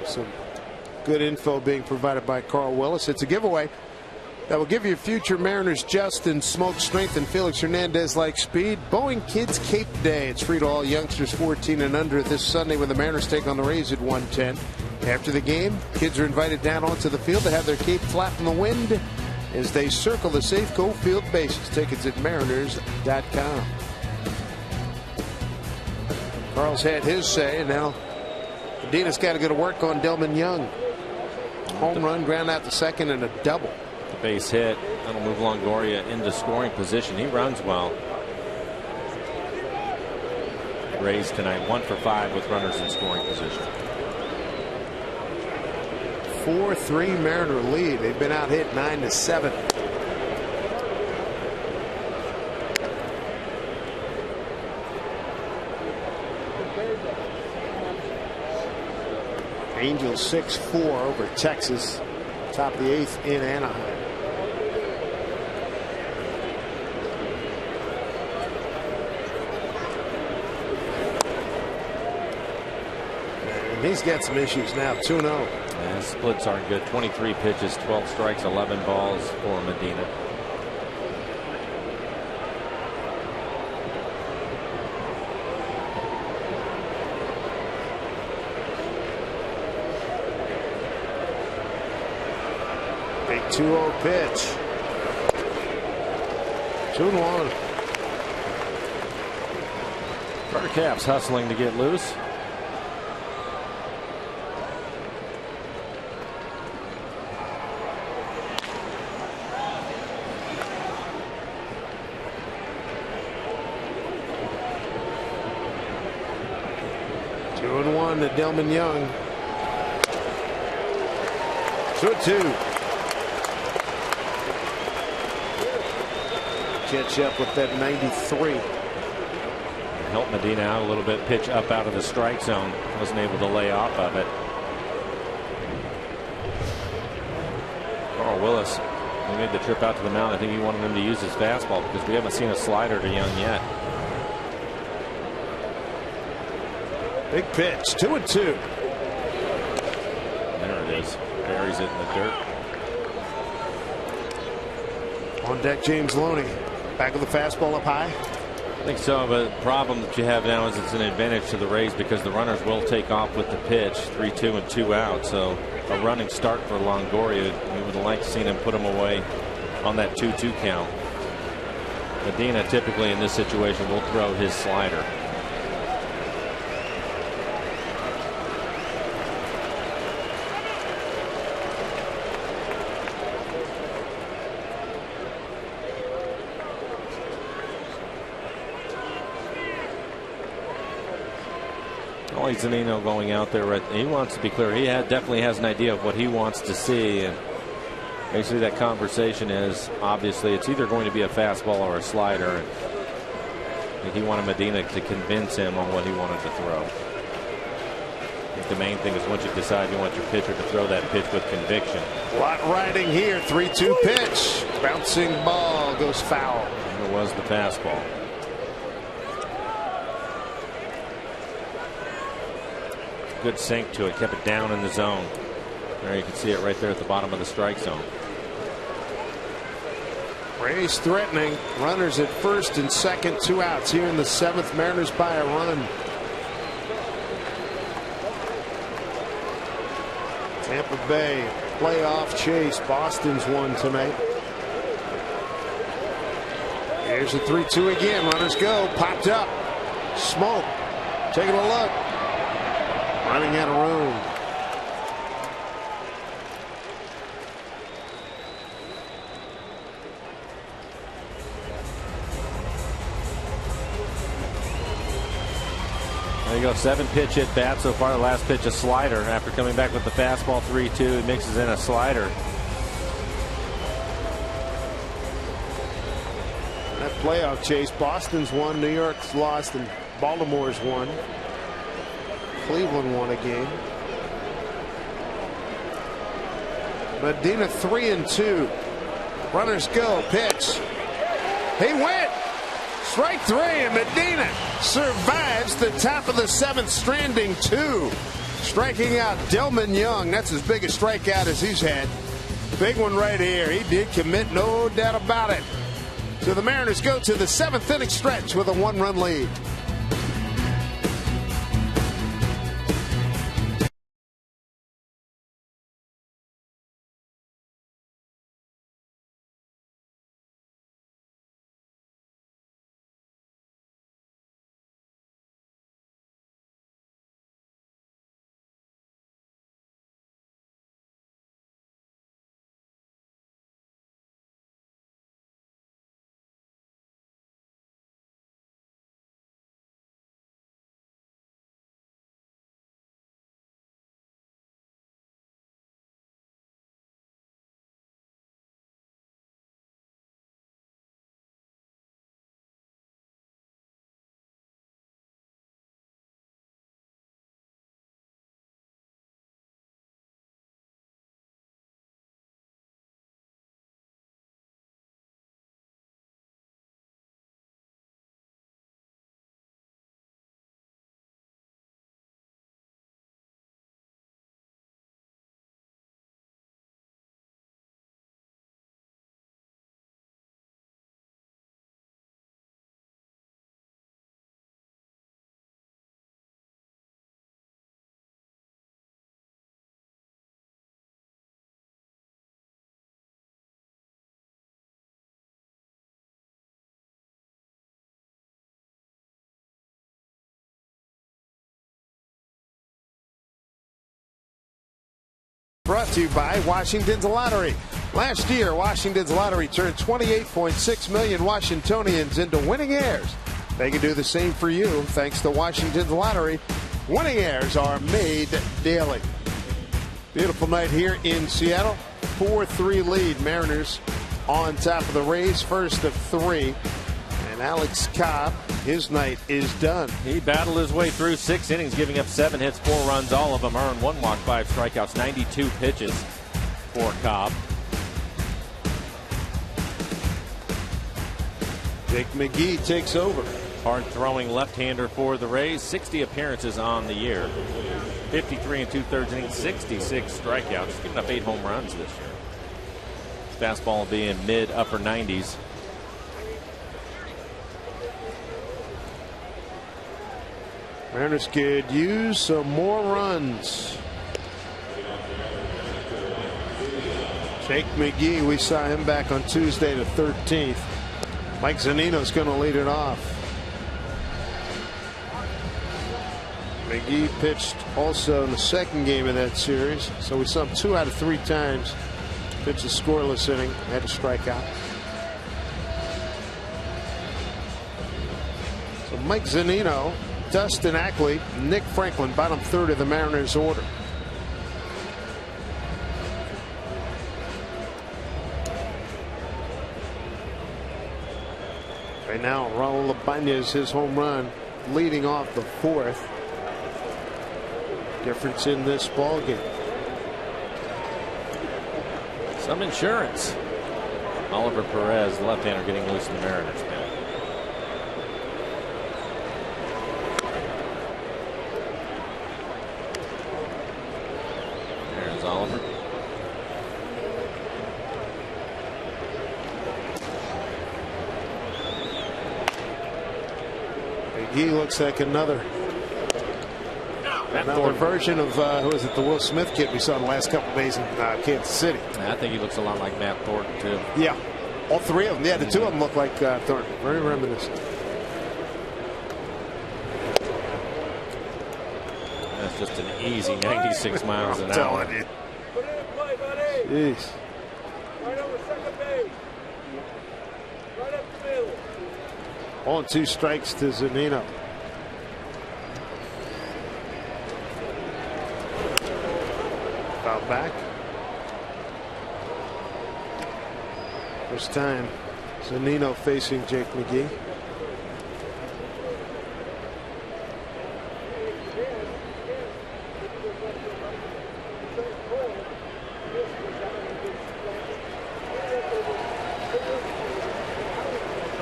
So some good info being provided by Carl Willis. It's a giveaway that will give you future Mariners Justin Smoke strength and Felix Hernandez like speed. Boeing Kids Cape Day. It's free to all youngsters 14 and under this Sunday when the Mariners take on the Rays at 1:10. After the game, kids are invited down onto the field to have their cape flap in the wind as they circle the Safeco field bases. Tickets at mariners.com. Carl's had his say, and now Medina's got to go to work on Delman Young. Home run, ground out to second, and a double. The base hit. That'll move Longoria into scoring position. He runs well. Rays tonight 1 for 5 with runners in scoring position. 4-3 Mariner lead. They've been out hit 9-7. Angels 6-4 over Texas. Top of the 8th in Anaheim. And he's got some issues now. 2-0. And his splits aren't good. 23 pitches, 12 strikes, 11 balls for Medina. Big 2-0 pitch. 2-1. Carter Capps hustling to get loose. Two and one to Delman Young. 2-2. Catch up with that 93. Helped Medina out a little bit. Pitch up out of the strike zone. Wasn't able to lay off of it. Carl Willis, he made the trip out to the mound. I think he wanted him to use his fastball because we haven't seen a slider to Young yet. Big pitch. 2-2. There it is. Buries it in the dirt. On deck, James Loney. Back of the fastball up high. I think so, but the problem that you have now is it's an advantage to the Rays because the runners will take off with the pitch. 3-2 and 2 out. So a running start for Longoria. We would like to see him put him away on that 2-2 count. Medina typically in this situation will throw his slider. Zanino going out there. He wants to be clear. He definitely has an idea of what he wants to see. And basically that conversation is obviously it's either going to be a fastball or a slider. And I think he wanted Medina to convince him on what he wanted to throw. I think the main thing is once you decide you want your pitcher to throw that pitch with conviction. A lot riding here. 3-2 pitch. Bouncing ball goes foul. And it was the fastball. Good sink to it, kept it down in the zone. There you can see it right there at the bottom of the strike zone. Rays threatening. Runners at first and second, 2 outs here in the 7th. Mariners by a run. Tampa Bay playoff chase. Boston's won tonight. Here's a 3-2 again. Runners go. Popped up. Smoke. Taking a look. Running out of room. There you go. 7 pitch at bat so far. The last pitch a slider. After coming back with the fastball 3-2, he mixes in a slider. That playoff chase. Boston's won. New York's lost. And Baltimore's won. Cleveland won a game. Medina 3-2. Runners go. Pitch. He went. Strike 3, and Medina survives the top of the 7th, stranding 2. Striking out Delman Young. That's his biggest strikeout as he's had. Big one right here. He did commit, no doubt about it. So the Mariners go to the 7th inning stretch with a 1-run lead. Brought to you by Washington's Lottery. Last year, Washington's Lottery turned 28.6 million Washingtonians into winning heirs. They can do the same for you thanks to Washington's Lottery. Winning heirs are made daily. Beautiful night here in Seattle. 4-3 lead. Mariners on top of the Rays, first of 3. And Alex Cobb, his night is done. He battled his way through 6 innings, giving up 7 hits, 4 runs, all of them earned, 1 walk, 5 strikeouts, 92 pitches for Cobb. Jake McGee takes over. Hard-throwing left-hander for the Rays, 60 appearances on the year. 53 2/3 innings, 66 strikeouts, giving up 8 home runs this year. His fastball will be in mid-upper 90s. Mariners could use some more runs. Jake McGee, we saw him back on Tuesday the 13th. Mike Zunino's going to lead it off. McGee pitched also in the second game of that series, so we saw him 2 out of 3 times. Pitched a scoreless inning, had to strike out. So Mike Zunino, Dustin Ackley, Nick Franklin, bottom third of the Mariners order. Right now, Raul Ibanez, his home run, leading off the 4th. Difference in this ball game. Some insurance. Oliver Perez, the left-hander, getting loose in the Mariners now. There's Oliver. McGee looks like another version of who is it, the Will Smith kid we saw the last couple of days in Kansas City. I think he looks a lot like Matt Thornton too. Yeah, all 3 of them. Yeah, the 2 of them look like Thornton. Very reminiscent. That's just an easy 96 miles an hour. Telling you. Jeez. Right over second base. Right up the middle. 0-2 strikes to Zunino. Foul back. First time Zunino facing Jake McGee.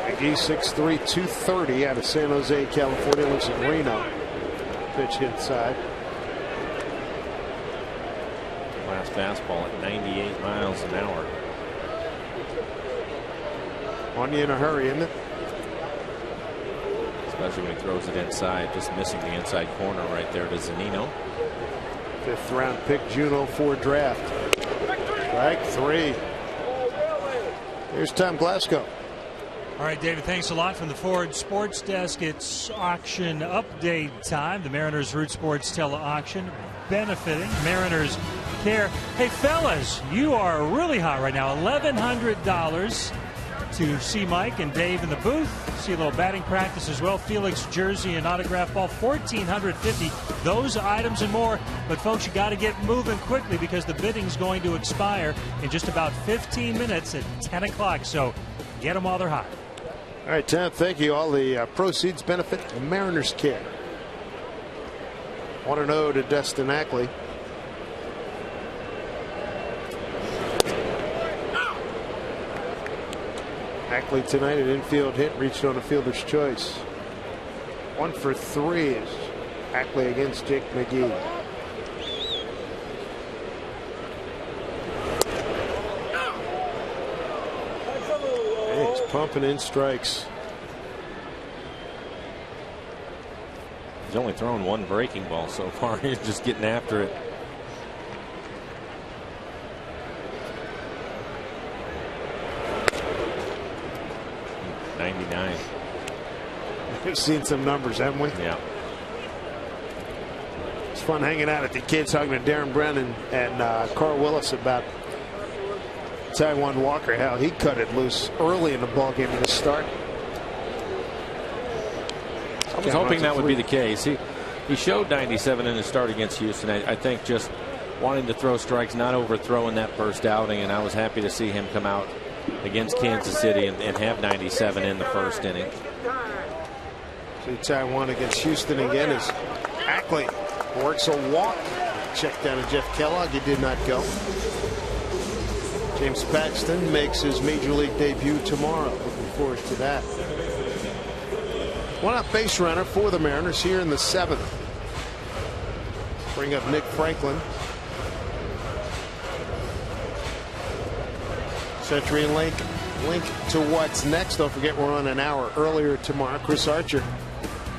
McGee 6'3", 230 out of San Jose, California. Lives in Reno. Pitch inside. Last fastball at 98 miles an hour. On you in a hurry, isn't it? Especially when he throws it inside, just missing the inside corner right there to Zunino. 5th round pick, June 04 draft. Strike 3. Here's Tom Glasgow. All right, David, thanks a lot from the Ford Sports Desk. It's auction update time. The Mariners Root Sports Tele-Auction benefiting Mariners Care. Hey, fellas, you are really hot right now. $1,100 to see Mike and Dave in the booth. See a little batting practice as well. Felix jersey and autograph ball, $1,450. Those items and more. But, folks, you got to get moving quickly because the bidding's going to expire in just about 15 minutes at 10 o'clock. So get them while they're hot. All right, Tom, thank you. All the proceeds benefit Mariners Care. 1-0 to Dustin Ackley. Ackley tonight, an infield hit, reached on a fielder's choice. 1 for 3 is Ackley against Jake McGee. He's pumping in strikes. He's only thrown 1 breaking ball so far. He's just getting after it. .99. We've seen some numbers, haven't we? Yeah. It's fun hanging out at the kids, talking to Darren Brennan and Carl Willis about Taijuan Walker, how he cut it loose early in the ballgame in the start. I was hoping that would be the case. He showed 97 in his start against Houston. I think just wanting to throw strikes, not overthrowing that first outing, and I was happy to see him come out against Kansas City and have 97 in the first inning. See Taijuan against Houston again as Ackley works a walk. Check down to Jeff Kellogg. He did not go. James Paxton makes his major league debut tomorrow. Looking forward to that. One out base runner for the Mariners here in the 7th. Bring up Nick Franklin. Century and link to what's next. Don't forget we're on an hour earlier tomorrow. Chris Archer,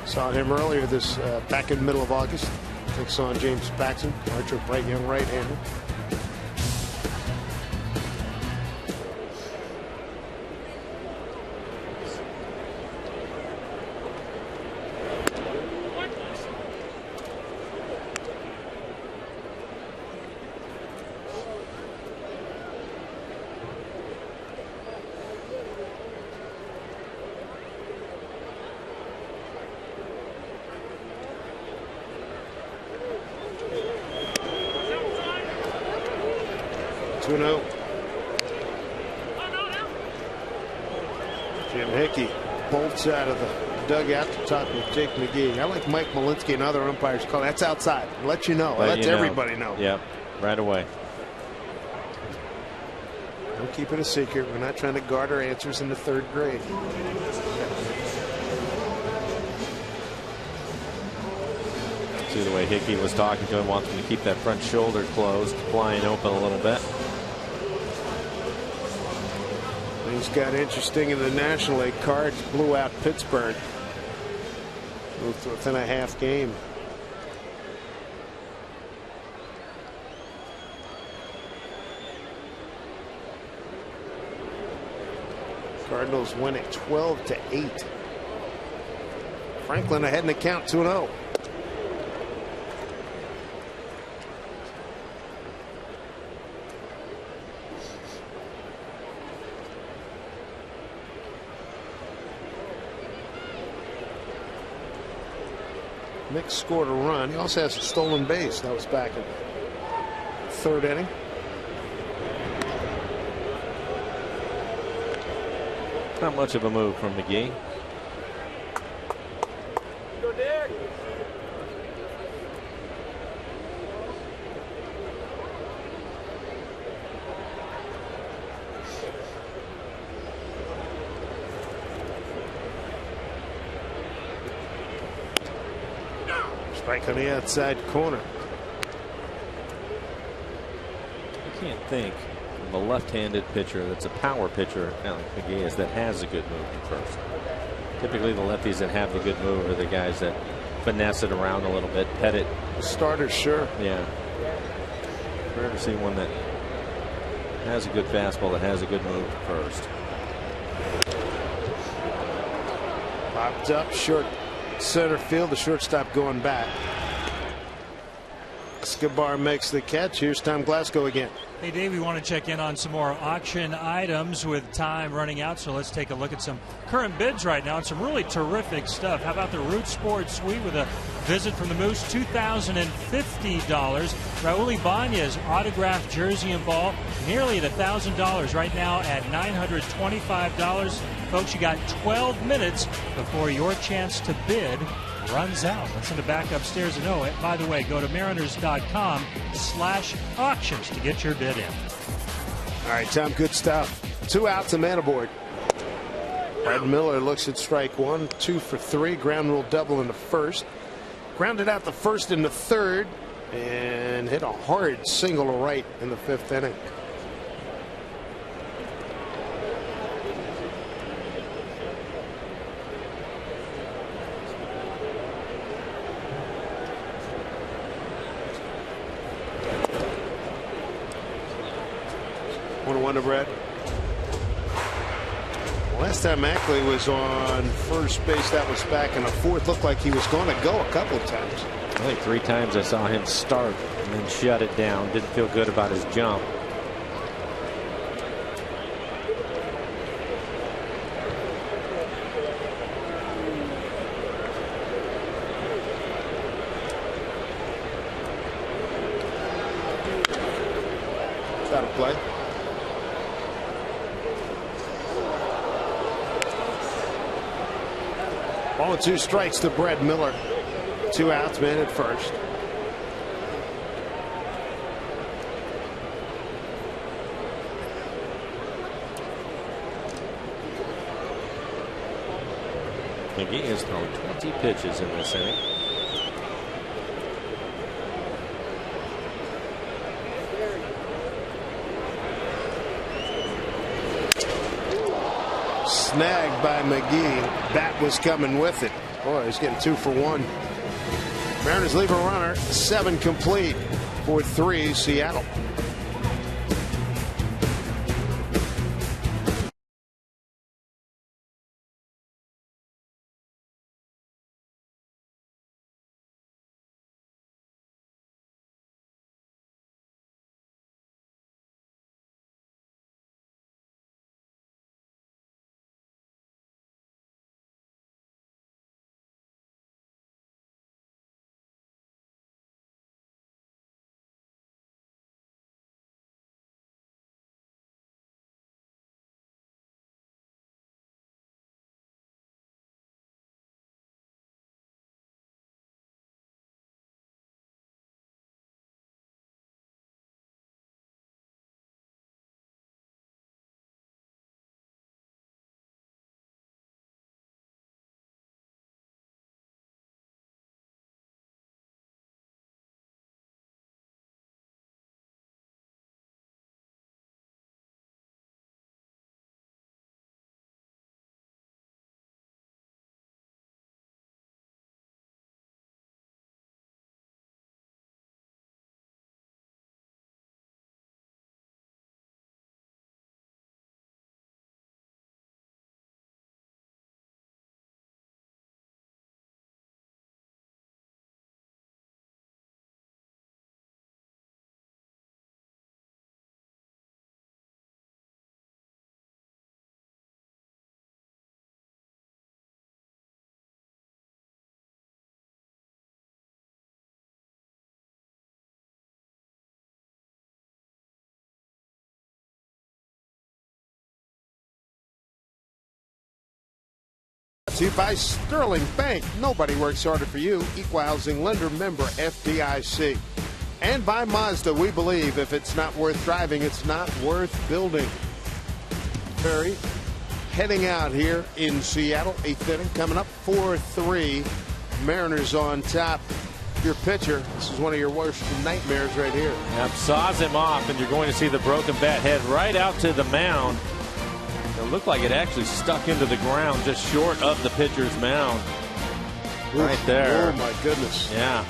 saw him earlier this back in the middle of August. Takes on James Paxton. Archer, bright young right-hander. Jim Hickey bolts out of the dugout to talk with Jake McGee. I like Mike Malinsky and other umpires call that's outside. Let you know. Let everybody know. Yeah, right away. Don't keep it a secret. We're not trying to guard our answers in the 3rd grade. See the way Hickey was talking to him, wants him to keep that front shoulder closed, flying open a little bit. Things got interesting in the National League. Cards blew out Pittsburgh. Moved to within a half game. Cardinals win it 12-8. Franklin ahead in the count 2-0. Mick scored a run. He also has a stolen base. That was back in the 3rd inning. Not much of a move from McGee. Go, Dick. Strike on the outside corner. I can't think of a left-handed pitcher that's a power pitcher like McGee is that has a good move at first. Typically the lefties that have the good move are the guys that finesse it around a little bit, pet it. Starter, sure. Yeah. Rare to see one that has a good fastball that has a good move first. Popped up short center field. The shortstop going back. Escobar makes the catch. Here's Tom Glasgow again. Hey Dave, we want to check in on some more auction items with time running out, so let's take a look at some current bids right now and some really terrific stuff. How about the Root Sports Suite with a visit from the Moose, $2,050. Raul Ibanez autographed jersey and ball, nearly at $1,000 right now at $925. Folks, you got 12 minutes before your chance to bid runs out. Let's send it back upstairs. And oh, by the way, go to mariners.com/auctions to get your bid in. All right, Tom, good stuff. 2 outs, a man aboard. Brad Miller looks at strike 1, 2 for 3. Ground rule double in the 1st. Grounded out the 1st and the 3rd, and hit a hard single to right in the 5th inning. One to Brad. Last time Ackley was on first base, that was back in the 4th. Looked like he was going to go a couple of times. I think 3 times I saw him start and then shut it down. Didn't feel good about his jump. That'll play. Ball and 2 strikes to Brett Miller. 2 outs, man at first. McGee has thrown 20 pitches in this inning. Snagged by McGee. Bat was coming with it. Boy, he's getting 2 for 1. Mariners leave a runner. 7 complete for 3 Seattle. To you by Sterling Bank. Nobody works harder for you. Equal housing lender, member FDIC. And by Mazda, we believe if it's not worth driving, it's not worth building. Perry heading out here in Seattle. 8th inning coming up. 4-3. Mariners on top. Your pitcher, this is one of your worst nightmares right here. Yep, saws him off, and you're going to see the broken bat head right out to the mound. It looked like it actually stuck into the ground just short of the pitcher's mound. Right there. Oh, my goodness. Yeah.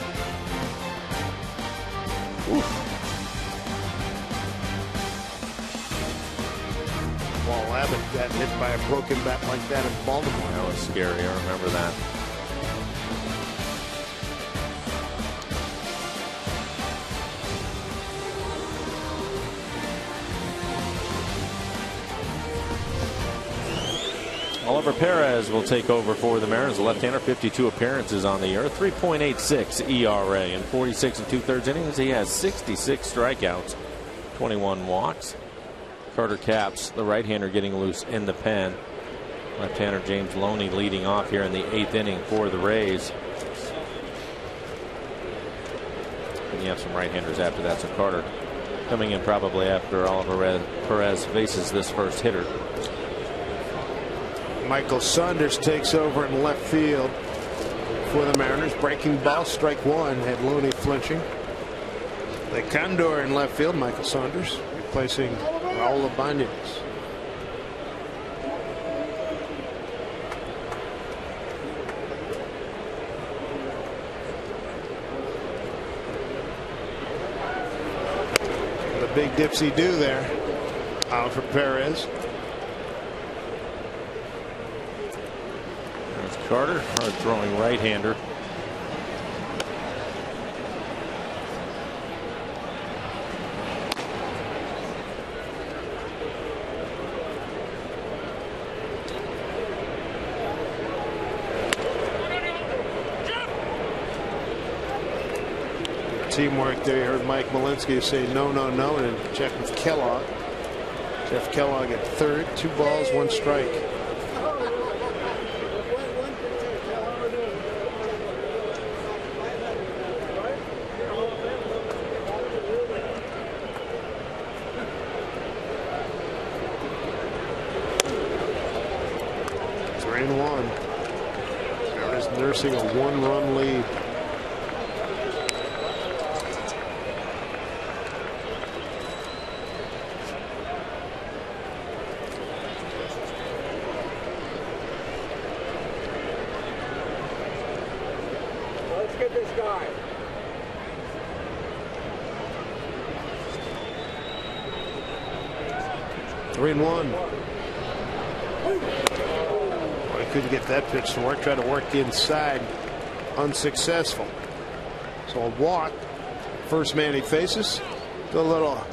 Paul Abbott got hit by a broken bat like that in Baltimore. That was scary. I remember that. Oliver Perez will take over for the Mariners. The left-hander, 52 appearances on the year, 3.86 ERA in 46 2/3 innings. He has 66 strikeouts, 21 walks. Carter Capps, the right-hander, getting loose in the pen. Left-hander James Loney leading off here in the 8th inning for the Rays. And you have some right-handers after that. So Carter coming in probably after Oliver Perez faces this first hitter. Michael Saunders takes over in left field for the Mariners. Breaking ball, strike 1. Had Looney flinching. The Condor in left field, Michael Saunders replacing Raul Ibanez. The big dipsy-do there out for Perez. Carter, hard throwing right-hander. teamwork there. You heard Mike Malinsky say no, no, no, and then check with Kellogg. Jeff Kellogg at third. 2 balls, 1 strike. Nursing a 1-run lead. Let's get this guy. Three and one. Couldn't get that pitch to work. Tried to work inside. Unsuccessful. So a walk. First man he faces. A little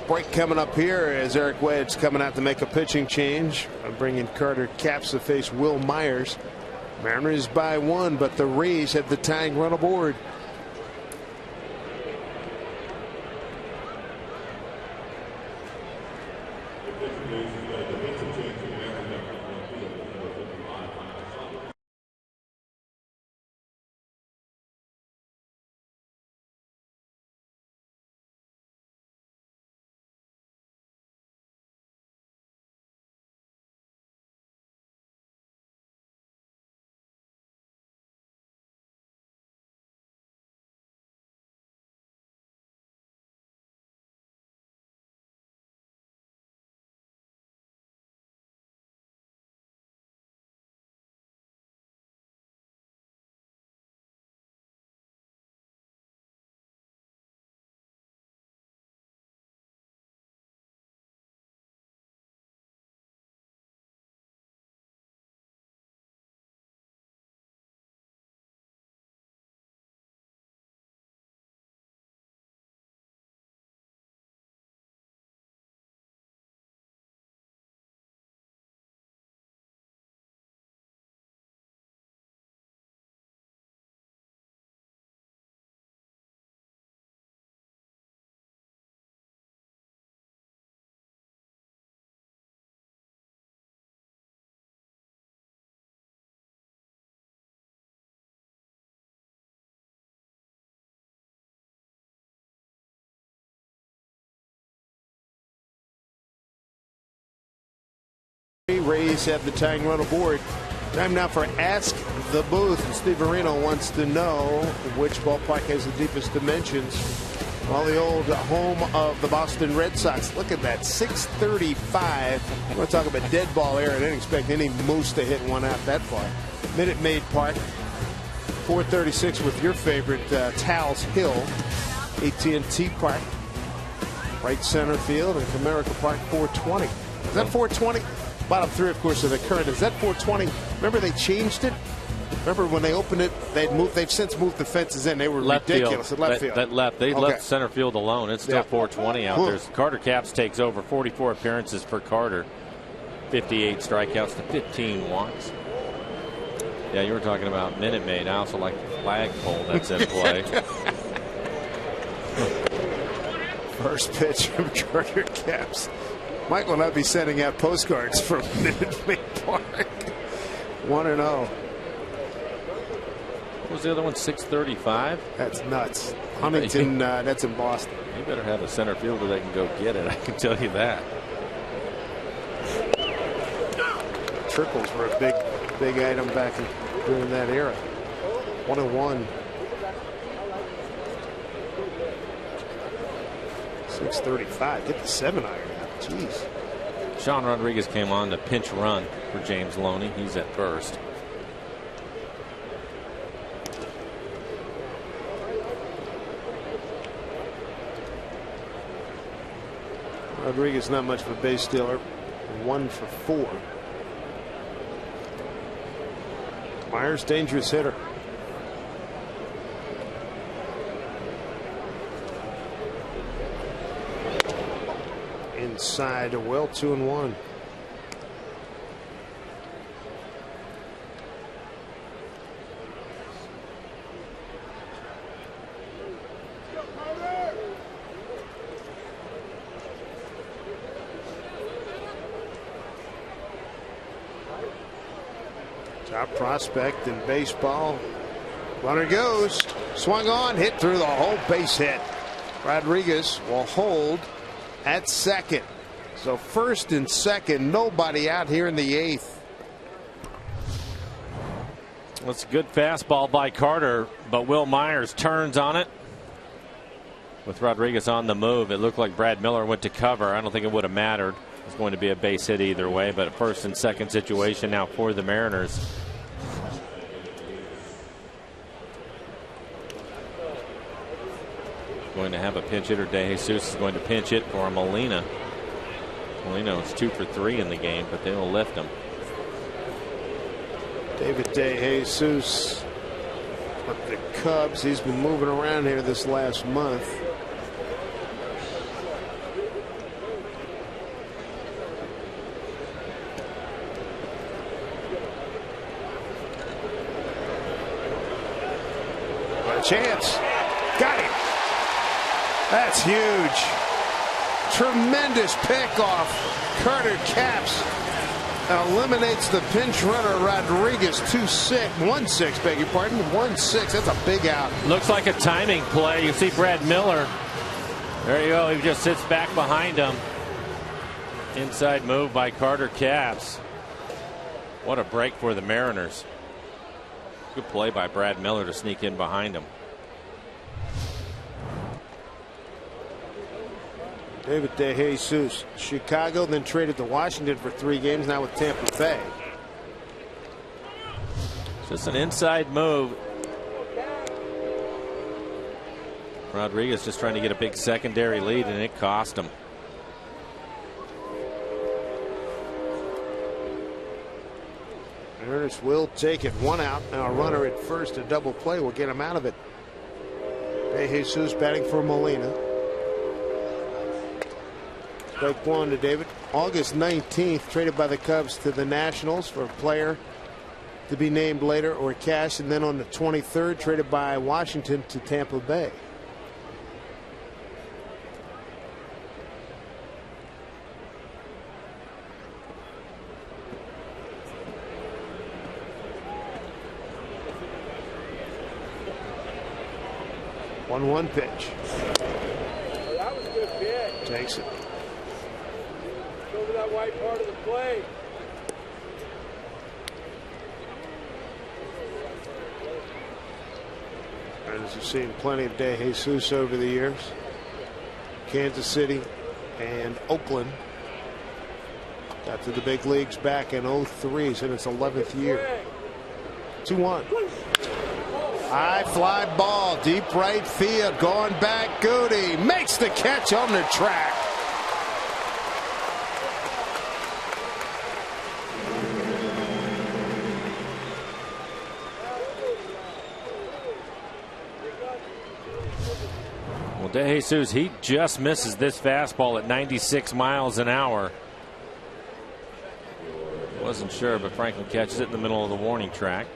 break coming up here as Eric Wedd's coming out to make a pitching change. Bringing Carter Capps to face Will Myers. Mariners by 1, but the Rays have the tying run aboard. Rays have the tying run aboard. Time now for Ask the Booth. And Steve Areno wants to know which ballpark has the deepest dimensions. Well, the old home of the Boston Red Sox. Look at that, 635. We're going to talk about dead ball era. I didn't expect any moose to hit one out that far. Minute Maid Park, 436 with your favorite Towels Hill. AT&T Park, right center field, and Comerica Park, 420. Is that 420? Bottom 3, of course, of the current. Is that 420? Remember they changed it? Remember when they opened it, they've since moved the fences in. They were left ridiculous field. At left field. They left center field alone. It's still 420 out there. Carter Capps takes over. 44 appearances for Carter. 58 strikeouts to 15 walks. Yeah, you were talking about Minute Maid. I also like the flagpole that's in play. First pitch from Carter Capps. Mike will not be sending out postcards from Minute Maid Park. 1-0. What was the other one? 635? That's nuts. Huntington, that's in Boston. You better have a center fielder that can go get it. I can tell you that. Triples were a big item back during that era. 1-1. 635. Get the 7-iron out. Jeez. Sean Rodriguez came on to pinch run for James Loney. He's at first. Rodriguez not much of a base stealer. 1 for 4. Myers, dangerous hitter. Inside, well, 2-1. Top prospect in baseball. Runner goes. Swung on. Hit through the hole. Base hit. Rodriguez will hold at second. So first and second. Nobody out here in the eighth. That's a good fastball by Carter, but Will Myers turns on it. With Rodriguez on the move, it looked like Brad Miller went to cover. I don't think it would have mattered. It's going to be a base hit either way, but a first and second situation now for the Mariners. Going to have a pinch hitter. De Jesus is going to pinch hit for Molina. Molina was 2 for 3 in the game, but they will lift him. David De Jesus with the Cubs. He's been moving around here this last month. Chance. Got him. That's huge. Tremendous pickoff. Carter Capps eliminates the pinch runner Rodriguez. 1-6, beg your pardon. 1-6. That's a big out. Looks like a timing play. You see Brad Miller. There you go. He just sits back behind him. Inside move by Carter Capps. What a break for the Mariners. Good play by Brad Miller to sneak in behind him. David De Jesus, Chicago, then traded to Washington for 3 games, now with Tampa Bay. Just an inside move. Rodriguez just trying to get a big secondary lead, and it cost him. Mariners will take it. 1 out. Now a runner at first. A double play will get him out of it. De Jesus batting for Molina. Strike 1 to David. August 19th, traded by the Cubs to the Nationals for a player to be named later or cash. And then on the 23rd, traded by Washington to Tampa Bay. One pitch. That was a good pitch. Takes it. Over that white part of the plate. And as you've seen plenty of De Jesus over the years. Kansas City and Oakland. Got to the big leagues back in 03. He's in his 11th year. 2-1. High fly ball, deep right field, going back. Goody makes the catch on the track. Well, De Jesus, he just misses this fastball at 96 miles an hour. Wasn't sure, but Franklin catches it in the middle of the warning track.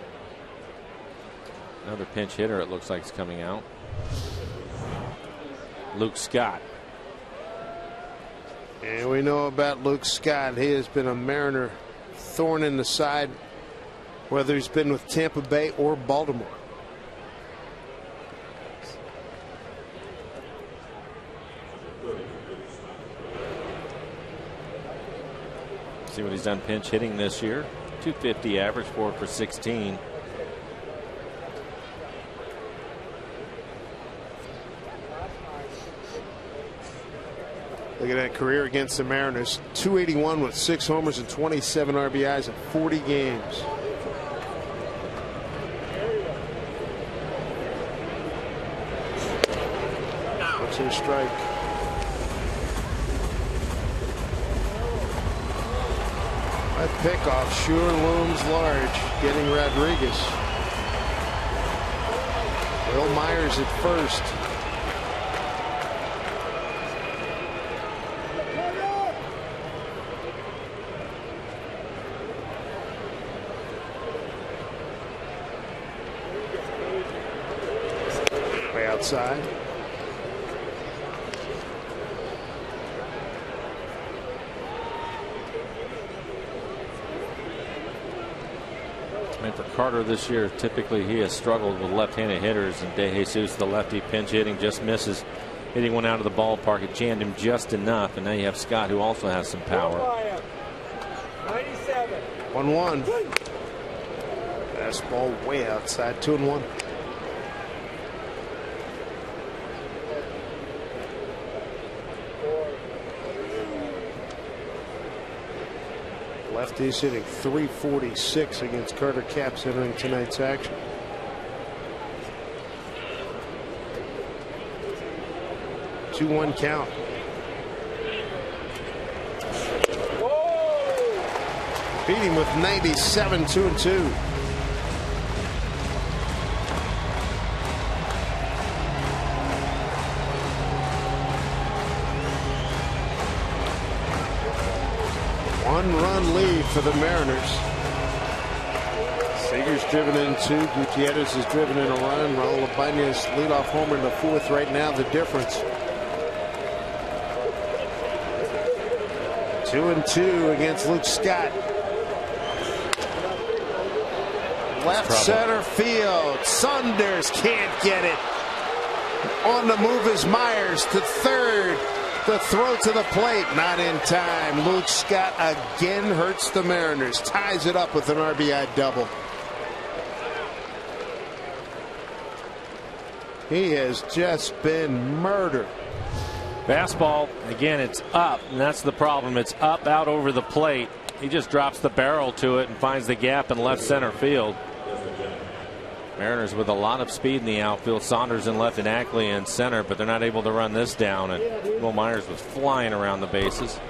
Another pinch hitter, it looks like, is coming out. Luke Scott. And we know about Luke Scott. He has been a Mariner thorn in the side, whether he's been with Tampa Bay or Baltimore. See what he's done pinch hitting this year. .250 average, 4 for 16. Look at that career against the Mariners. .281 with 6 homers and 27 RBIs in 40 games. What's his strike? That pickoff sure looms large, getting Rodriguez. Will Myers at first. Way outside. And for Carter this year, typically he has struggled with left-handed hitters, and De Jesus, the lefty, pinch hitting, just misses. Hitting one out of the ballpark, it jammed him just enough, and now you have Scott, who also has some power. 97. 1-1. Fastball way outside. 2-1. Lefty's hitting .346 against Carter Capps entering tonight's action. Two 2-1 count. Beat him with 97, 2-2. One-run lead for the Mariners. Seager's driven in 2. Gutierrez has driven in a run. Raul Ibanez leadoff homer in the 4th right now, the difference. 2-2 against Luke Scott. Left center field. Saunders can't get it. On the move is Myers to third. The throw to the plate, not in time. Luke Scott again hurts the Mariners. Ties it up with an RBI double. He has just been murdered. Fastball, again, it's up, and that's the problem. It's up out over the plate. He just drops the barrel to it and finds the gap in left center field. Mariners with a lot of speed in the outfield. Saunders in left and Ackley in center, but they're not able to run this down, and Will Myers was flying around the bases.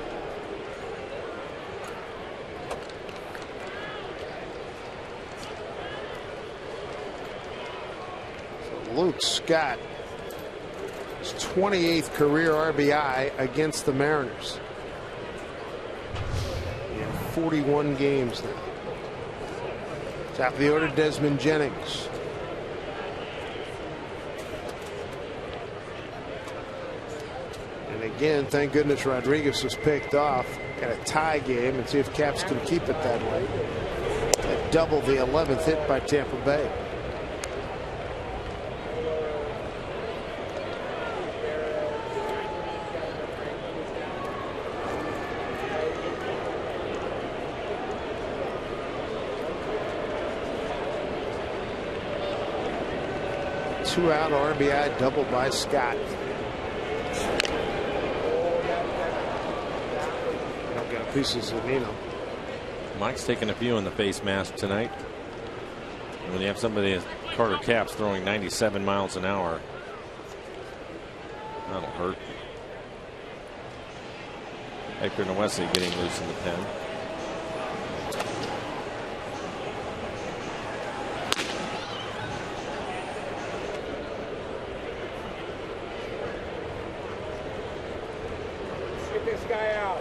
So Luke Scott, his 28th career RBI against the Mariners in 41 games now. Top of the order, Desmond Jennings. And again, thank goodness Rodriguez was picked off. Got a tie game, and see if Capps can keep it that way. That double the 11th hit by Tampa Bay. Two-out RBI double by Scott. Don't got pieces of Nino. Mike's taking a few in the face mask tonight. And when you have somebody as Carter Capps throwing 97 miles an hour, that'll hurt. Hector Noesi getting loose in the pen. This guy out.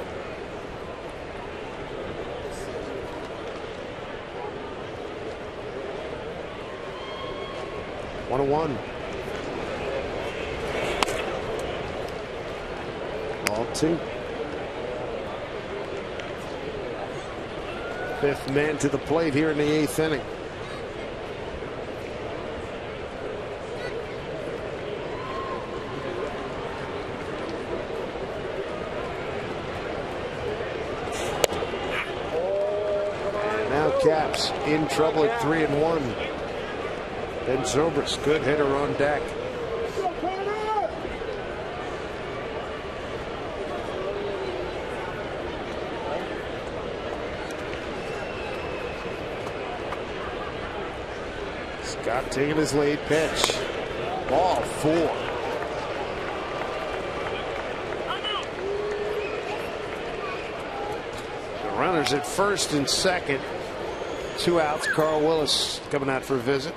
One. Ball 2. 5th man to the plate here in the 8th inning. Capps in trouble at 3-1. Ben Zobrist, good hitter on deck. Scott taking his lead pitch. Ball 4. The runners at first and second. 2 outs. Carl Willis coming out for a visit.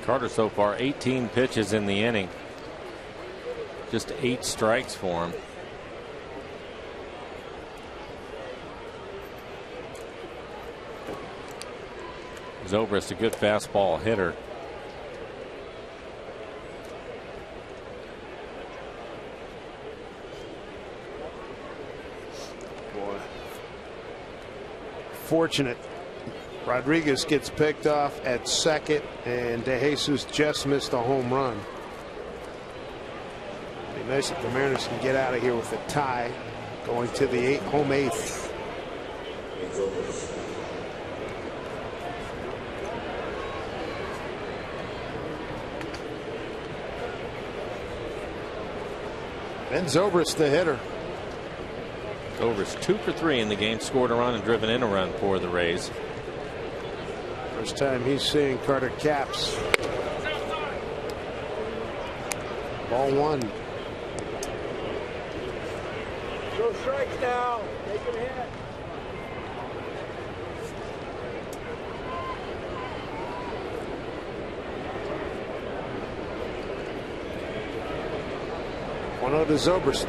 Carter so far 18 pitches in the inning. Just 8 strikes for him. Zobrist, a good fastball hitter. unfortunate. Rodriguez gets picked off at second, and De Jesus just missed a home run. It'd be nice if the Mariners can get out of here with a tie, going to the home eighth. Ben Zobrist, the hitter. Zobrist 2 for 3 in the game, scored a run and driven in a run for the Rays. First time he's seeing Carter Capps. Ball one. Go strikes now. Make him hit. One out to Zobrist.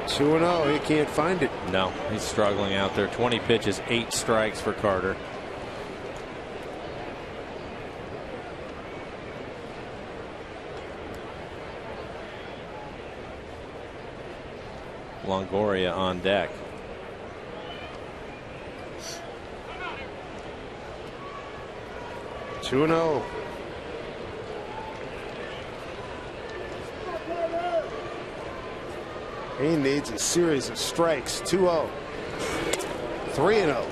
2-0. He can't find it. No, he's struggling out there. 20 pitches, 8 strikes for Carter. Longoria on deck. Two and 0. He needs a series of strikes. 2-0. 3-0.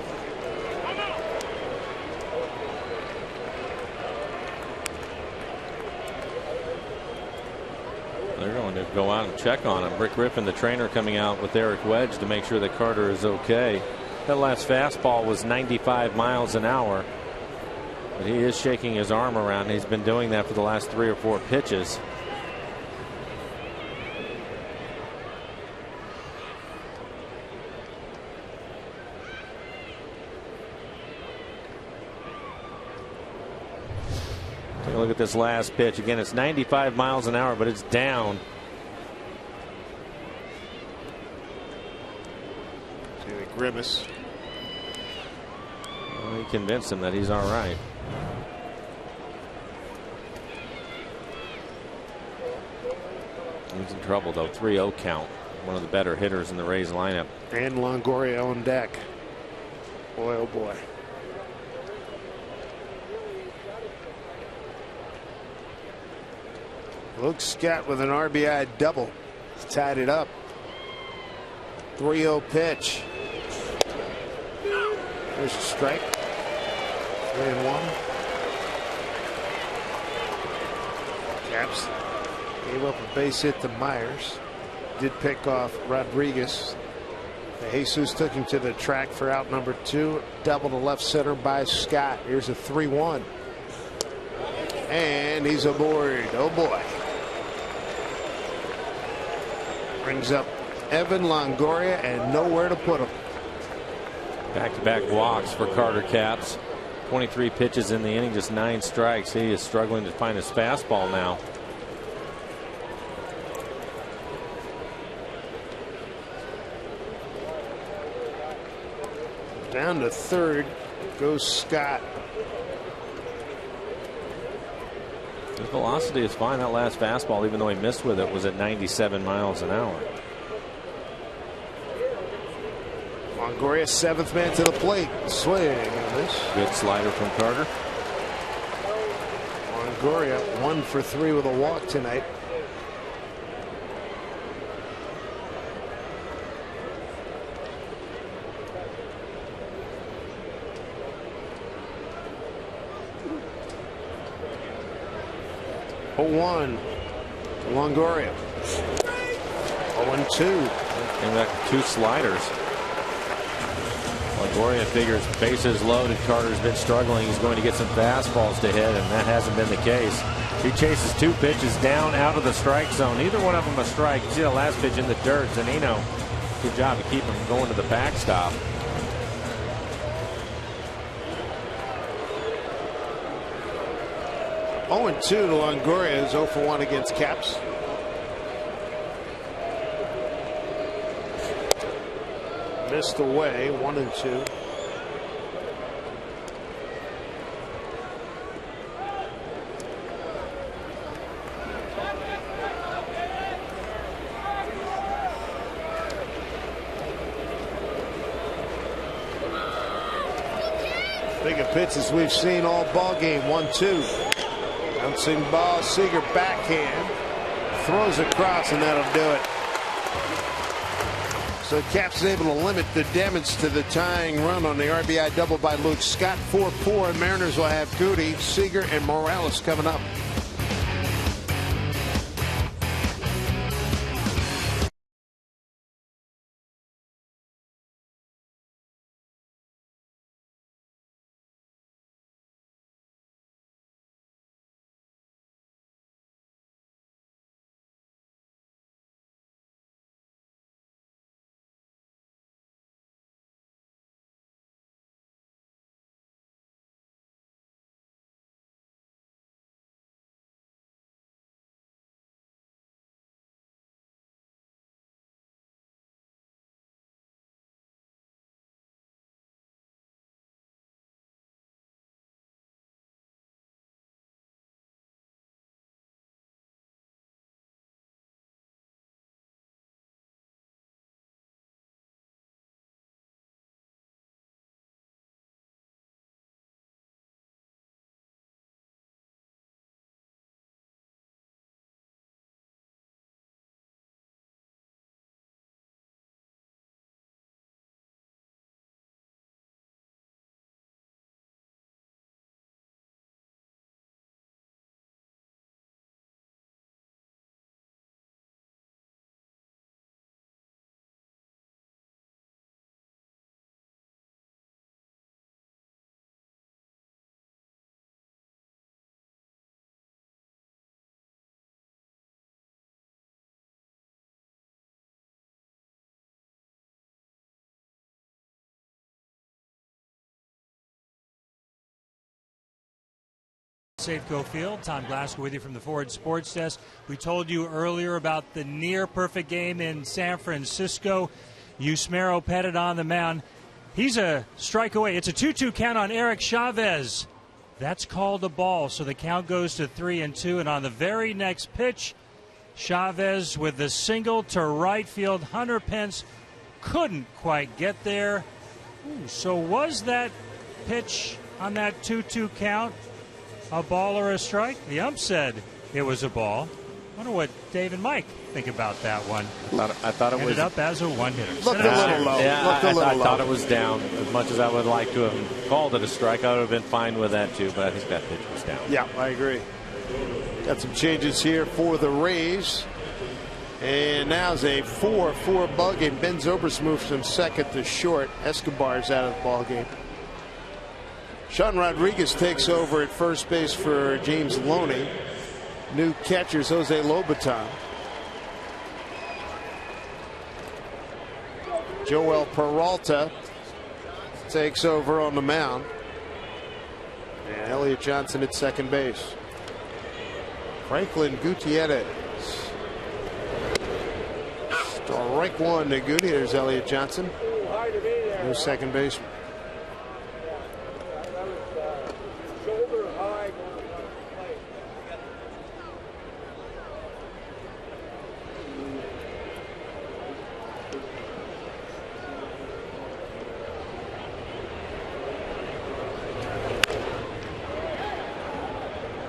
They're going to go out and check on him. Rick Rippon, the trainer, coming out with Eric Wedge to make sure that Carter is okay. That last fastball was 95 miles an hour. But he is shaking his arm around. He's been doing that for the last 3 or 4 pitches. Take a look at this last pitch. Again, it's 95 miles an hour, but it's down. See the grimace. Well, he convinced him that he's all right. He's in trouble, though. 3-0 count. One of the better hitters in the Rays lineup. And Longoria on deck. Boy, oh boy. Luke Scott with an RBI double. He's tied it up. 3-0 pitch. There's a strike. 3-1. Capps gave up a base hit to Myers. Did pick off Rodriguez. Jesus took him to the track for out number 2. Double to left center by Scott. Here's a 3-1. And he's aboard. Oh boy. Brings up Evan Longoria and nowhere to put him. Back-to-back walks for Carter Capps. 23 pitches in the inning, just 9 strikes. He is struggling to find his fastball now. Down to third goes Scott. His velocity is fine. That last fastball, even though he missed with it, was at 97 miles an hour. Longoria, 7th man to the plate. Swing and miss. Good slider from Carter. Longoria 1 for 3 with a walk tonight. One Longoria. 0-2. And back 2 sliders. Longoria figures bases loaded. Carter's been struggling. He's going to get some fastballs to hit, and that hasn't been the case. He chases 2 pitches down out of the strike zone. Neither one of them a strike. You see the last pitch in the dirt. Zunino, good job to keep him going to the backstop. Oh, 0-2 to Longoria is 0 for 1 against Capps. Missed away. 1-2. Bigger pitches we've seen all ball game. 1-2. Bouncing ball. Seager backhand. Throws across, and that'll do it. So Caps is able to limit the damage to the tying run on the RBI double by Luke Scott. 4-4, and Mariners will have Goody, Seager, and Morales coming up. Safeco Field. Tom Glasgow with you from the Ford Sports Desk. We told you earlier about the near-perfect game in San Francisco. Yusmeiro petted on the mound. He's a strike away. It's a 2-2 count on Eric Chavez. That's called a ball, so the count goes to 3-2. And on the very next pitch, Chavez with the single to right field. Hunter Pence couldn't quite get there. So was that pitch on that 2-2 count a ball or a strike? The ump said it was a ball. I wonder what Dave and Mike think about that one. I thought it ended up as a one-hitter. Looked a little low. Yeah, I thought it was down. As much as I would like to have called it a strike, I would have been fine with that too, but I think that pitch was down. Yeah, I agree. Got some changes here for the Rays. And now's a 4-4 ball game. Ben Zobrist moves from second to short. Escobar's out of the ball game. Sean Rodriguez takes over at first base for James Loney. New catchers Jose Lobaton. Joel Peralta takes over on the mound. And Elliot Johnson at second base. Franklin Gutierrez. Strike one to Goody. There's Elliot Johnson. New second baseman.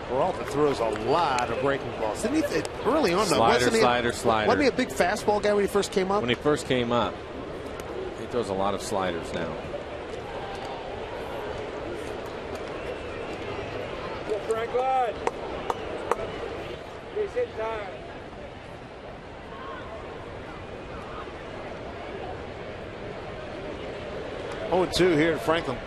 Peralta throws a lot of breaking balls. Didn't he early on? Slider. Wasn't he a big fastball guy when he first came up? When he first came up, he throws a lot of sliders now. Franklin. He's hit time. Oh, 2 here at Franklin.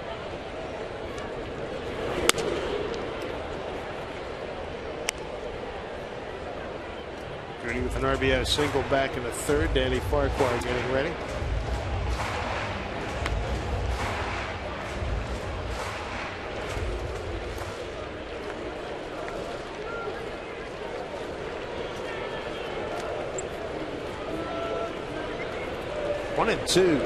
Goody with an RBI single back in the third. Danny Farquhar getting ready. One and two.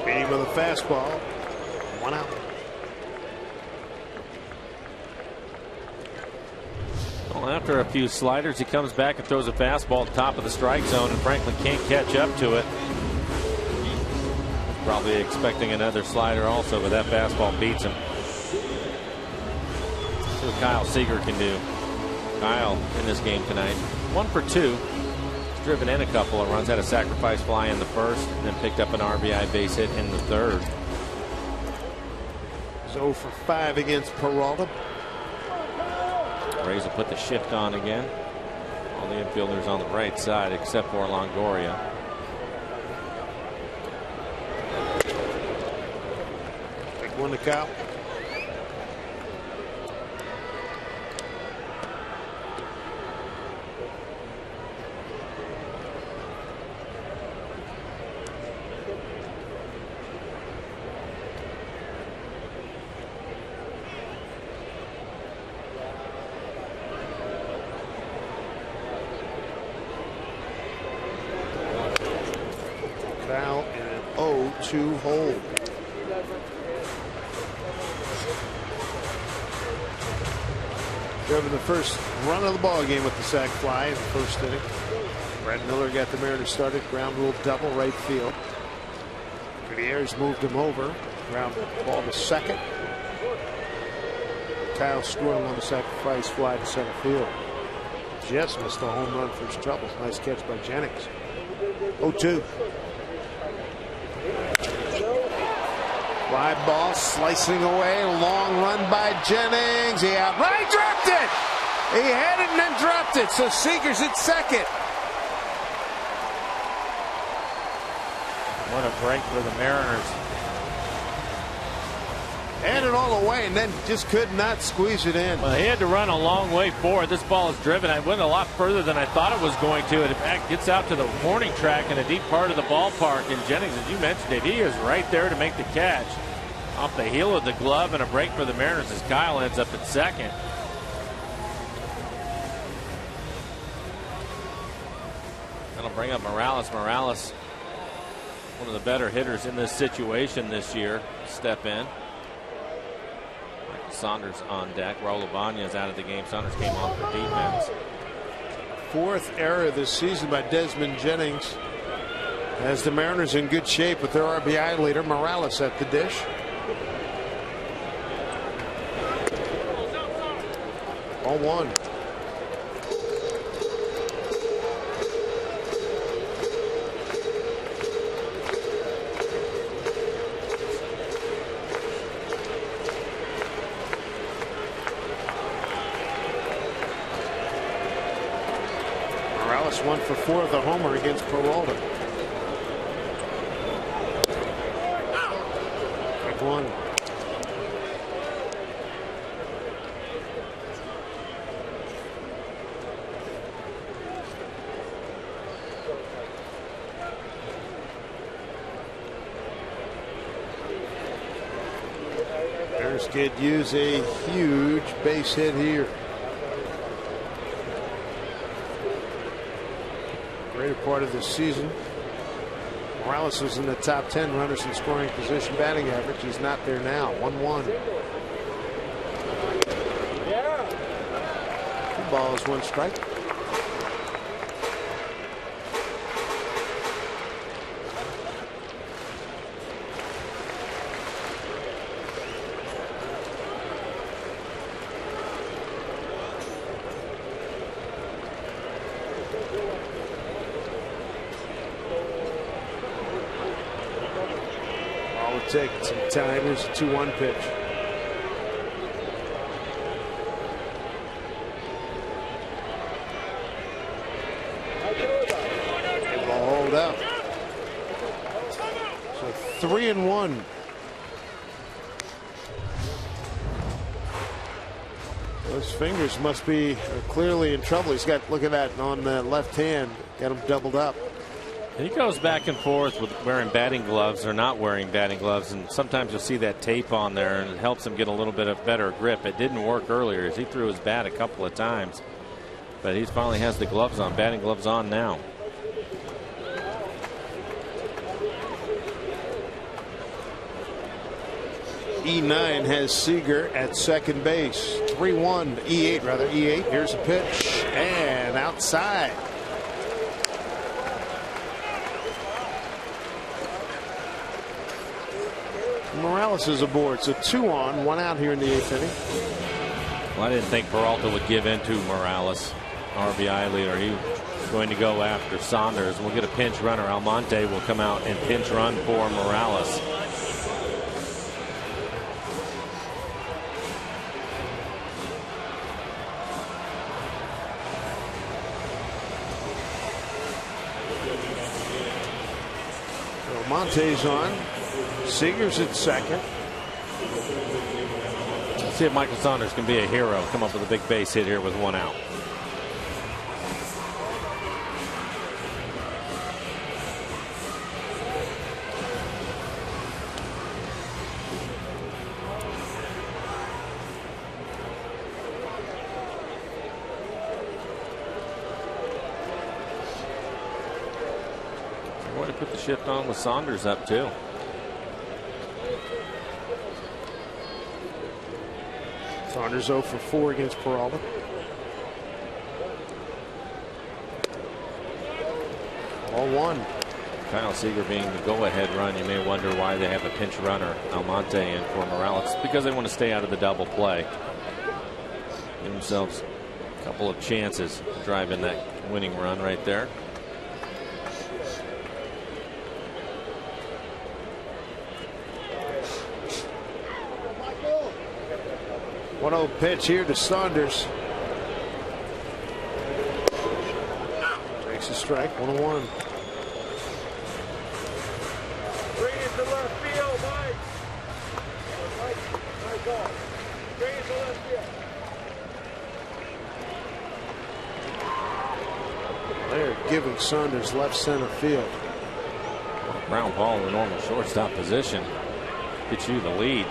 Beating with a fastball. 1 out. Well, after a few sliders, he comes back and throws a fastball at the top of the strike zone, and Franklin can't catch up to it. Probably expecting another slider also, but that fastball beats him. See what Kyle Seager can do. Kyle in this game tonight, 1 for 2. He's driven in a couple of runs, had a sacrifice fly in the first, and then picked up an RBI base hit in the third. He's 0 for 5 against Peralta. Rays will put the shift on again. All the infielders on the right side except for Longoria. Big one to Kyle. Foul and an 0-2 hold. Driving the first run of the ball game with the sac fly in the first inning. Brad Miller got the Mariners started. Ground rule double right field. Gutierrez moved him over. Ground ball to second. Kyle scoring on the sacrifice fly to center field. Just missed a home run for his troubles. Nice catch by Jennings. 0-2. Fly ball slicing away. A long run by Jennings. He outright dropped it. He had it and then dropped it. So Seager's at second. What a break for the Mariners. Had it all the way and then just could not squeeze it in. Well, he had to run a long way forward. This ball is driven. I went a lot further than I thought it was going to. And in fact, gets out to the warning track in a deep part of the ballpark. And Jennings, as you mentioned it, he is right there to make the catch. Off the heel of the glove and a break for the Mariners as Kyle ends up at second. That'll bring up Morales. Morales, one of the better hitters in this situation this year, step in. Michael Saunders on deck. Raul Ibanez out of the game. Saunders came on for defense. Fourth error this season by Desmond Jennings. Has the Mariners in good shape with their RBI leader Morales at the dish. All one. Morales 1 for 4 of the homer against Peralta. Big one. Mariners could use a huge base hit here. Greater part of this season, Morales was in the top 10 runners in scoring position batting average. He's not there now. 1-1. 2 balls, 1 strike. Taking some time. Here's a 2-1 pitch. It will hold up. So 3-1. Those fingers must be clearly in trouble. He's got, look at that, on the left hand, got him doubled up. He goes back and forth with wearing batting gloves or not wearing batting gloves, and sometimes you'll see that tape on there and it helps him get a little bit of better grip. It didn't work earlier as he threw his bat a couple of times, but he finally has the gloves on, batting gloves on now. E9 has Seager at second base. 3-1, E8 rather, E8. Here's a pitch and outside. Morales is aboard, so 2 on, 1 out here in the 8th inning. Well, I didn't think Peralta would give in to Morales, RBI leader. He was going to go after Saunders. We'll get a pinch runner. Almonte will come out and pinch run for Morales. Monte's on. Seager's at second. Let's see if Michael Saunders can be a hero. Come up with a big base hit here with 1 out. Going to put the shift on with Saunders up too. Saunders 0 for 4 against Peralta. All 1. Kyle Seager being the go-ahead run. You may wonder why they have a pinch runner, Almonte, in for Morales. Because they want to stay out of the double play. Give themselves a couple of chances to drive in that winning run right there. 1-0 pitch here to Saunders. Takes a strike, 1-1. Bring it to left field, Mike. Mike, ball. Bring it to left field. They're giving Saunders left center field. Ground ball in the normal shortstop position. Gets you the lead.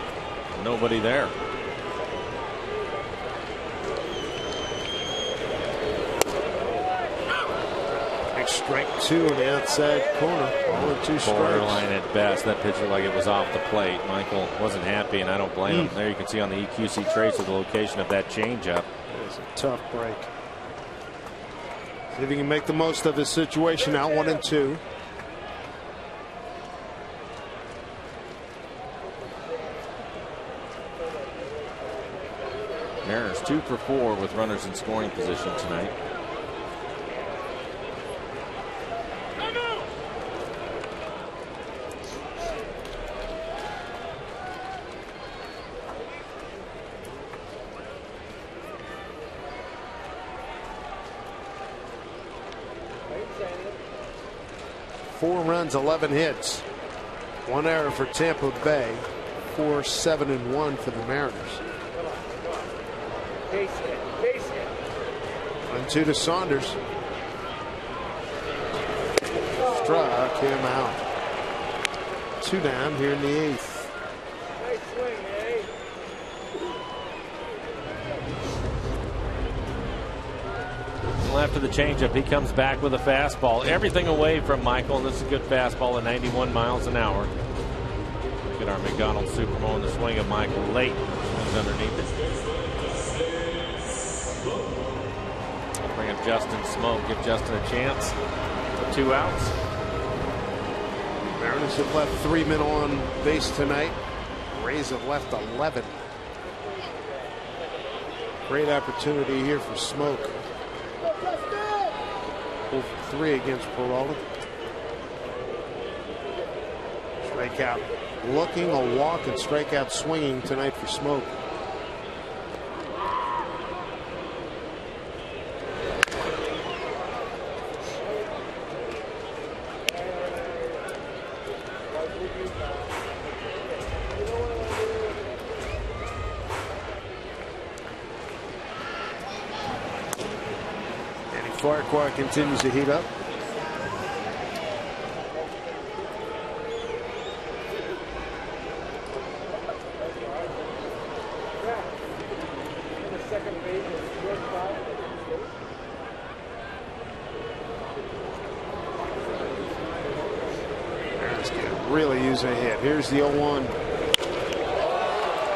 Nobody there. Strike 2 in the outside corner. All in 2 strikes. Borderline at best. That pitcher like it was off the plate. Michael wasn't happy, and I don't blame him. There you can see on the EQC trace of the location of that changeup. It's a tough break. See if he can make the most of his situation. Out 1-2. Mariners 2 for 4 with runners in scoring position tonight. Four runs, 11 hits. 1 error for Tampa Bay. 4-7-1 for the Mariners. 1-2 to Saunders. Struck him out. 2 down here in the 8th. Nice swing, eh? Well, after the changeup, he comes back with a fastball. Everything away from Michael, and this is a good fastball at 91 miles an hour. Look at our McDonald's Supermo in the swing of Michael late. Swings underneath it. Bring up Justin Smoke. Give Justin a chance. 2 outs. Mariners have left 3 men on base tonight. Rays have left 11. Great opportunity here for Smoke. 0 for 3 against Peralta. Strikeout looking, a walk, and strikeout swinging tonight for Smoke. Farquhar continues to heat up. Really use a hit. Here's the 0-1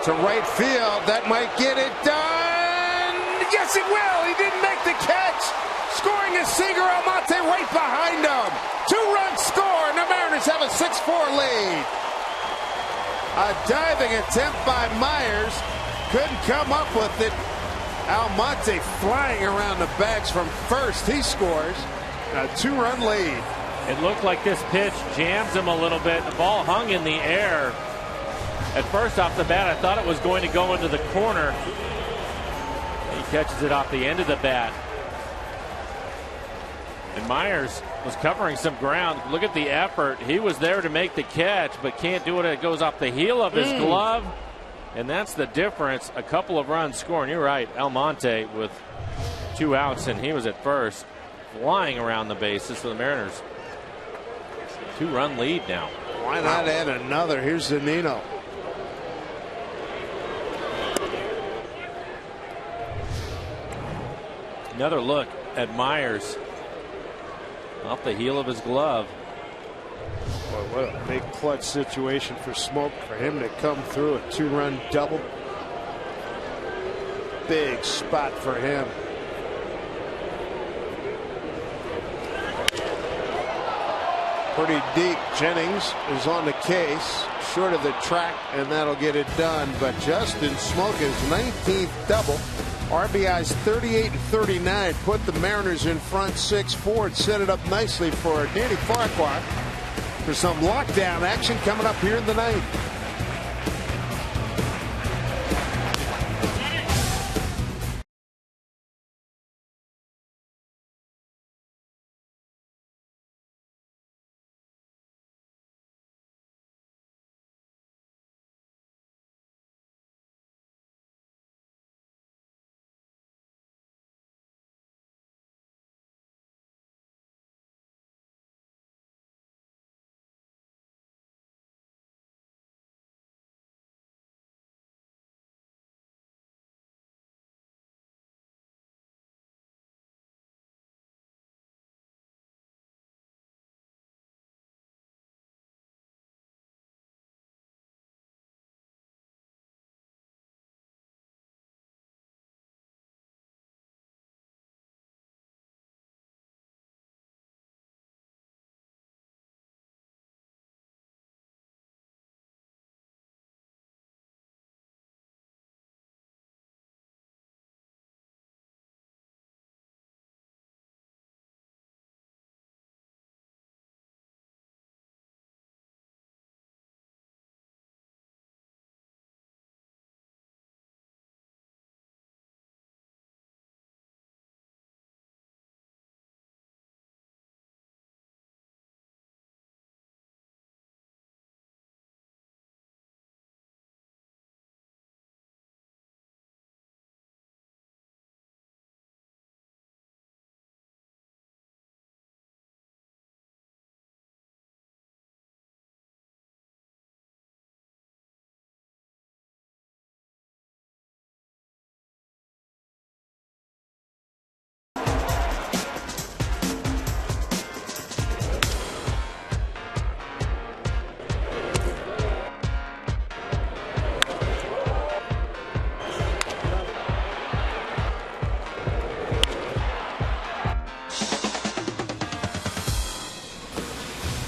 to right field. That might get it done. Yes, it will. He didn't make the catch. Scoring is Seager, Almonte right behind him. 2-run score, and the Mariners have a 6-4 lead. A diving attempt by Myers. Couldn't come up with it. Almonte flying around the bags from first. He scores. A 2-run lead. It looked like this pitch jams him a little bit. The ball hung in the air. At first off the bat, I thought it was going to go into the corner. He catches it off the end of the bat. And Myers was covering some ground. Look at the effort. He was there to make the catch, but can't do it. It goes off the heel of his glove. And that's the difference. A couple of runs scoring. You're right. Almonte with 2 outs, and he was at first, flying around the bases for the Mariners. 2-run lead now. Why not add another? Here's Zunino. Another look at Myers. Off the heel of his glove. Boy, what a big clutch situation for Smoke, for him to come through a 2-run double. Big spot for him. Pretty deep. Jennings is on the case, short of the track, and that'll get it done. But Justin Smoke, his 19th double. RBIs 38 and 39 put the Mariners in front 6-4 and set it up nicely for Danny Farquhar for some lockdown action coming up here in the 9th.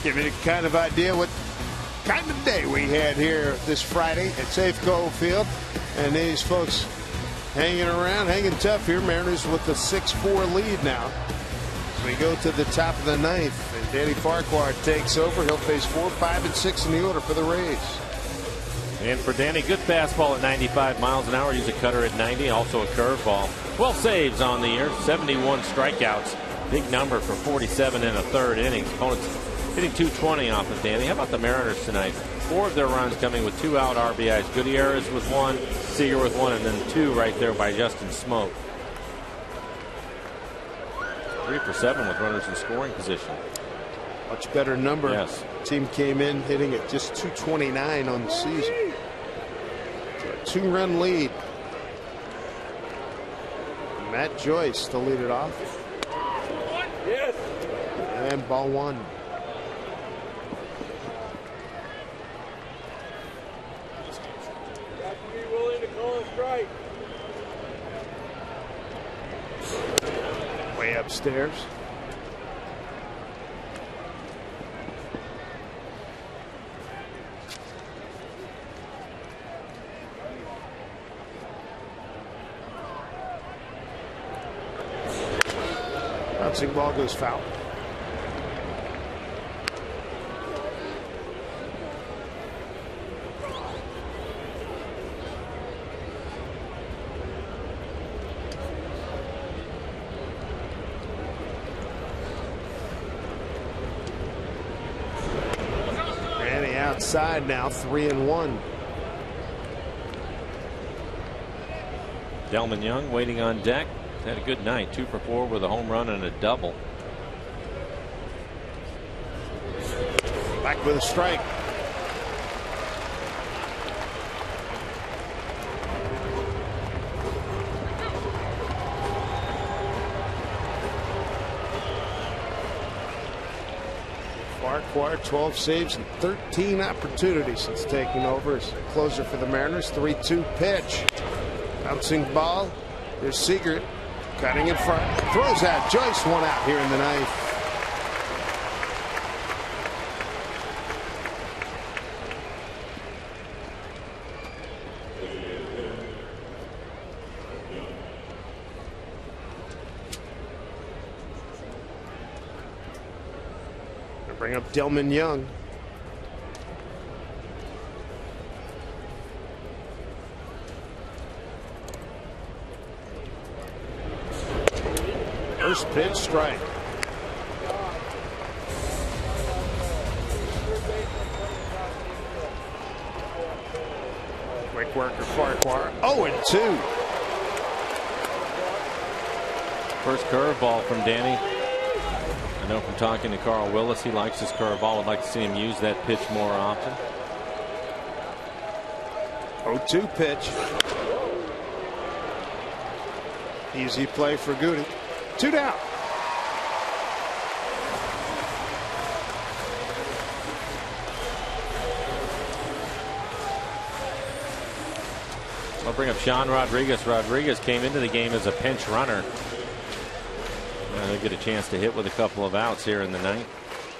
Give me a kind of idea what kind of day we had here this Friday at Safeco Field. And these folks hanging around, hanging tough here. Mariners with the 6-4 lead now. As we go to the top of the 9th, and Danny Farquhar takes over. He'll face 4, 5, and 6 in the order for the Rays. And for Danny, good fastball at 95 miles an hour. Use a cutter at 90, also a curveball. 12 saves on the year, 71 strikeouts. Big number for 47 and a third innings. Opponents hitting 220 off of Danny. How about the Mariners tonight? 4 of their runs coming with 2 out RBIs. Gutierrez with 1, Seager with 1, and then 2 right there by Justin Smoke. 3 for 7 with runners in scoring position. Much better number. Yes. Team came in hitting at just 229 on the season. So a 2-run lead. Matt Joyce to lead it off. Yes. And ball 1. Strike. Way upstairs. Bouncing ball goes foul. Outside now, 3-1. Delman Young waiting on deck. Had a good night, 2 for 4 with a home run and a double. Back with a strike. Farquhar, 12 saves and 13 opportunities since taking over as closer for the Mariners. 3-2 pitch. Bouncing ball. There's Seager cutting in front. Throws out Joyce, one out here in the ninth. Bring up Delman Young. First pitch, strike. Quick worker Farquhar. 0-2. First curveball from Danny. I know from talking to Carl Willis, he likes his curveball. I'd like to see him use that pitch more often. 0-2 pitch. Easy play for Goody. 2 down. I'll bring up Sean Rodriguez. Rodriguez came into the game as a pinch runner. He'll get a chance to hit with a couple of outs here in the ninth.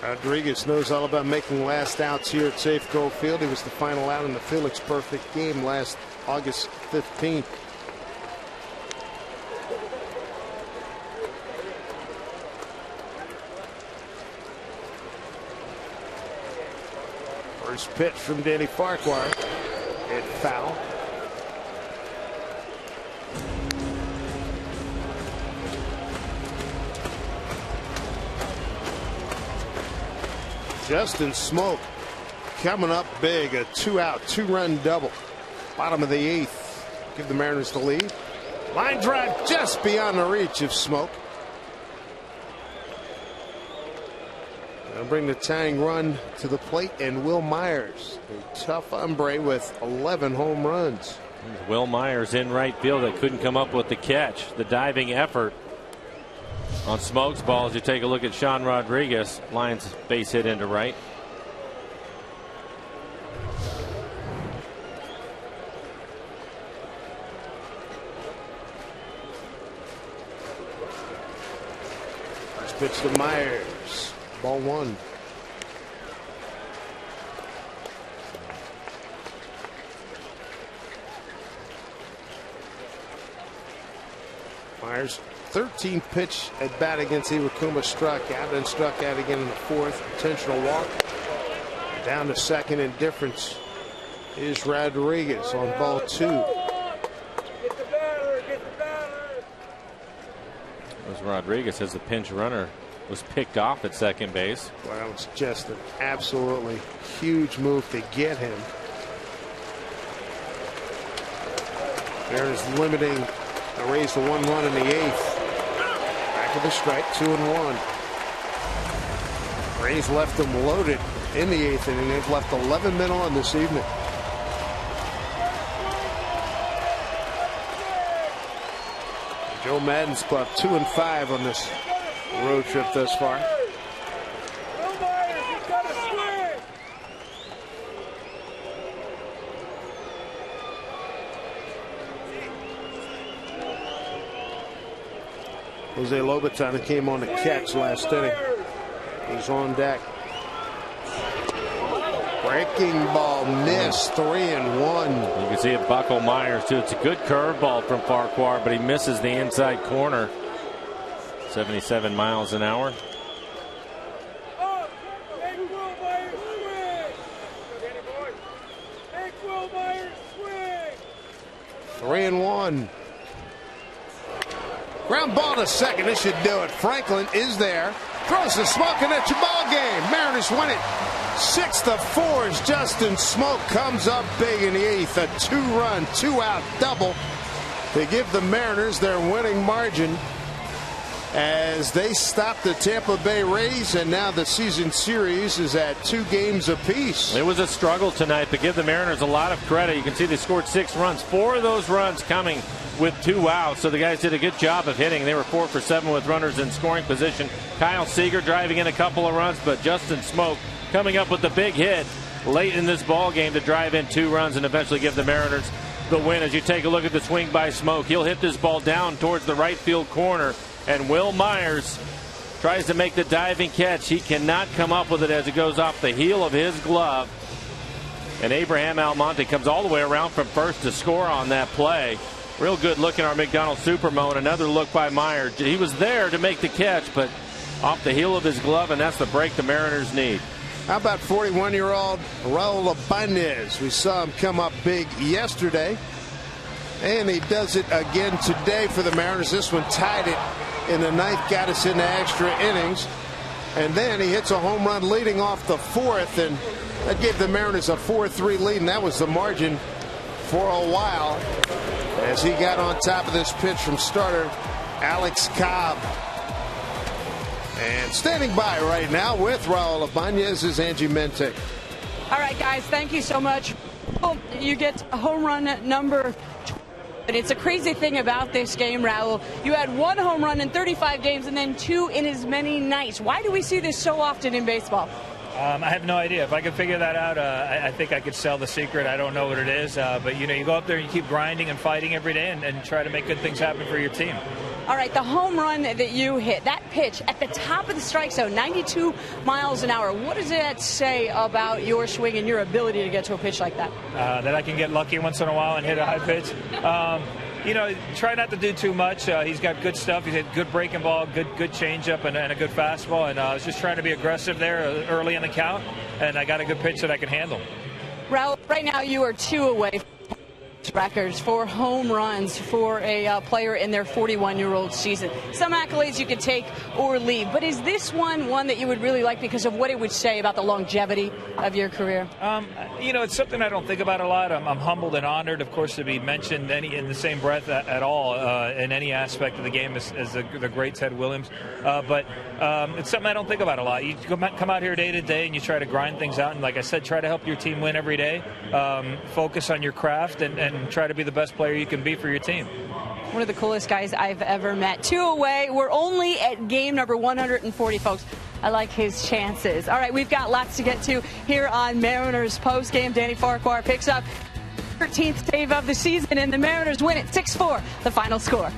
Rodriguez knows all about making last outs here at Safeco Field. He was the final out in the Felix Perfect game last August 15th. First pitch from Danny Farquhar. Hit foul. Justin Smoak coming up big. A 2-out, 2-run double. Bottom of the 8th. Give the Mariners the lead. Line drive just beyond the reach of Smoak. They'll bring the tying run to the plate, and Will Myers, a tough hombre with 11 home runs. Will Myers in right field that couldn't come up with the catch. The diving effort on Smoke's ball. As you take a look at Sean Rodriguez, lines base hit into right. First pitch to Myers. Ball 1. Myers, 13th pitch at bat against Iwakuma, struck out, then struck out again in the 4th. Intentional walk. Down to second, and difference is Rodriguez on ball 2. Get the batter, get the batter. It was Rodriguez as the pinch runner was picked off at second base. Well, it's just an absolutely huge move to get him. Mariners limiting the Rays to 1 run in the 8th. Back of the strike, 2-1. Rays left them loaded in the 8th inning. They've left 11 men on this evening. Joe Madden's club 2-5 on this road trip thus far. Jose Lobaton came on the catch last inning. He's on deck. Breaking ball missed. 3-1. You can see it buckle Myers too. It's a good curveball from Farquhar, but he misses the inside corner. 77 miles an hour. 3-1. Ground ball to second. This should do it. Franklin is there. Throws the Smoke, and that's your ball game. Mariners win it 6-4 as Justin Smoke comes up big in the 8th. A 2-run, 2-out double to give the Mariners their winning margin as they stop the Tampa Bay Rays, and now the season series is at 2 games apiece. It was a struggle tonight, but give the Mariners a lot of credit. You can see they scored 6 runs, 4 of those runs coming with 2 outs. So the guys did a good job of hitting. They were 4 for 7 with runners in scoring position. Kyle Seager driving in a couple of runs, but Justin Smoke coming up with the big hit late in this ball game to drive in 2 runs and eventually give the Mariners the win. As you take a look at the swing by Smoke, he'll hit this ball down towards the right field corner, and Will Myers tries to make the diving catch. He cannot come up with it as it goes off the heel of his glove. And Abraham Almonte comes all the way around from first to score on that play. Real good look in our McDonald Supermo. Another look by Myers. He was there to make the catch, but off the heel of his glove, and that's the break the Mariners need. How about 41-year-old Raul Ibanez? We saw him come up big yesterday, and he does it again today for the Mariners. This one tied it in the 9th, got us into extra innings, and then he hits a home run leading off the 4th, and that gave the Mariners a 4-3 lead, and that was the margin for a while as he got on top of this pitch from starter Alex Cobb. And standing by right now with Raul Ibanez is Angie Mente. All right, guys, thank you so much. You get a home run number. But it's a crazy thing about this game, Raul. You had 1 home run in 35 games and then 2 in as many nights. Why do we see this so often in baseball? I have no idea. If I could figure that out, I think I could sell the secret. I don't know what it is. But, you know, you go up there and you keep grinding and fighting every day and try to make good things happen for your team. All right, the home run that you hit, that pitch at the top of the strike zone, 92 miles an hour. What does that say about your swing and your ability to get to a pitch like that? That I can get lucky once in a while and hit a high pitch. You know, try not to do too much. He's got good stuff. He's had good breaking ball, good changeup, and a good fastball. And I was just trying to be aggressive there early in the count, and I got a good pitch that I can handle. Raul, right now you are 2 away from records for home runs for a player in their 41-year-old season. Some accolades you could take or leave, but is this one that you would really like because of what it would say about the longevity of your career? You know, it's something I don't think about a lot. I'm humbled and honored, of course, to be mentioned in the same breath at all in any aspect of the game as the great Ted Williams. But it's something I don't think about a lot. You come out here day to day and you try to grind things out, and like I said, try to help your team win every day. Focus on your craft and try to be the best player you can be for your team. One of the coolest guys I've ever met. 2 away. We're only at game number 140, folks. I like his chances. All right, we've got lots to get to here on Mariners Postgame. Danny Farquhar picks up 13th save of the season, and the Mariners win it 6-4, the final score.